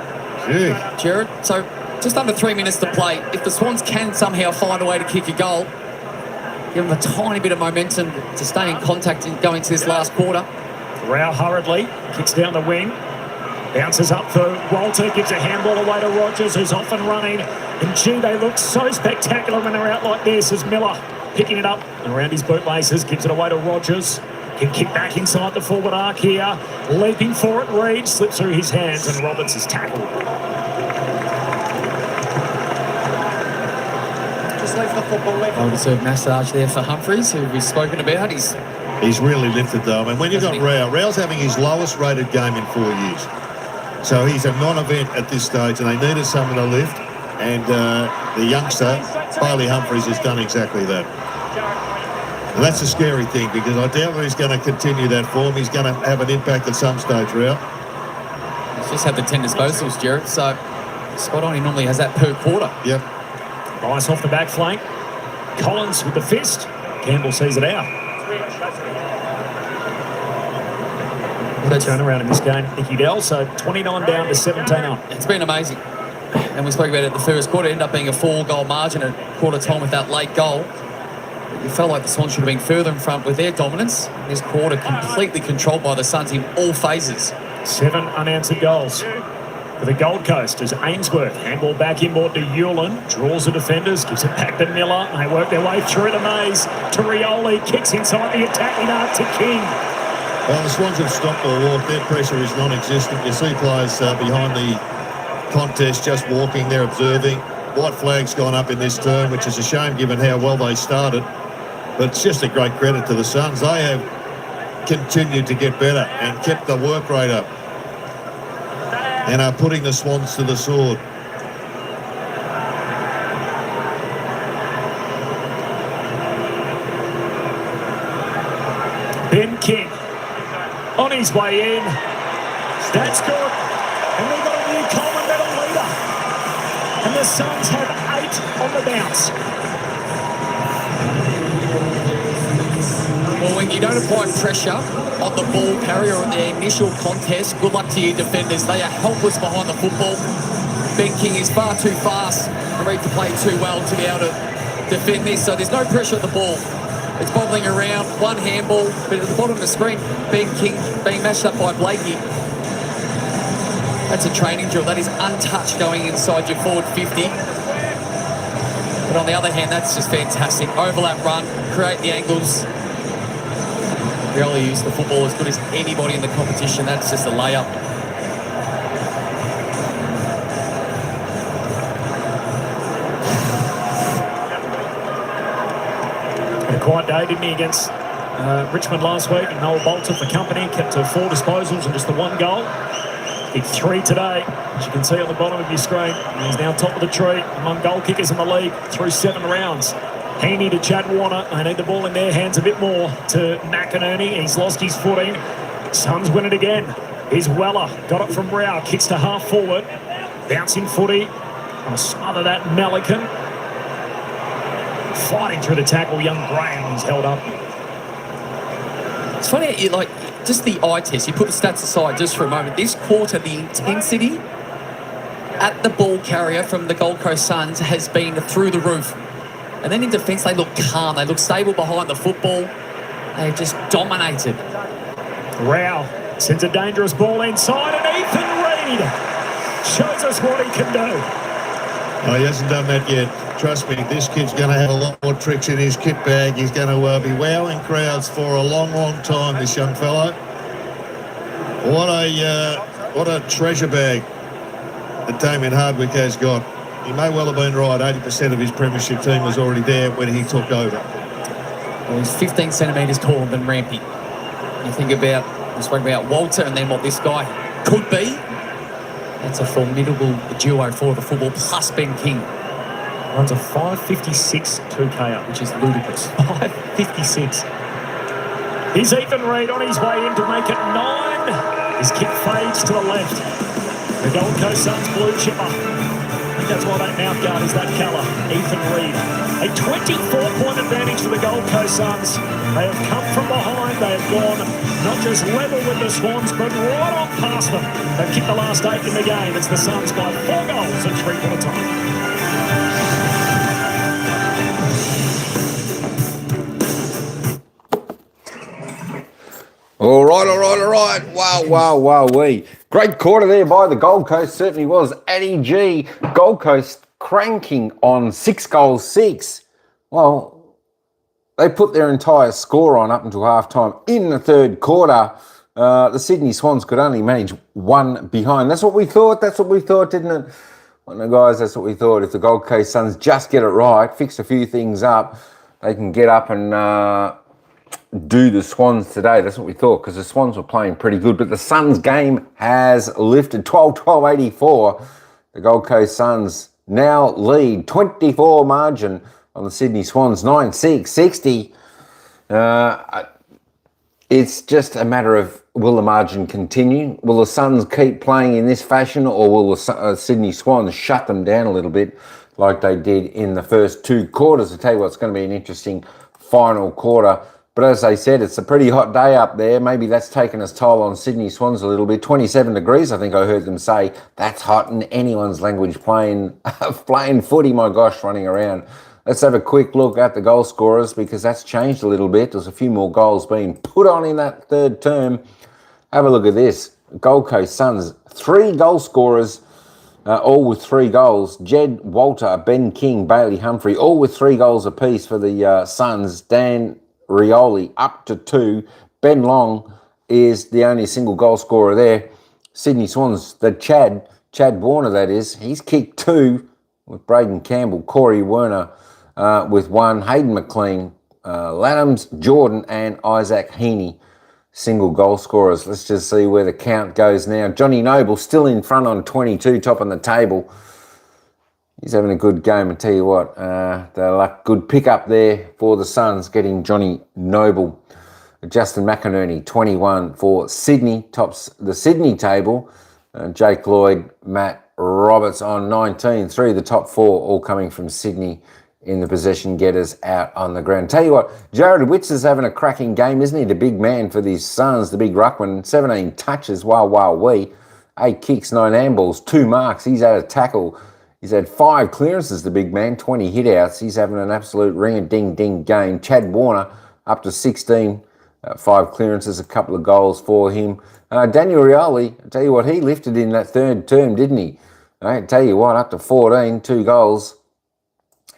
A: Gee.
C: Jared, so just under 3 minutes to play. If the Swans can somehow find a way to kick a goal, give them a tiny bit of momentum to stay in contact in going to this last quarter.
B: Rao hurriedly kicks down the wing. Bounces up for Walter, gives a handball away to Rogers, who's off and running. And gee, they look so spectacular when they're out like this, as Miller picking it up around his bootlaces, gives it away to Rogers. Can kick back inside the forward arc here. Leaping for it, Reid slips through his hands and Roberts is tackled.
C: Just leave the football left. Well-deserved massage there for Humphries, who we've spoken about. He's
A: really lifted though. I mean, when you've got Rao's having his lowest rated game in 4 years. So he's a non-event at this stage, and they needed someone to lift. And the youngster, Bailey Humphries, has done exactly that. And that's a scary thing, because I doubt that he's going to continue that form. He's going to have an impact at some stage, Rao.
C: He's just had the 10 disposals, Jared, so spot on. He normally has that per quarter.
A: Yep.
B: Rice off the back flank. Collins with the fist. Campbell sees it out. What a turnaround in this game, Nicky Dell. So 29 down to 17 up.
C: It's been amazing. And we spoke about it in the first quarter. It ended up being a 4-goal margin at quarter time with that late goal. It felt like the Swans should have been further in front with their dominance. This quarter completely controlled by the Suns in all phases.
B: 7 unanswered goals for the Gold Coast as Ainsworth handball back inboard to Hewlin, draws the defenders, gives it back to Miller. They work their way through the maze to Rioli, kicks inside the attacking arc to King.
A: Well, the Swans have stopped or walked. Their pressure is non-existent. You see players behind the contest just walking, they're observing. White flag's gone up in this term, which is a shame given how well they started. But it's just a great credit to the Suns. They have continued to get better and kept the work rate up and are putting the Swans to the sword.
B: Ben King on his way in. That's good. And we've got a new Coleman medal leader. And the Suns have 8 on the bounce.
C: Well, when you don't apply pressure on the ball carrier in the initial contest, good luck to you defenders. They are helpless behind the football. Ben King is far too fast and read the play too well to be able to defend this. So there's no pressure at the ball. It's bobbling around, one handball, but at the bottom of the screen, Ben King being mashed up by Blakey. That's a training drill. That is untouched going inside your forward 50. But on the other hand, that's just fantastic. Overlap run, create the angles. Really use the football as good as anybody in the competition. That's just a layup.
B: Had a quiet day, didn't he, against Richmond last week. And Noel Bolter for company, kept to 4 disposals and just the 1 goal. Big 3 today, as you can see on the bottom of your screen. And he's now top of the tree among goal kickers in the league through 7 rounds. Heaney to Chad Warner. They need the ball in their hands a bit more to McInerney. He's lost his footing. Suns win it again. Here's Weller. Got it from Rao. Kicks to half forward. Bouncing footy. Gonna smother that Melican. Fighting through the tackle, young Graham. He's held up.
C: It's funny, just the eye test. You put the stats aside just for a moment. This quarter, the intensity at the ball carrier from the Gold Coast Suns has been through the roof. And then in defence, they look calm. They look stable behind the football. They've just dominated.
B: Rao sends a dangerous ball inside, and Ethan Reid shows us what he can do.
A: Oh, he hasn't done that yet. Trust me, this kid's going to have a lot more tricks in his kit bag. He's going to be wowing crowds for a long, long time, this young fellow. What a treasure bag that Damien Hardwick has got. He may well have been right. 80% of his premiership team was already there when he took over.
C: Well, he's 15 centimetres taller than Rampy. You think about, we spoke about Walter and then what this guy could be. That's a formidable duo for the football, plus Ben King.
B: Runs a 5.56 2K, which is ludicrous. 5.56. Here's Ethan Reid on his way in to make it 9. His kick fades to the left. The Gold Coast Suns blue chipper. That's why that mouth guard is that colour. Ethan Reid. A 24-point advantage for the Gold Coast Suns. They have come from behind. They have gone not just level with the Swans, but right on past them. They've kicked the last 8 in the game. It's the Suns by 4 goals at 3-quarter time.
G: All right. Wow. Great quarter there by the Gold Coast. Certainly was. Addy G. Gold Coast cranking on 6 goals 6. Well, they put their entire score on up until half-time in the 3rd quarter. The Sydney Swans could only manage 1 behind. That's what we thought, didn't it? Well, guys, that's what we thought. If the Gold Coast Suns just get it right, fix a few things up, they can get up and do the Swans today. That's what we thought, because the Swans were playing pretty good. But the Suns game has lifted 12-12-84. The Gold Coast Suns now lead 24 margin on the Sydney Swans, 9-6-60. It's just a matter of, will the margin continue? Will the Suns keep playing in this fashion, or will the Sydney Swans shut them down a little bit like they did in the first 2 quarters? I'll tell you what, it's going to be an interesting final quarter. But as I said, it's a pretty hot day up there. Maybe that's taken its toll on Sydney Swans a little bit. 27 degrees, I think I heard them say. That's hot in anyone's language, playing footy, my gosh, running around. Let's have a quick look at the goal scorers, because that's changed a little bit. There's a few more goals being put on in that 3rd term. Have a look at this. Gold Coast Suns, 3 goal scorers, all with 3 goals. Jed Walter, Ben King, Bailey Humphrey, all with 3 goals apiece for the Suns. Dan Rioli up to 2. Ben Long is the only single goal scorer there. Sydney Swans, the Chad Warner, that is, he's kicked 2 with Braden Campbell, Corey Werner with 1, Hayden McLean, Laddams, Jordan and Isaac Heaney, single goal scorers. Let's just see where the count goes now. Johnny Noble still in front on 22, top on the table. He's having a good game, I tell you what. They're like good pick up there for the Suns, getting Johnny Noble. Justin McInerney, 21 for Sydney, tops the Sydney table. Jake Lloyd, Matt Roberts on 19. 3 of the top 4 all coming from Sydney in the possession getters out on the ground. Tell you what, Jared Witts is having a cracking game, isn't he? The big man for these Suns, the big ruckman. 17 touches, wow, wee. 8 kicks, 9 handballs, 2 marks. He's had a tackle. He's had 5 clearances, the big man, 20 hit-outs. He's having an absolute ring-a-ding-ding game. Chad Warner up to 16, 5 clearances, a couple of goals for him. Daniel Rioli, I tell you what, he lifted in that third term, didn't he? I tell you what, up to 14, 2 goals.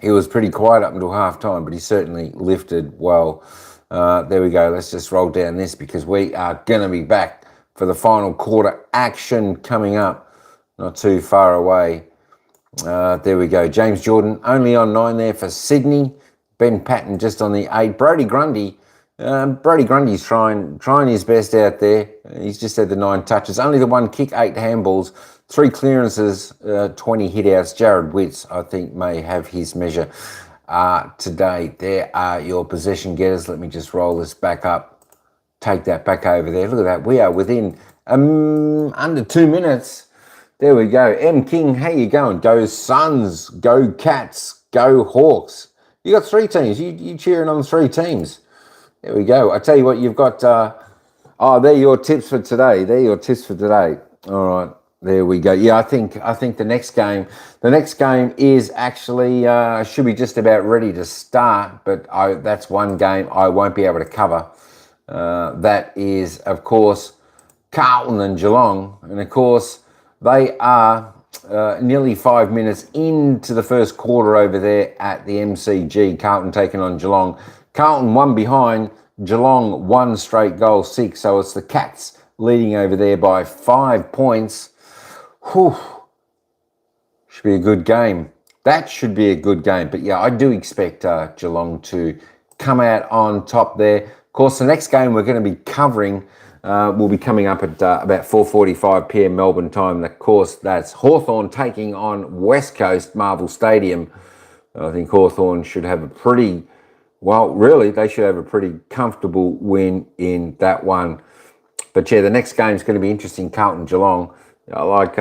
G: He was pretty quiet up until half-time, but he certainly lifted well. There we go. Let's just roll down this because we are going to be back for the final quarter action coming up. Not too far away. There we go. James Jordan only on 9 there for Sydney. Ben Patton just on the 8. Brody Grundy. Brody Grundy's trying his best out there. He's just had the 9 touches. Only the 1 kick, 8 handballs, 3 clearances, 20 hit-outs. Jared Witts, I think, may have his measure today. There are your possession getters. Let me just roll this back up. Take that back over there. Look at that. We are within under 2 minutes. There we go. M. King, how you going? Go Suns, go Cats, go Hawks. You got 3 teams. You cheering on 3 teams. There we go. I tell you what, you've got. They're your tips for today. All right. There we go. Yeah, I think the next game is actually should be just about ready to start. But that's one game I won't be able to cover. That is, of course, Carlton and Geelong, and of course. They are nearly 5 minutes into the first quarter over there at the MCG. Carlton taking on Geelong. Carlton 1 behind, Geelong 1 straight goal, 6. So it's the Cats leading over there by 5 points. Whew. Should be a good game. That should be a good game. But yeah, I do expect Geelong to come out on top there. Of course, the next game we're going to be covering will be coming up at about 4:45 p.m. Melbourne time. Of course, that's Hawthorn taking on West Coast, Marvel Stadium. I think Hawthorn should have a pretty, they should have a pretty comfortable win in that one. But yeah, the next game is going to be interesting, Carlton-Geelong. I like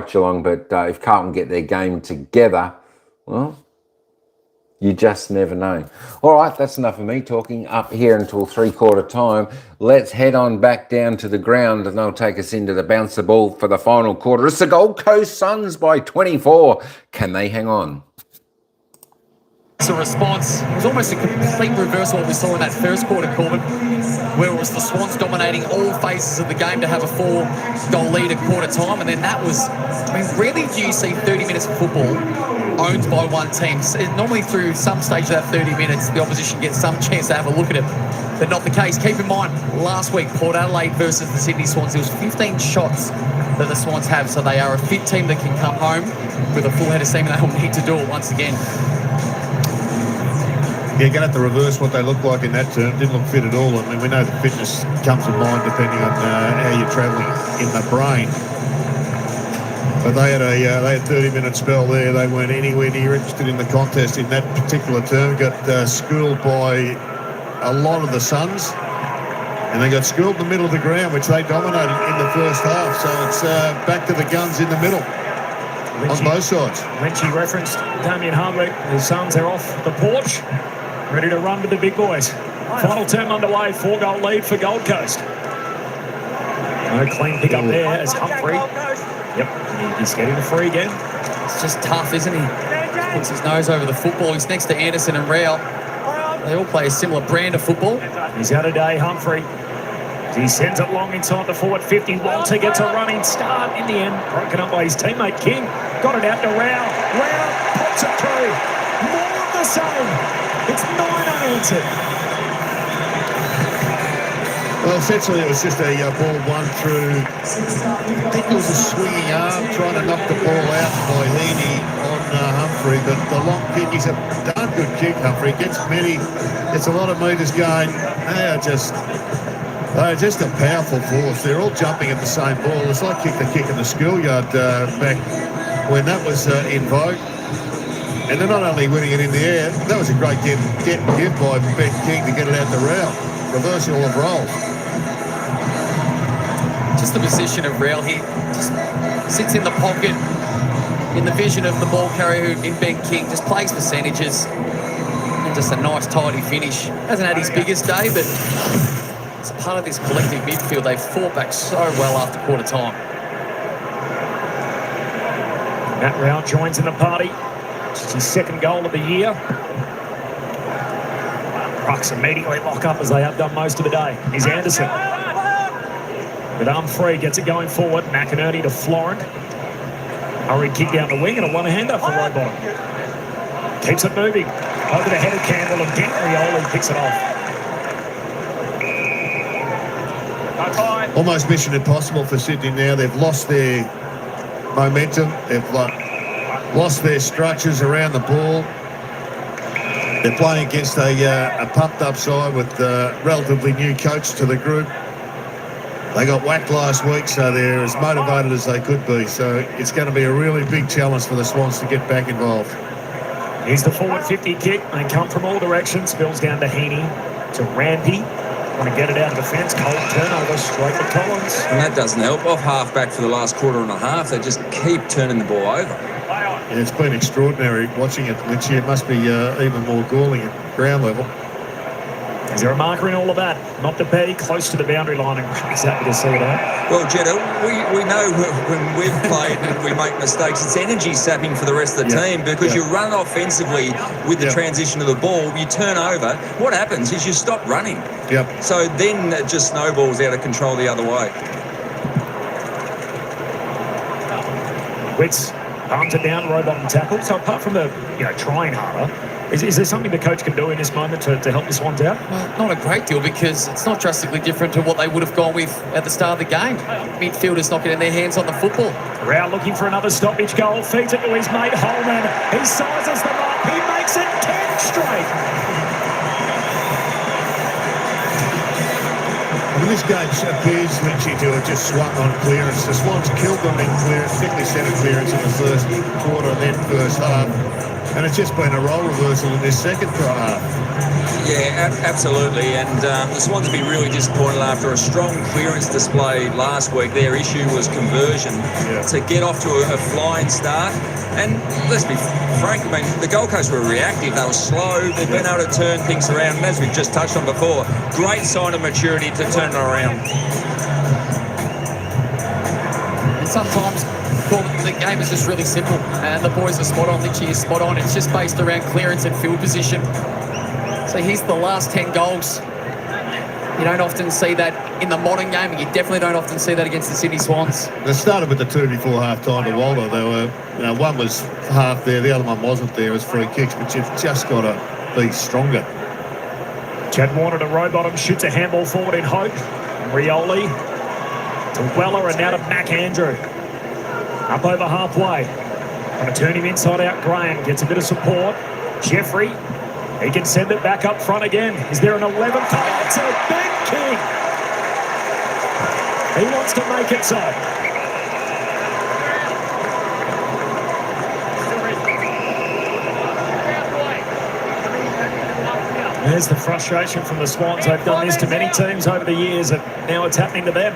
G: Geelong, but if Carlton get their game together, well, you just never know. All right, that's enough of me talking up here until 3/4 time. Let's head on back down to the ground and they'll take us into the bounce the ball for the final quarter. It's the Gold Coast Suns by 24. Can they hang on?
C: It's a response. It was almost a complete reversal of what we saw in that first quarter, Corbin, where it was the Swans dominating all phases of the game to have a 4-goal lead at quarter time. And then that was, rarely do you see 30 minutes of football owned by one team. Normally through some stage of that 30 minutes, the opposition gets some chance to have a look at it, but not the case. Keep in mind, last week, Port Adelaide versus the Sydney Swans, there was 15 shots that the Swans have, so they are a fit team that can come home with a full head of steam, and they will need to do it once again.
A: Yeah, going to have to reverse what they look like in that term. Didn't look fit at all. I mean, we know the fitness comes to mind depending on how you're travelling in the brain. But they had a 30-minute spell there. They weren't anywhere near interested in the contest in that particular term. Got schooled by a lot of the Suns, and they got schooled in the middle of the ground, which they dominated in the first half. So it's back to the guns in the middle. On both sides.
B: Lynchy referenced Damien Hardwick. The Suns are off the porch, ready to run with the big boys. Final term underway, 4-goal lead for Gold Coast. No clean pick up there as Humphrey. Yep, he's getting the free again.
C: It's just tough, isn't he? He puts his nose over the football. He's next to Anderson and Rao. They all play a similar brand of football.
B: He's out of day, Humphrey. He sends it long inside the forward 50. Walter gets a running start. In the end, broken up by his teammate King. Got it out to Rao. Rao pops it through. More of the same. It's 9 unanswered.
A: Well, essentially it was just a ball one through. I think it was a swinging arm trying to knock the ball out by Heaney on Humphrey. But the long kick, he's a darn good kick, Humphrey. Gets many, gets a lot of metres going. They're just a powerful force. They're all jumping at the same ball. It's like the kick in the schoolyard back when that was in vogue. And they're not only winning it in the air, that was a great give by Ben King to get it out the rail. reversal of roles.
C: Just the position of Rail here. Just sits in the pocket, in the vision of the ball carrier in Ben King. Just plays percentages. And just a nice, tidy finish. Hasn't had his biggest day, but it's part of this collective midfield. They've fought back so well after quarter time.
B: Matt Rao joins in the party. It's his second goal of the year. Rucks immediately lock up as they have done most of the day. Here's Anderson. With arm free, gets it going forward. McInerney to Florent. Hurried kick down the wing and a one-hander for Rowbottom. Keeps it moving. Over the head of Campbell and Rioli picks it off.
A: Almost mission impossible for Sydney now. They've lost their momentum. They've lost their structures around the ball. They're playing against a pumped-up side with a relatively new coach to the group. They got whacked last week, so they're as motivated as they could be. So it's going to be a really big challenge for the Swans to get back involved.
B: Here's the forward 50 kick. They come from all directions. Spills down to Heaney, to Rampy. Want to get it out of defence. Cold turnover straight to Collins.
D: And that doesn't help. Off half-back for the last quarter and a half. They just keep turning the ball over.
A: Yeah, it's been extraordinary watching it, Lynch. It must be even more galling at ground level.
B: Is there a marker in all of that? Not to be close to the boundary line, and he's happy to see that.
D: Well, Jetta, we know when we've played and we make mistakes, it's energy sapping for the rest of the team because you run offensively with the transition of the ball, you turn over. What happens is you stop running.
A: Yep.
D: So then it just snowballs out of control the other way.
B: Wits arms it down, Rowbottom tackle. So apart from the trying harder, is there something the coach can do in this moment to help the Swans out?
C: Well, not a great deal because it's not drastically different to what they would have gone with at the start of the game. Midfielders not getting their hands on the football.
B: Rao looking for another stoppage goal. Feeds it to his mate Holman. He sizes them up. He makes it 10 straight.
A: Well, this game appears, Lynchy, to have just swung on clearance. The Swans killed them in clearance, particularly centre clearance in the first quarter and then first half. And it's just been a role reversal in this second half.
D: Yeah, absolutely. And the Swans will be really disappointed after a strong clearance display last week. Their issue was conversion to get off to a flying start. And let's be frank, I mean, the Gold Coast were reactive. They were slow. They've been able to turn things around. And as we've just touched on before, great sign of maturity to turn it around.
C: And sometimes the game is just really simple. And the boys are spot on. Lynchy is spot on. It's just based around clearance and field position. So here's the last 10 goals. You don't often see that in the modern game, and you definitely don't often see that against the Sydney Swans.
A: They started with the two before half-time to Waldo. They were, one was half there, the other one wasn't there as free kicks, but you've just got to be stronger.
B: Chad Warner to Rowbottom, shoots a handball forward in hope. Rioli to Weller and now to Mac Andrew. Up over halfway. Going to turn him inside out. Graham gets a bit of support. Jeffrey, he can send it back up front again. Is there an 11th? Oh, it's a big kick. He wants to make it so. There's the frustration from the Swans. They've done this to many teams over the years, and now it's happening to them.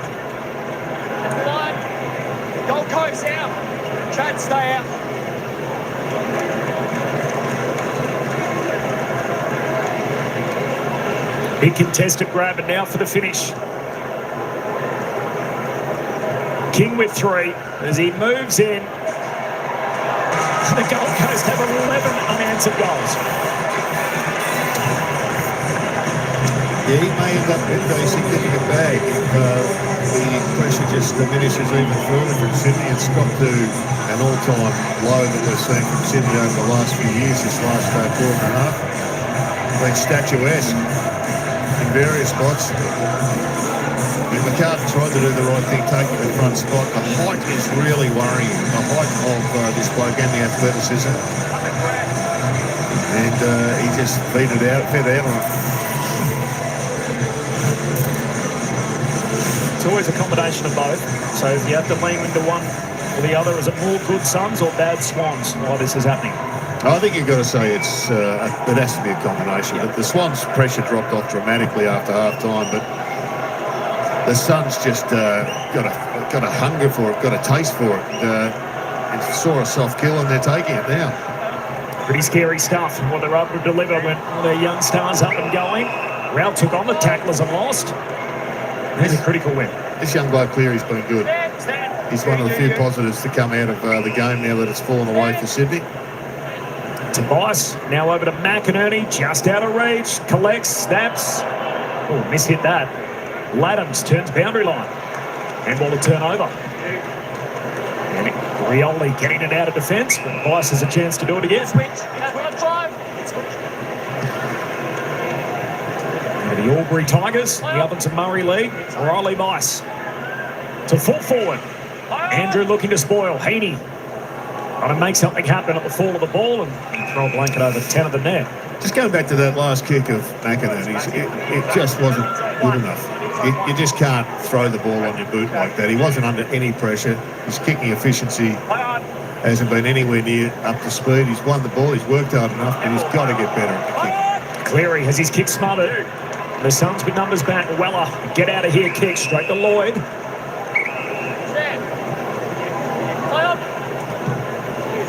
E: Gold Coast out. Chad, stay out.
B: Big contested grab, and now for the finish. King with 3 as he moves in. The Gold Coast have 11 unanswered goals.
A: Yeah, he may end up with a very significant bag if the pressure just diminishes even further from Sydney. It's got to an all-time low that we've seen from Sydney over the last few years, this last quarter and a half. Been statuesque in various spots. McCartan tried to do the right thing, taking the front spot. The height is really worrying, the height of this bloke and the athleticism. And he just fed out on it.
B: It's always a combination of both. So if you have to lean into one or the other, is it more good Suns or bad Swans while this is happening?
A: I think you've got to say it has to be a combination. But the Swans' pressure dropped off dramatically after half time, but the Suns just got a hunger for it, got a taste for it, and saw a soft kill, and they're taking it now.
B: Pretty scary stuff, what they're able to deliver when all their young stars up and going. Rao took on the tacklers and lost. There's a critical win.
A: This young bloke Cleary's been good. He's one of the few positives to come out of the game now that it's fallen away for Sydney.
B: Tobias now over to McInerney, just out of reach, collects, snaps. Oh, mishit that. Laddams turns boundary line. Handball to turn over. And Rioli getting it out of defence, but Bice has a chance to do it again. The Albury Tigers, the Ovens and Murray League, Riley Bice. To full forward. Andrew looking to spoil. Heaney trying to make something happen at the fall of the ball and throw a blanket over 10 of the net.
A: Just going back to that last kick of McInerney's, it just wasn't good enough. You just can't throw the ball on your boot like that. He wasn't under any pressure. His kicking efficiency hasn't been anywhere near up to speed. He's won the ball, he's worked hard enough, but he's got to get better at the kick.
B: Cleary has his kick smothered. The Suns with numbers back. Weller, get out of here, kick straight to Lloyd.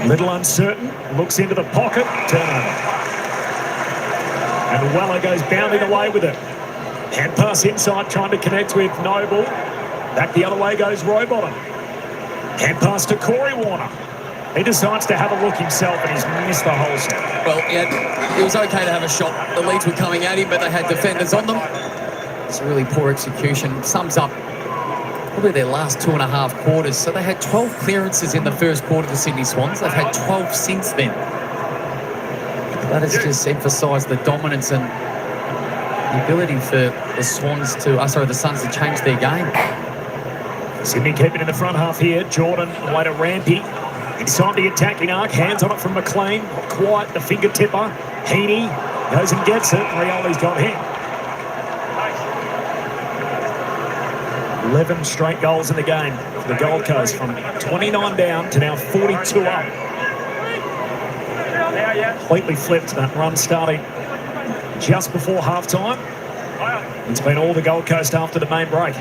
B: Little uncertain, looks into the pocket, turnover. And Weller goes bounding away with it. Hand pass inside, trying to connect with Noble. Back the other way goes Rowbottom. Hand pass to Corey Warner. He decides to have a look himself and he's missed the whole set.
C: Well, yeah, it was okay to have a shot. The leads were coming at him, but they had defenders on them. It's a really poor execution. Sums up probably their last 2.5 quarters. So they had 12 clearances in the first quarter of the Sydney Swans. They've had 12 since then. That has just emphasised the dominance and the ability for the Suns to change their game.
B: Sydney keep it in the front half here. Jordan away to Rampy. Inside the attacking arc, hands on it from McLean. Not quite the finger tipper. Heaney goes and gets it. Rioli's got him. 11 straight goals in the game for the Gold Coast, from 29 down to now 42 up. Completely flipped that run starting just before half-time. It's been all the Gold Coast after the main break.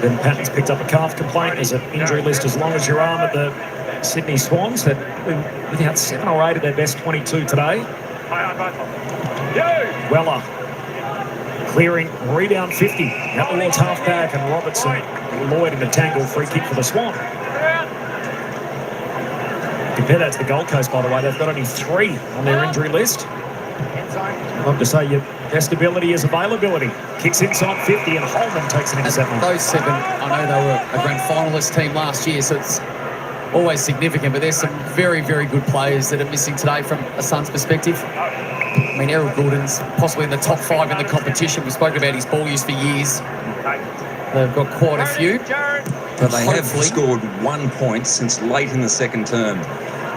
B: Then Patton's picked up a calf complaint. There's an injury list as long as your arm at the Sydney Swans. That without 7 or 8 of their best 22 today. Weller clearing, rebound 50. Out towards half-back, and Robertson, Lloyd in the tangle, free kick for the Swan. Compare that to the Gold Coast, by the way. They've got only 3 on their injury list. I'd love to say your best ability is availability. Kicks inside 50 and Holman takes an intercept.
C: Those 7, I know they were a grand finalist team last year, so it's always significant, but there's some very, very good players that are missing today from a Suns perspective. I mean, Errol Gould's possibly in the top 5 in the competition. We've spoken about his ball use for years. They've got quite a few.
D: But they have scored 1 point since late in the second term.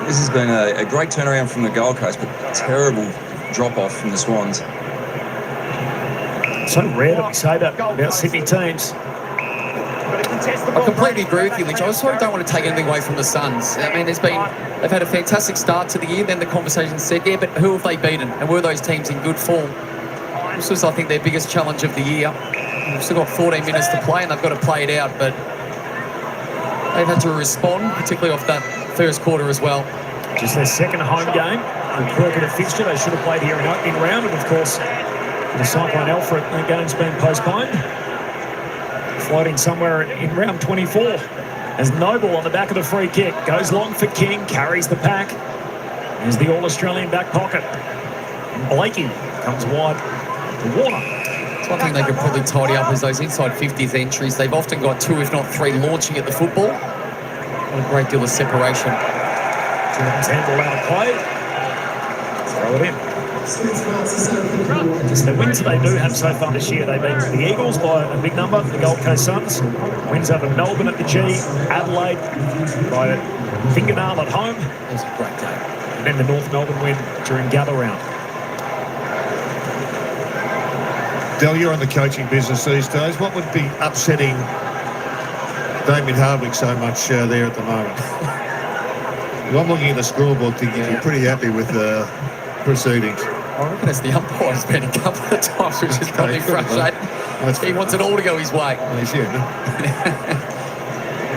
D: This has been a great turnaround from the Gold Coast, but terrible drop-off from the Swans.
B: So rare that we say that about Sydney teams.
C: I completely agree with you, Lynch. I also don't want to take anything away from the Suns. I mean, they've had a fantastic start to the year. Then the conversation said, yeah, but who have they beaten? And were those teams in good form? This was, I think, their biggest challenge of the year. They've still got 14 minutes to play, and they've got to play it out. But they've had to respond, particularly off that first quarter as well.
B: Just their second home game. The cricketer fixture they should have played here in opening round, and of course, the Cyclone Alfred, that game's been postponed. Floating somewhere in round 24. As Noble on the back of the free kick goes long for King, carries the pack. There's the All-Australian back pocket. And Blakey comes wide to Warner.
C: It's one thing they could probably tidy up is those inside 50th entries. They've often got 2, if not 3, launching at the football. Not a great deal of separation.
B: Jordan's handball out of play. Throw it in. Just the wins they do have so far this year. They beat the Eagles by a big number, the Gold Coast Suns. Wins over Melbourne at the G, Adelaide by a fingernail at home.
C: It was a great game.
B: And then the North Melbourne win during gather round.
A: Del, you're in the coaching business these days. What would be upsetting Damien Hardwick so much there at the moment. I'm looking at the scoreboard thinking you're pretty happy with the proceedings.
C: I reckon it's the umpire's been a couple of times, which is probably frustrating. He wants it all to go his way.
A: He's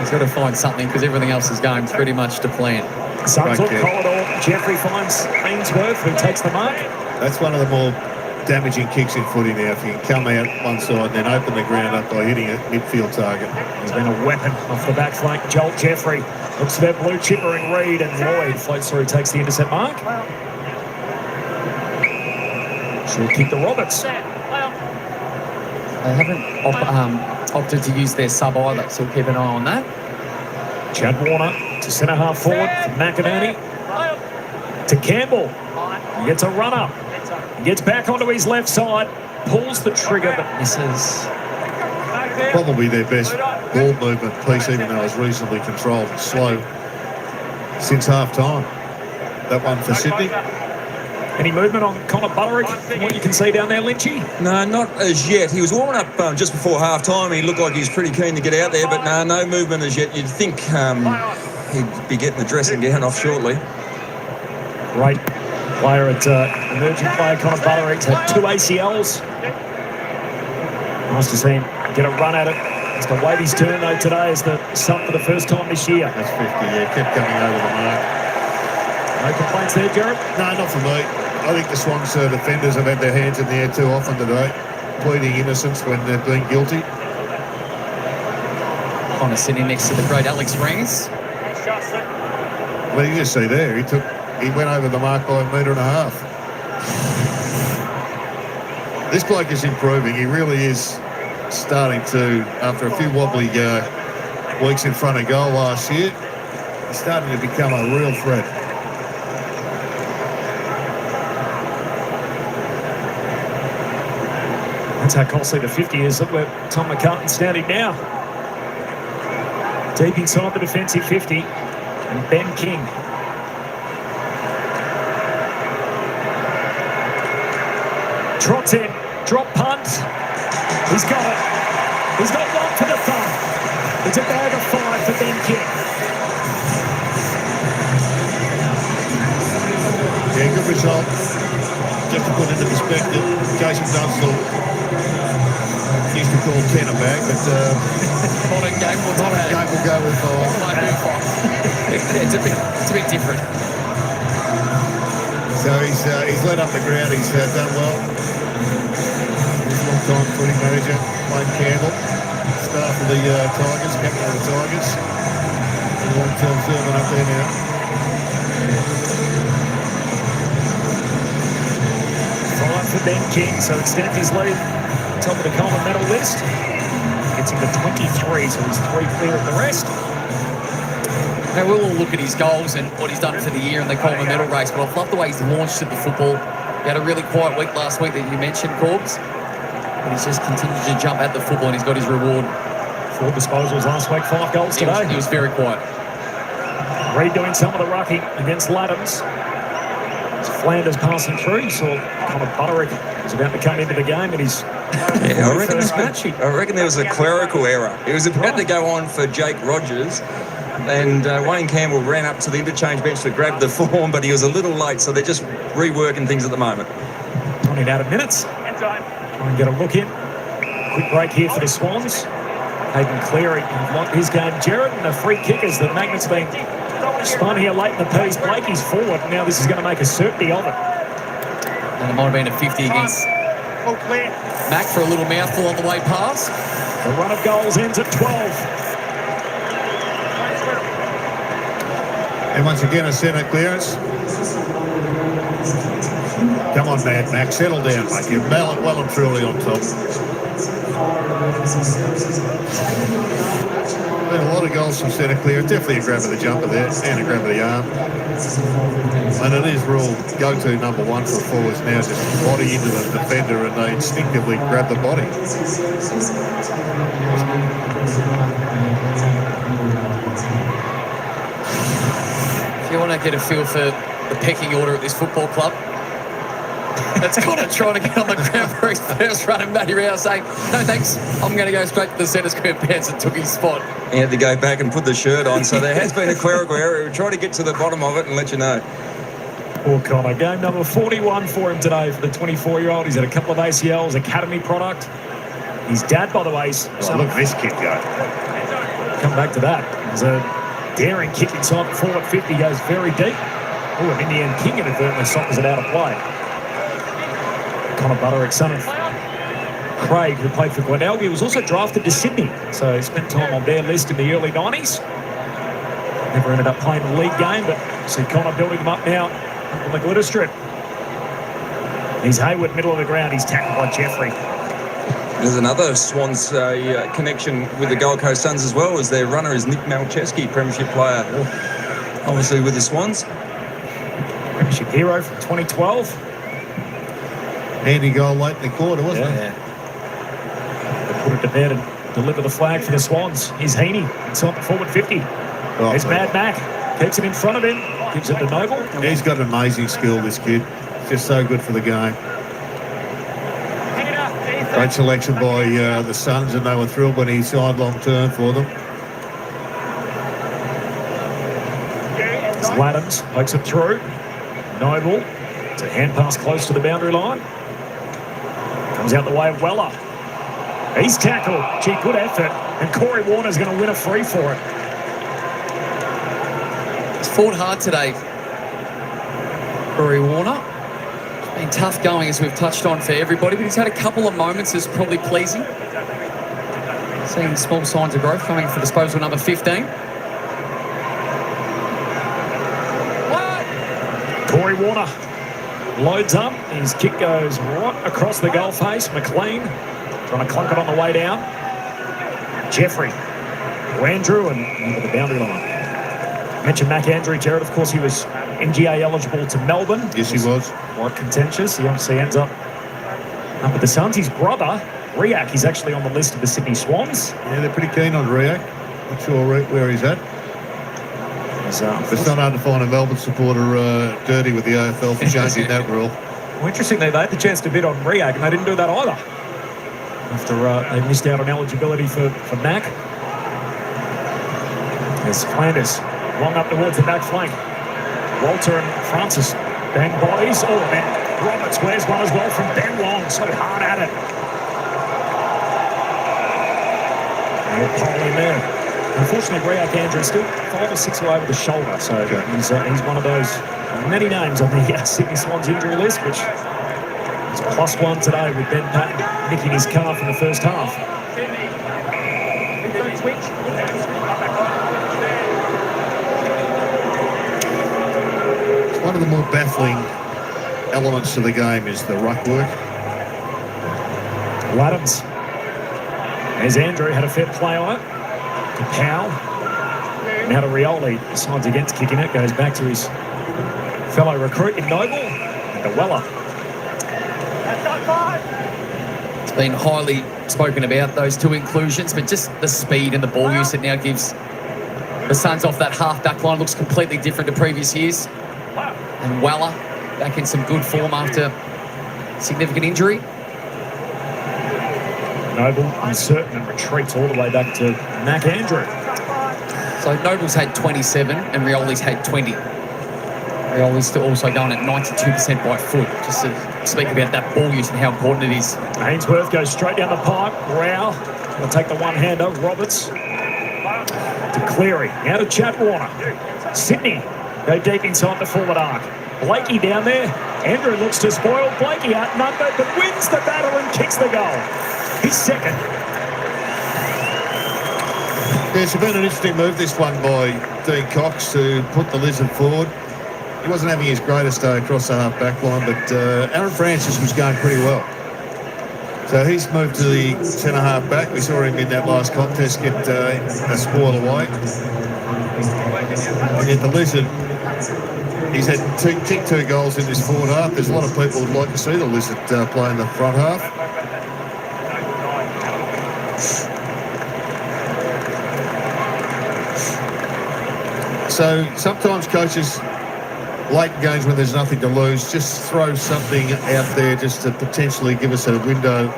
C: got to find something because everything else is going pretty much to plan.
B: Suns look corridor. Jeffrey finds Ainsworth, who takes the mark.
A: That's one of the more damaging kicks in footy now. If you can come out one side and then open the ground up by hitting a midfield target.
B: He's been a weapon off the back flank. Joel Jeffrey looks for their blue chipper in Reed, and Lloyd floats through, takes the intercept mark. Short kick to Roberts.
C: They haven't opted to use their sub either, so we'll keep an eye on that.
B: Chad Warner to centre half forward from McInerney to Campbell. He gets a run up. He gets back onto his left side, pulls the trigger but misses.
A: Probably their best ball movement piece, even though it's reasonably controlled and slow since half time. That one for Sydney.
B: Any movement on Connor Butterick from what you can see down there, Lynchy?
D: No, not as yet. He was warming up just before half-time. He looked like he was pretty keen to get out there, but no movement as yet. You'd think he'd be getting the dressing gown off shortly.
B: Great player at emerging player Connor Butterick. Had 2 ACLs. Nice to see him get a run at it. He's got to wait his turn, though, today as the Sun for the first time this year.
A: That's 50, yeah. Kept coming over the mark.
B: No complaints there, Jared?
A: No, not for me. I think the Swans defenders have had their hands in the air too often today, pleading innocence when they've been guilty.
C: Kind of sitting next to the great Alex Rings.
A: Well, you just see there, he went over the mark by 1.5 metres. This bloke is improving. He really is starting to, after a few wobbly weeks in front of goal last year, he's starting to become a real threat.
B: That's how costly the 50 is. Look where Tom McCartan's standing now. Deep inside the defensive 50. And Ben King. Trots in. Drop punt. He's got it. He's got one for the thumb. It's a bag of 5 for Ben King.
A: Yeah, good result. Just to put into perspective, Jason Dunstall used to call 10 a bag, but
C: Modern game will
A: go with 5.
C: It's a bit different.
A: So he's led up the ground. He's done well. He's long-time footy manager, Wayne Campbell, star for the Tigers, captain of the Tigers. Long-term servant up there now.
B: For Ben King, so extends his lead top of the Coleman medal list. Gets him to 23, so he's 3 clear of the rest.
C: Now, we'll all look at his goals and what he's done for the year in the Coleman medal race, but I've loved the way he's launched at the football. He had a really quiet week last week that you mentioned, Corbs, but he's just continued to jump at the football and he's got his reward.
B: 4 disposals last week, 5 goals today.
C: He was very quiet.
B: Reid doing some of the rucking against Laddams. Flanders passing through, saw Connor Butterick was about to come into the game, and he's...
D: Yeah, I reckon there was a clerical error. It was about to go on for Jake Rogers, and Wayne Campbell ran up to the interchange bench to grab the form, but he was a little late, so they're just reworking things at the moment.
B: Running out of minutes. Try and get a look in. Quick break here for the Swans. Hayden Cleary locked his game. Jared, and the free kickers, the Magnets being spun here late in the piece. Blakey's forward. Now this is going to make a certainty of it.
C: And it might have been a 50 against Mac for a little mouthful on the way past.
B: The run of goals ends at 12.
A: And once again, a centre clearance. Come on, Mad Mac, settle down, mate. You're well and truly on top. Been a lot of goals from centre clear. Definitely a grab of the jumper there and a grab of the arm. And it is rule go-to number 1 for forwards now, just body into the defender and they instinctively grab the body.
C: If you want to get a feel for the pecking order at this football club, That's Connor trying to get on the ground for his first run, and Matty Rao saying, no thanks, I'm going to go straight to the centre square pants and took his spot.
D: He had to go back and put the shirt on, so there has been a clerical error. We'll try to get to the bottom of it and let you know.
B: Poor Connor. Game number 41 for him today for the 24-year-old. He's had a couple of ACLs, academy product. His dad, by the way,
A: look at this kid go.
B: come back to that. There's a daring kick inside the forward 50, goes very deep. Oh, and in the end, King inadvertently softens it out of play. Connor Butterick, son of Craig, who played for Glenelg. He was also drafted to Sydney, so he spent time on their list in the early 90s. Never ended up playing the league game, but see Connor building them up now on the glitter strip. He's Hayward, middle of the ground. He's tackled by Jeffrey.
D: There's another Swans connection with the Gold Coast Suns as well, as their runner is Nick Malcheski, premiership player, obviously with the Swans.
B: Premiership hero from 2012.
A: Handy goal late in the quarter, wasn't it?
B: Yeah. They put it to bed and deliver the flag for the Swans. Here's Heaney inside the forward 50. There's Mad Mac. Keeps it in front of him. Gives it to Noble.
A: He's got amazing skill, this kid. Just so good for the game. Great selection by the Suns, and they were thrilled when he signed long term for them.
B: Laddams pokes it through. Noble. It's a hand pass close to the boundary line. Comes out the way of Weller. He's tackled. Gee, good effort. And Corey Warner's going to win a free for it.
C: He's fought hard today, Corey Warner. It's been tough going, as we've touched on, for everybody, but he's had a couple of moments that's probably pleasing. Seeing small signs of growth coming for disposal number 15.
B: Corey Warner loads up. His kick goes right across the goal face. McLean trying to clunk it on the way down. Jeffrey, Andrew, and over the boundary line. Mentioned Mac Andrew, Jared. Of course, he was MGA eligible to Melbourne.
A: Yes, he was.
B: Quite contentious. He obviously ends up with the Suns. His brother, Riak, is actually on the list of the Sydney Swans.
A: Yeah, they're pretty keen on Riak. Not sure where he's at. It's not hard to find a Melbourne supporter dirty with the AFL for changing that rule.
B: Well, interestingly, they had the chance to bid on Riak, and they didn't do that either. After they missed out on eligibility for Mac. There's Flanders, long up towards the back flank. Walter and Francis bang bodies. Oh, man, Roberts wears one as well from Ben Long, so hard at it. And Paul in there. Unfortunately, Riak Andrew is still 5 or 6 away with the shoulder, so he's one of those many names on the Sydney Swans injury list, which is +1 today with Ben Patton nicking his calf in the first half.
A: One of the more baffling elements to the game is the ruck work.
B: Laddams. As Andrew had a fair play on it. To Powell. Now to Rioli. Decides against kicking it. Goes back to his fellow recruit in Noble. And to Weller.
C: It's been highly spoken about, those two inclusions, but just the speed and the ball use it now gives the Suns off that half-back line. Looks completely different to previous years. And Weller back in some good form after significant injury.
B: Noble uncertain and retreats all the way back to Mac Andrew.
C: So Noble's had 27 and Rioli's had 20. Rioli's still also going at 92% by foot, just to speak about that ball use and how important it is.
B: Ainsworth goes straight down the pipe. Rao will take the one-hander. Roberts to Cleary. Now to Chad Warner. Sydney go deep inside the forward arc. Blakey down there. Andrew looks to spoil. Blakey outnumbered, but wins the battle and kicks the goal. He's second.
A: Yeah, it's been an interesting move, this one, by Dean Cox to put the Lizard forward. He wasn't having his greatest day across the half-back line, but Aaron Francis was going pretty well. So he's moved to the centre half-back. We saw him in that last contest get a spoil away. And yet the Lizard, he's had kicked 2 goals in this forward half. There's a lot of people who'd like to see the Lizard play in the front half. So sometimes coaches late games when there's nothing to lose, just throw something out there just to potentially give us a window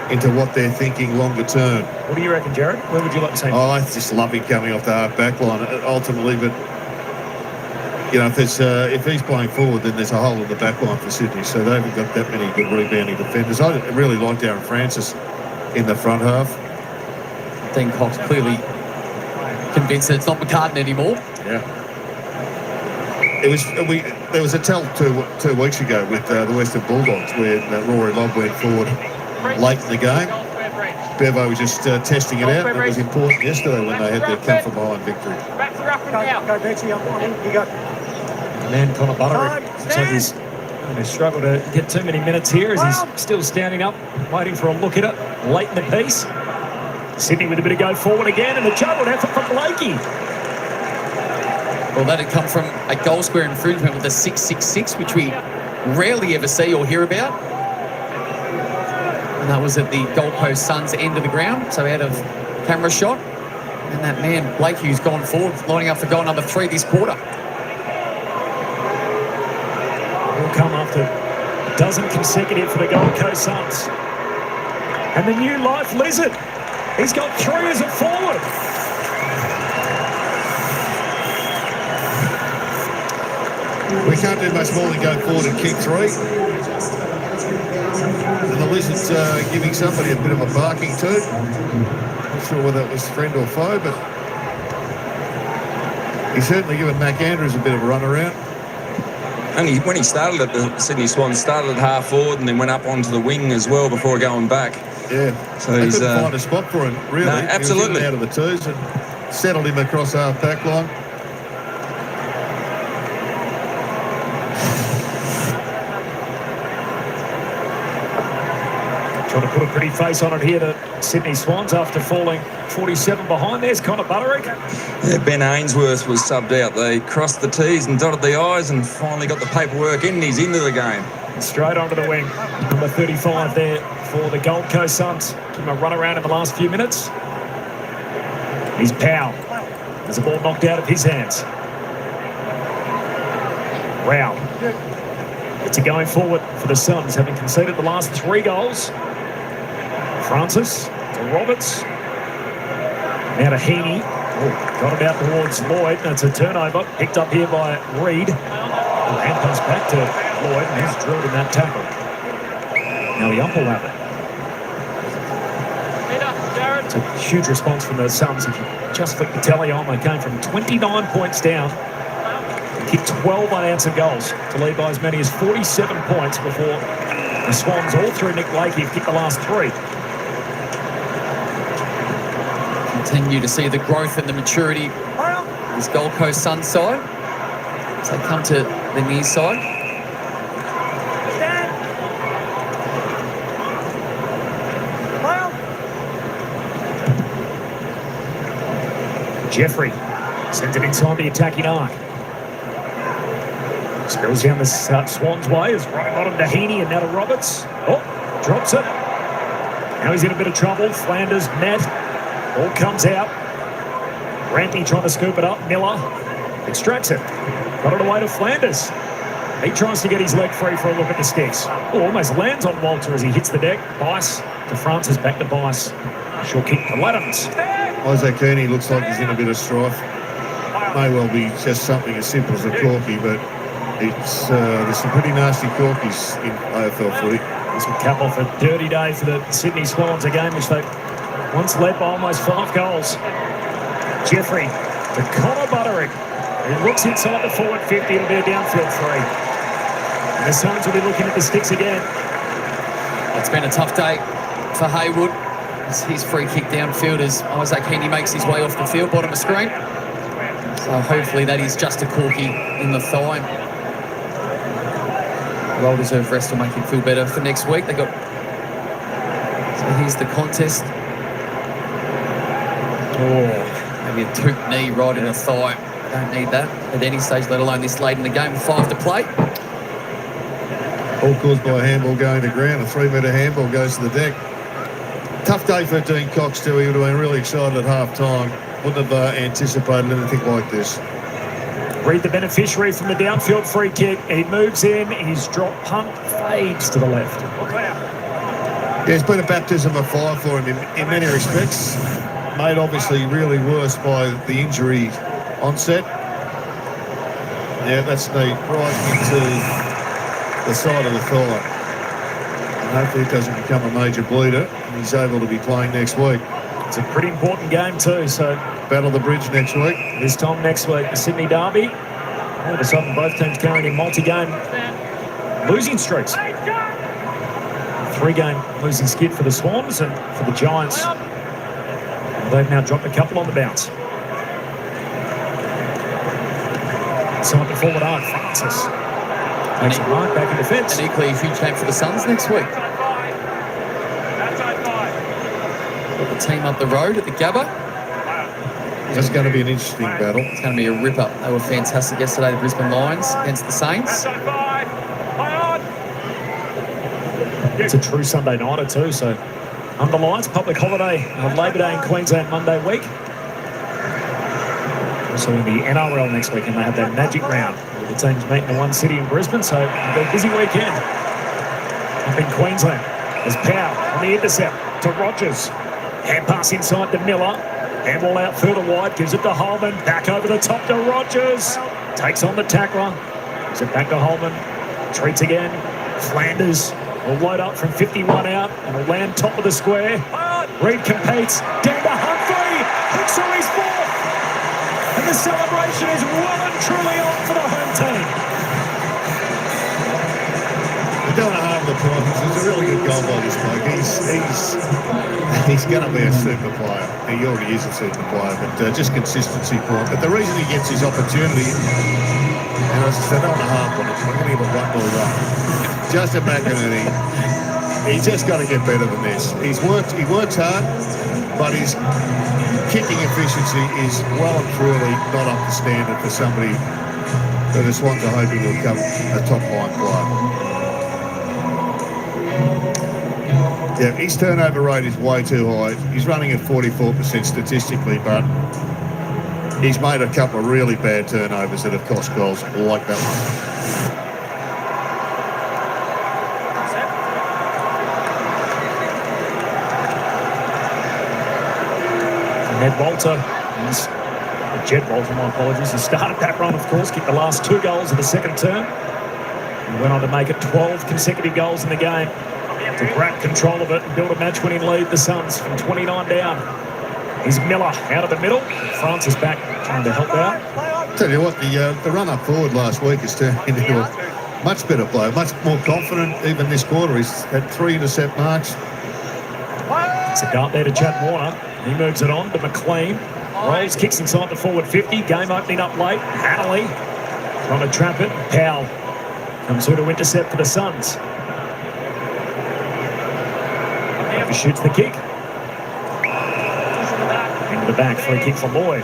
A: into what they're thinking longer term.
B: What do you reckon, Jared? Where would you like to see?
A: Oh, I just love him coming off the half back line ultimately, but you know, if he's playing forward, then there's a hole in the back line for Sydney, so they haven't got that many good rebounding defenders. I really like Darren Francis in the front half.
C: Dean Cox clearly convinced that it's not McCartan anymore.
A: Yeah. There was a tell two weeks ago with the Western Bulldogs where Rory Lobb went forward late in the game. Bevo was just testing it out. It was important yesterday when they had their come from behind victory.
E: Back to rough and now. Go, Betsy, I'm on him. You go.
B: Man, Connor Butterick. So he's going to struggle to get too many minutes here as he's still standing up, waiting for a look at it late in the piece. Sydney with a bit of go forward again, and a juggled effort from Blakey.
C: Well, that had come from a goal square infringement with a 6.66, which we rarely ever see or hear about. And that was at the Gold Coast Suns end of the ground, so out of camera shot. And that man, Blakey, who's gone forward, lining up for goal number 3 this quarter.
B: Will come after a dozen consecutive for the Gold Coast Suns. And the new life lizard. He's got 3 as a forward.
A: We can't do much more than go forward and kick 3. And the Lizard's giving somebody a bit of a barking too. Not sure whether that was friend or foe, but he's certainly given Mac Andrews a bit of a run around.
D: And when he started at the Sydney Swans, started at half forward and then went up onto the wing as well before going back.
A: Yeah,
D: so
A: they
D: he's
A: couldn't find a spot for him, really.
D: No, absolutely.
A: He was in and out of the twos and settled him across half back line.
B: Trying to put a pretty face on it here to Sydney Swans after falling 47 behind. There's Connor Butterick.
D: Yeah, Ben Ainsworth was subbed out. They crossed the T's and dotted the I's and finally got the paperwork in and he's into the game.
B: Straight onto the wing. Number 35 there for the Gold Coast Suns. Give him a run around in the last few minutes. He's Powell. There's a ball knocked out of his hands. Wow. It's a going forward for the Suns, having conceded the last 3 goals. Francis to Roberts. Now to Heaney. Oh, got it out towards Lloyd. That's a turnover. Picked up here by Reid. And comes back to Lloyd, and he's drilled in that tackle. Now the ump will have it. It's a huge response from the Suns. If you just flick the tally on, they came from 29 points down, kicked 12 unanswered goals to lead by as many as 47 points before the Swans, all through Nick Blakey, have kicked the last 3.
C: Continue to see the growth and the maturity of this Gold Coast Suns side as they come to the near side.
B: Jeffrey sends it inside the attacking arc. Spills down the Swans way as right bottom to Heaney and now to Roberts. Oh, drops it. Now he's in a bit of trouble. Flanders net. Ball comes out. Rampy trying to scoop it up. Miller extracts it. Got it away to Flanders. He tries to get his leg free for a look at the sticks. Oh, almost lands on Walter as he hits the deck. Bice to Francis, back to Bice. Short kick to Laddams.
A: Isaac Kearney looks like he's in a bit of strife. May well be just something as simple as a corky, but it's there's some pretty nasty corkies in AFL footy.
B: This will cap off a dirty day for the Sydney Swans, a game which they once led by almost 5 goals. Jeffrey to Connor Butterick. He looks inside the forward 50. It'll be a downfield 3. And the Suns will be looking at the sticks again.
C: It's been a tough day for Haywood. It's his free kick downfield as Isaac Heaney makes his way off the field, bottom of screen. So hopefully that is just a corky in the thigh. Well-deserved rest will make him feel better for next week. They got. So here's the contest. Oh, maybe a toot knee right in the thigh. Don't need that at any stage, let alone this late in the game. 5 to play.
A: All caused by a handball going to ground. A 3-metre handball goes to the deck. Tough day for Dean Cox too. He would have been really excited at half time. Wouldn't have anticipated anything like this.
B: Read the beneficiary from the downfield free kick. He moves in. His drop punt fades to the left.
A: Yeah, it's been a baptism of fire for him in many respects. Made obviously really worse by the injury onset. Yeah, that's knee right into the side of the thigh. And hopefully it doesn't become a major bleeder and he's able to be playing next week.
B: It's a pretty important game too, so...
A: Battle the Bridge next week.
B: This time next week, the Sydney Derby. All of a sudden, both teams carrying in multi-game losing streaks. 3-game losing skid for the Swans, and for the Giants, they've now dropped a couple on the bounce. Side to forward arc, Francis. Takes a mark back in defence.
C: And equally a huge game for the Suns next week. Got the team up the road at the Gabba.
A: That's going to be an interesting battle.
C: It's going to be a ripper. They were fantastic yesterday, the Brisbane Lions against the Saints.
B: It's a true Sunday nighter too, so under lights, public holiday on Labor Day in Queensland Monday week. Also in the NRL next week, and they have that magic round. The teams meet in one city in Brisbane, so it'll be a busy weekend. Up in Queensland, there's Powell on the intercept to Rogers. Hand pass inside to Miller. Handball out further wide, gives it to Holman. Back over the top to Rogers. Takes on the tackler. Gives it back to Holman. Treats again. Flanders will load up from 51 out and will land top of the square. Reed competes. Down to Humphrey. Hooks on his fourth. And the celebration is well and truly on for the home team.
A: We don't want to harm the Tigers. It's a really good goal by this bloke. He's going to be a super player. He already is a super player, but just consistency for him. But the reason he gets his opportunity, and as I said, I don't want to harp on it. I'm going to give him one ball up. Justin McInerney, he's just got to get better than this. He works hard, but his kicking efficiency is well and truly not up to standard for somebody that the Swans are hoping will become a top-line player. Yeah, his turnover rate is way too high. He's running at 44% statistically, but he's made a couple of really bad turnovers that have cost goals, like that one.
B: Ned Walter, Jed Walter, my apologies, has started that run, of course, kicked the last 2 goals of the second term. And went on to make it 12 consecutive goals in the game to grab control of it and build a match-winning lead, the Suns, from 29 down. Here's Miller out of the middle. Francis back trying to help out.
A: Tell you what, the run up forward last week has turned into a much better player, much more confident even this quarter. He's had 3 intercept marks.
B: It's a dart there to Chad Warner. He moves it on to McLean. Rolls, kicks inside the forward 50. Game opening up late. Hanley trying to trap it. Powell comes through to intercept for the Suns. He shoots the kick. Into the back, free kick for Lloyd.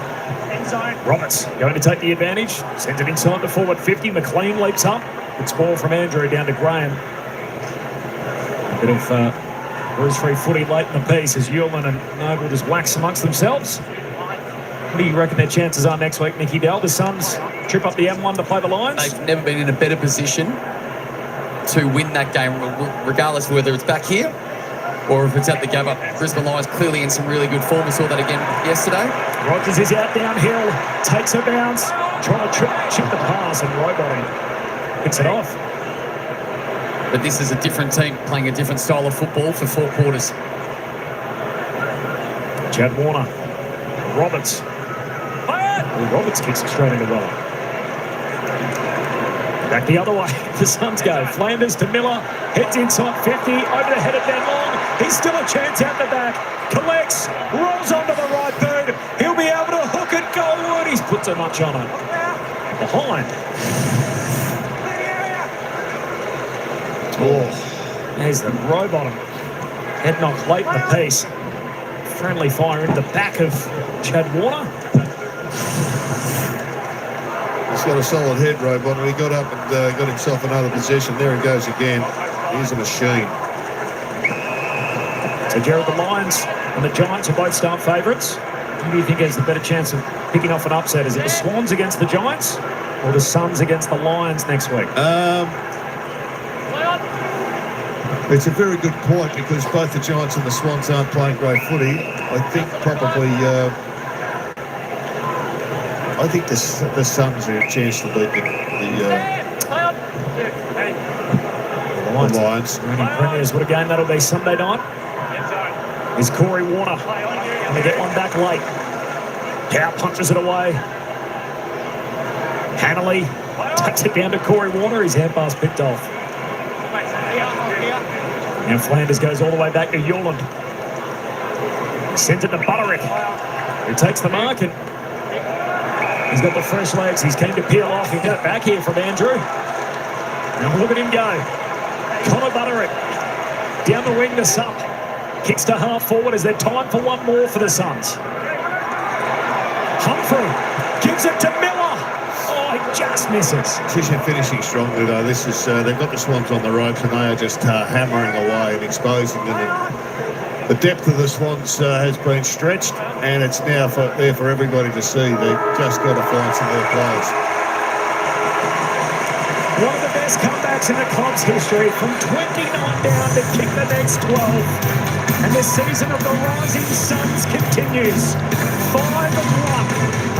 B: Roberts going to take the advantage. Sends it inside the forward 50. McLean leaps up. Good ball from Andrew down to Graham. A bit of bruise-free footy late in the piece as Yulman and Noble just wax amongst themselves. What do you reckon their chances are next week, Nicky Dell? The Suns trip up the M1 to play the Lions?
C: They've never been in a better position to win that game, regardless of whether it's back here or if it's at the Gabba. Brisbane Lions clearly in some really good form. We saw that again yesterday.
B: Rogers is out downhill, takes a bounce, trying to chip the pass, and Robot picks it off.
C: But this is a different team playing a different style of football for 4 quarters.
B: Chad Warner, Roberts. Well, Roberts kicks it straight into Weller. Back the other way, the Suns go. Flanders to Miller, heads inside 50, over the head of Ben Long. He's still a chance out the back. Collects, rolls onto the right boot. He'll be able to hook it goalward. He's put so much on it. Behind. Oh, there's the row bottom. Head knock late in the piece. Friendly fire into the back of Chad Warner.
A: He's got a solid head, Robot. He got up and got himself another possession. There he goes again. He's a machine.
B: So, Gerald, the Lions and the Giants are both start favourites. Who do you think has the better chance of picking off an upset? Is it the Swans against the Giants or the Suns against the Lions next week?
A: It's a very good point because both the Giants and the Swans aren't playing great footy. I think probably, I think the Suns are a chance to beat the Lions.
B: Reigning premiers, what a game that'll be Sunday night. Is Corey Warner going to get one back late? Power punches it away. Hanley takes it down to Corey Warner. His hand pass picked off. Now Flanders goes all the way back to Yulin. Sends it to Butterick, who takes the mark, and he's got the fresh legs. He's keen to peel off. He'll get it back here from Andrew. And look at him go. Connor Butterick down the wing to Sup. Kicks to half forward. Is there time for one more for the Suns? Humphrey gives it to Miller. Oh, he just misses.
A: Tisha finishing strongly though. This is they've got the Swans on the ropes and they are just hammering away and exposing them. And the depth of the Swans has been stretched, and it's now there for everybody to see. They've just got to find some more players.
B: One of the best comebacks in the club's history, from 29 down to kick the next 12. And the season of the rising Suns continues. 5-1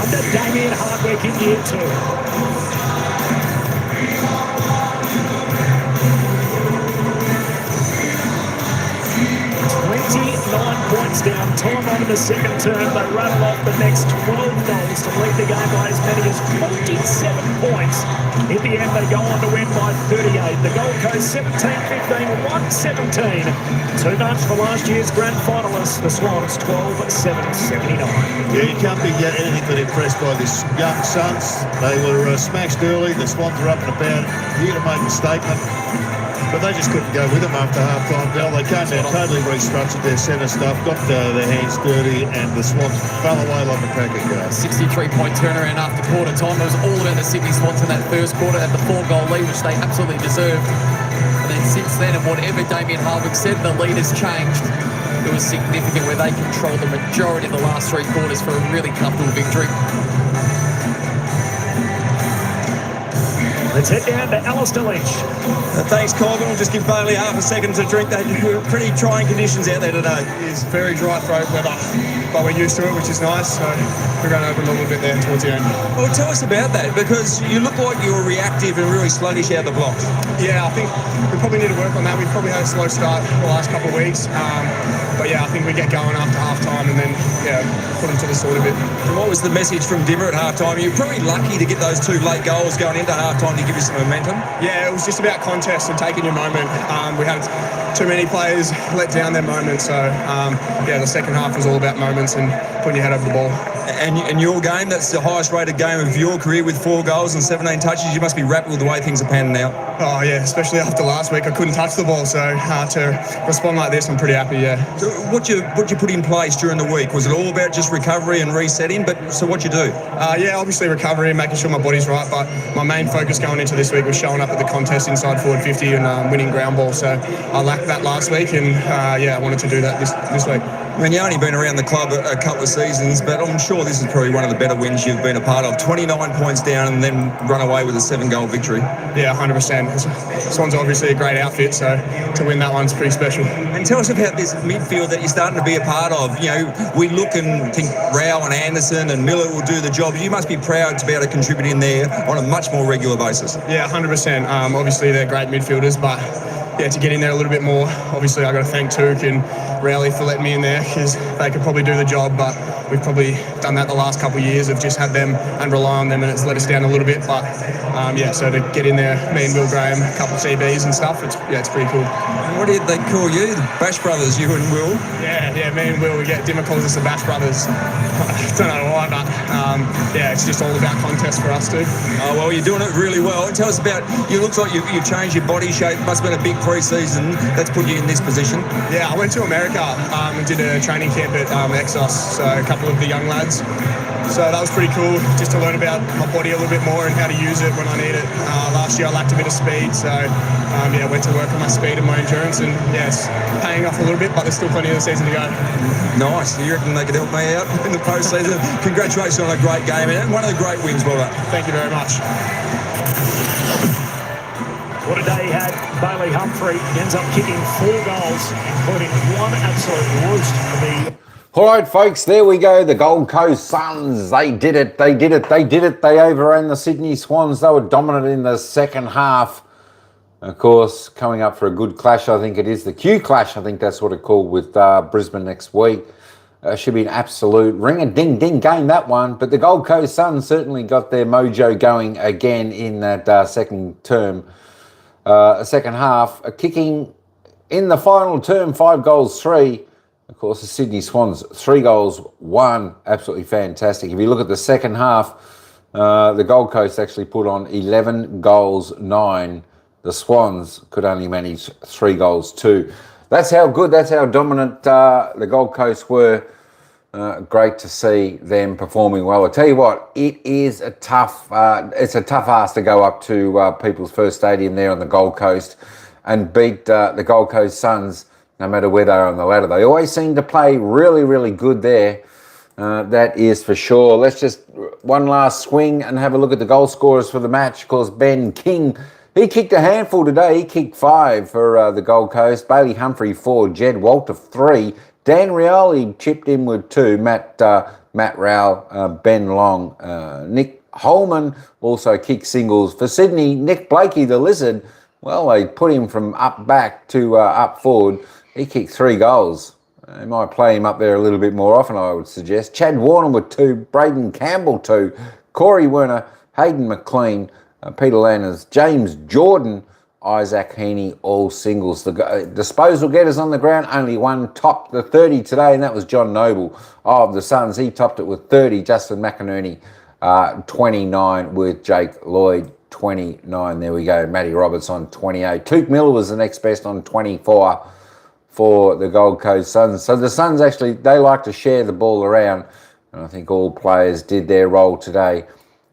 B: under Damien Hardwick in year 2. 29 points down, time on in the second term. They rattle off the next 12 goals to lead the game by as many as 27 points. In the end, they go on to win by 38. The Gold Coast 17-15, 1-17. Too much for last year's grand finalists, the Swans 12-7-79.
A: Yeah, you can't be anything but impressed by this young Suns. They were smashed early. The Swans are up and about, here to make a statement. But they just couldn't go with them after half-time, Bell. They came out, totally restructured their centre stuff, got their hands dirty, and the Swans fell away like a pack of cards.
C: 63-point turnaround after quarter time. It was all about the Sydney Swans in that first quarter at the 4-goal lead, which they absolutely deserved. And then since then, and whatever Damien Hardwick said, the lead has changed. It was significant where they controlled the majority of the last 3 quarters for a really comfortable victory.
B: Let's head down to Alistair Lynch.
K: Thanks, Colvin. We'll just give Bailey half a second to drink. They were pretty trying conditions out there today.
L: It's very dry throat weather, but we're used to it, which is nice. So we're going to open a little bit there towards the end.
K: Well, tell us about that, because you look like you were reactive and really sluggish out the blocks.
L: Yeah, I think we probably need to work on that. We've probably had a slow start the last couple of weeks. But yeah, I think we get going after half-time and then, put them to the sword a bit.
K: And what was the message from Dimmer at half-time? You're probably lucky to get those 2 late goals going into half-time to give you some momentum.
L: Yeah, it was just about contest and taking your moment. We had too many players let down their moments. So, the second half was all about moments and putting your head over the ball.
K: And your game, that's the highest rated game of your career with 4 goals and 17 touches. You must be rapt with the way things are panning out.
L: Oh, yeah, especially after last week. I couldn't touch the ball, so to respond like this, I'm pretty happy, yeah.
K: So what you put in place during the week? Was it all about just recovery and resetting? So what'd you do?
L: Obviously recovery and making sure my body's right, but my main focus going into this week was showing up at the contest inside forward 50 and winning ground ball. So I lacked that last week and, I wanted to do that this week.
K: I mean, you've only been around the club a couple of seasons, but I'm sure this is probably one of the better wins you've been a part of. 29 points down and then run away with a 7-goal victory.
L: Yeah, 100%. Swan's obviously a great outfit, so to win that one's pretty special.
K: And tell us about this midfield that you're starting to be a part of. You know, we look and think Rao and Anderson and Miller will do the job. You must be proud to be able to contribute in there on a much more regular basis.
L: Yeah, 100%. Obviously, they're great midfielders, but to get in there a little bit more, obviously I got to thank Took and Rowley for letting me in there, because they could probably do the job, but we've probably done that the last couple of years of just had them and rely on them, and it's let us down a little bit. But so to get in there, me and Will Graham, a couple of CBs and stuff, it's pretty cool.
K: And what did they call you? The Bash Brothers, you and Will?
L: Yeah, me and Will. Dimmer calls us the Bash Brothers. I don't know why, but it's just all about contest for us too.
K: Oh, well, you're doing it really well. Tell us about, you look like you've changed your body shape. Must have been a big pre-season that's put you in this position.
L: Yeah, I went to America and did a training camp at Exos, so a couple of the young lads So that was pretty cool, just to learn about my body a little bit more and how to use it when I need it. Last year I lacked a bit of speed, so went to work on my speed and my endurance, and it's paying off a little bit, but there's still plenty of the season to go.
K: Nice. You reckon they could help me out in the postseason? Congratulations on a great game and one of the great wins, well done.
L: Thank you very much.
B: What a day he had. Bailey Humphrey ends up kicking 4 goals, including one absolute roost for the...
G: All right, folks, there we go. The Gold Coast Suns, they did it. They overran the Sydney Swans. They were dominant in the second half. Of course, coming up for a good clash, I think it is. The Q Clash, I think that's what it's called, with Brisbane next week. Should be an absolute ring-a-ding-ding game, that one. But the Gold Coast Suns certainly got their mojo going again in that second half. Kicking in the final term, 5 goals, 3. Of course, the Sydney Swans, 3 goals, 1. Absolutely fantastic. If you look at the second half, the Gold Coast actually put on 11 goals, 9. The Swans could only manage 3 goals, 2. That's how good, that's how dominant the Gold Coast were. Great to see them performing well. I tell you what, it is a tough, it's a tough ask to go up to People's First Stadium there on the Gold Coast and beat the Gold Coast Suns, no matter where they are on the ladder. They always seem to play really, really good there. That is for sure. Let's just one last swing and have a look at the goal scorers for the match. Of course, Ben King, he kicked a handful today. He kicked 5 for the Gold Coast. Bailey Humphrey 4, Jed Walter 3. Dan Rioli chipped in with 2. Matt Rowell, Ben Long, Nick Holman also kicked singles. For Sydney, Nick Blakey, the Lizard, well, they put him from up back to up forward. He kicked 3 goals. They might play him up there a little bit more often, I would suggest. Chad Warner with 2, Braden Campbell 2, Corey Werner, Hayden McLean, Peter Lanners, James Jordan, Isaac Heaney, all singles. The disposal getters on the ground, only one topped the 30 today, and that was John Noble of the Suns. He topped it with 30. Justin McInerney, 29 with Jake Lloyd, 29. There we go. Matty Roberts on 28. Luke Miller was the next best on 24 for the Gold Coast Suns. So the Suns actually, they like to share the ball around, and I think all players did their role today.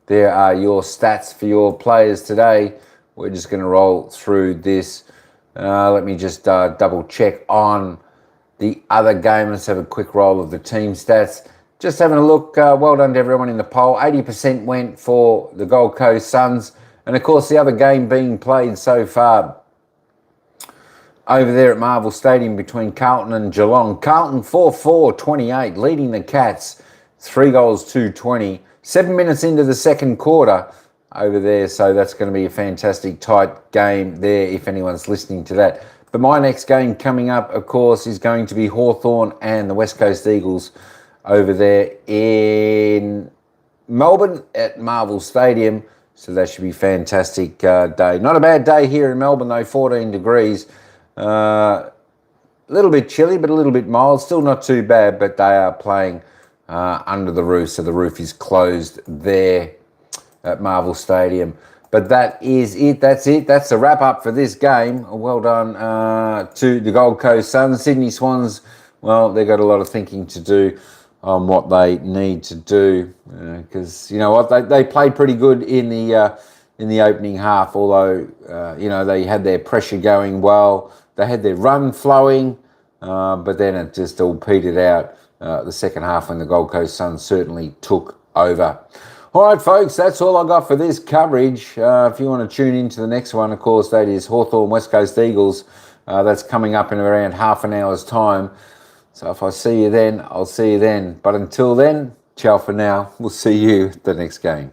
G: There are your stats for your players today. We're just going to roll through this. Let me just double check on the other game. Let's have a quick roll of the team stats. Just having a look. Well done to everyone in the poll. 80% went for the Gold Coast Suns. And of course, the other game being played so far over there at Marvel Stadium between Carlton and Geelong. Carlton 4-4-28, leading the Cats 3 goals, 2-20. 7 minutes into the second quarter over there, so that's going to be a fantastic tight game there if anyone's listening to that. But my next game coming up, of course, is going to be Hawthorn and the West Coast Eagles over there in Melbourne at Marvel Stadium. So that should be a fantastic day. Not a bad day here in Melbourne though, 14 degrees. A little bit chilly, but a little bit mild. Still not too bad, but they are playing under the roof, so the roof is closed there at Marvel Stadium. But that is it. That's it. That's the wrap up for this game. Well done to the Gold Coast Suns. Sydney Swans, well, they've got a lot of thinking to do on what they need to do, because you know what, they played pretty good in the opening half. Although you know, they had their pressure going well, they had their run flowing, but then it just all petered out the second half when the Gold Coast Suns certainly took over. All right, folks, that's all I got for this coverage. If you want to tune into the next one, of course, that is Hawthorn West Coast Eagles. That's coming up in around half an hour's time. So if I see you then, I'll see you then. But until then, ciao for now. We'll see you at the next game.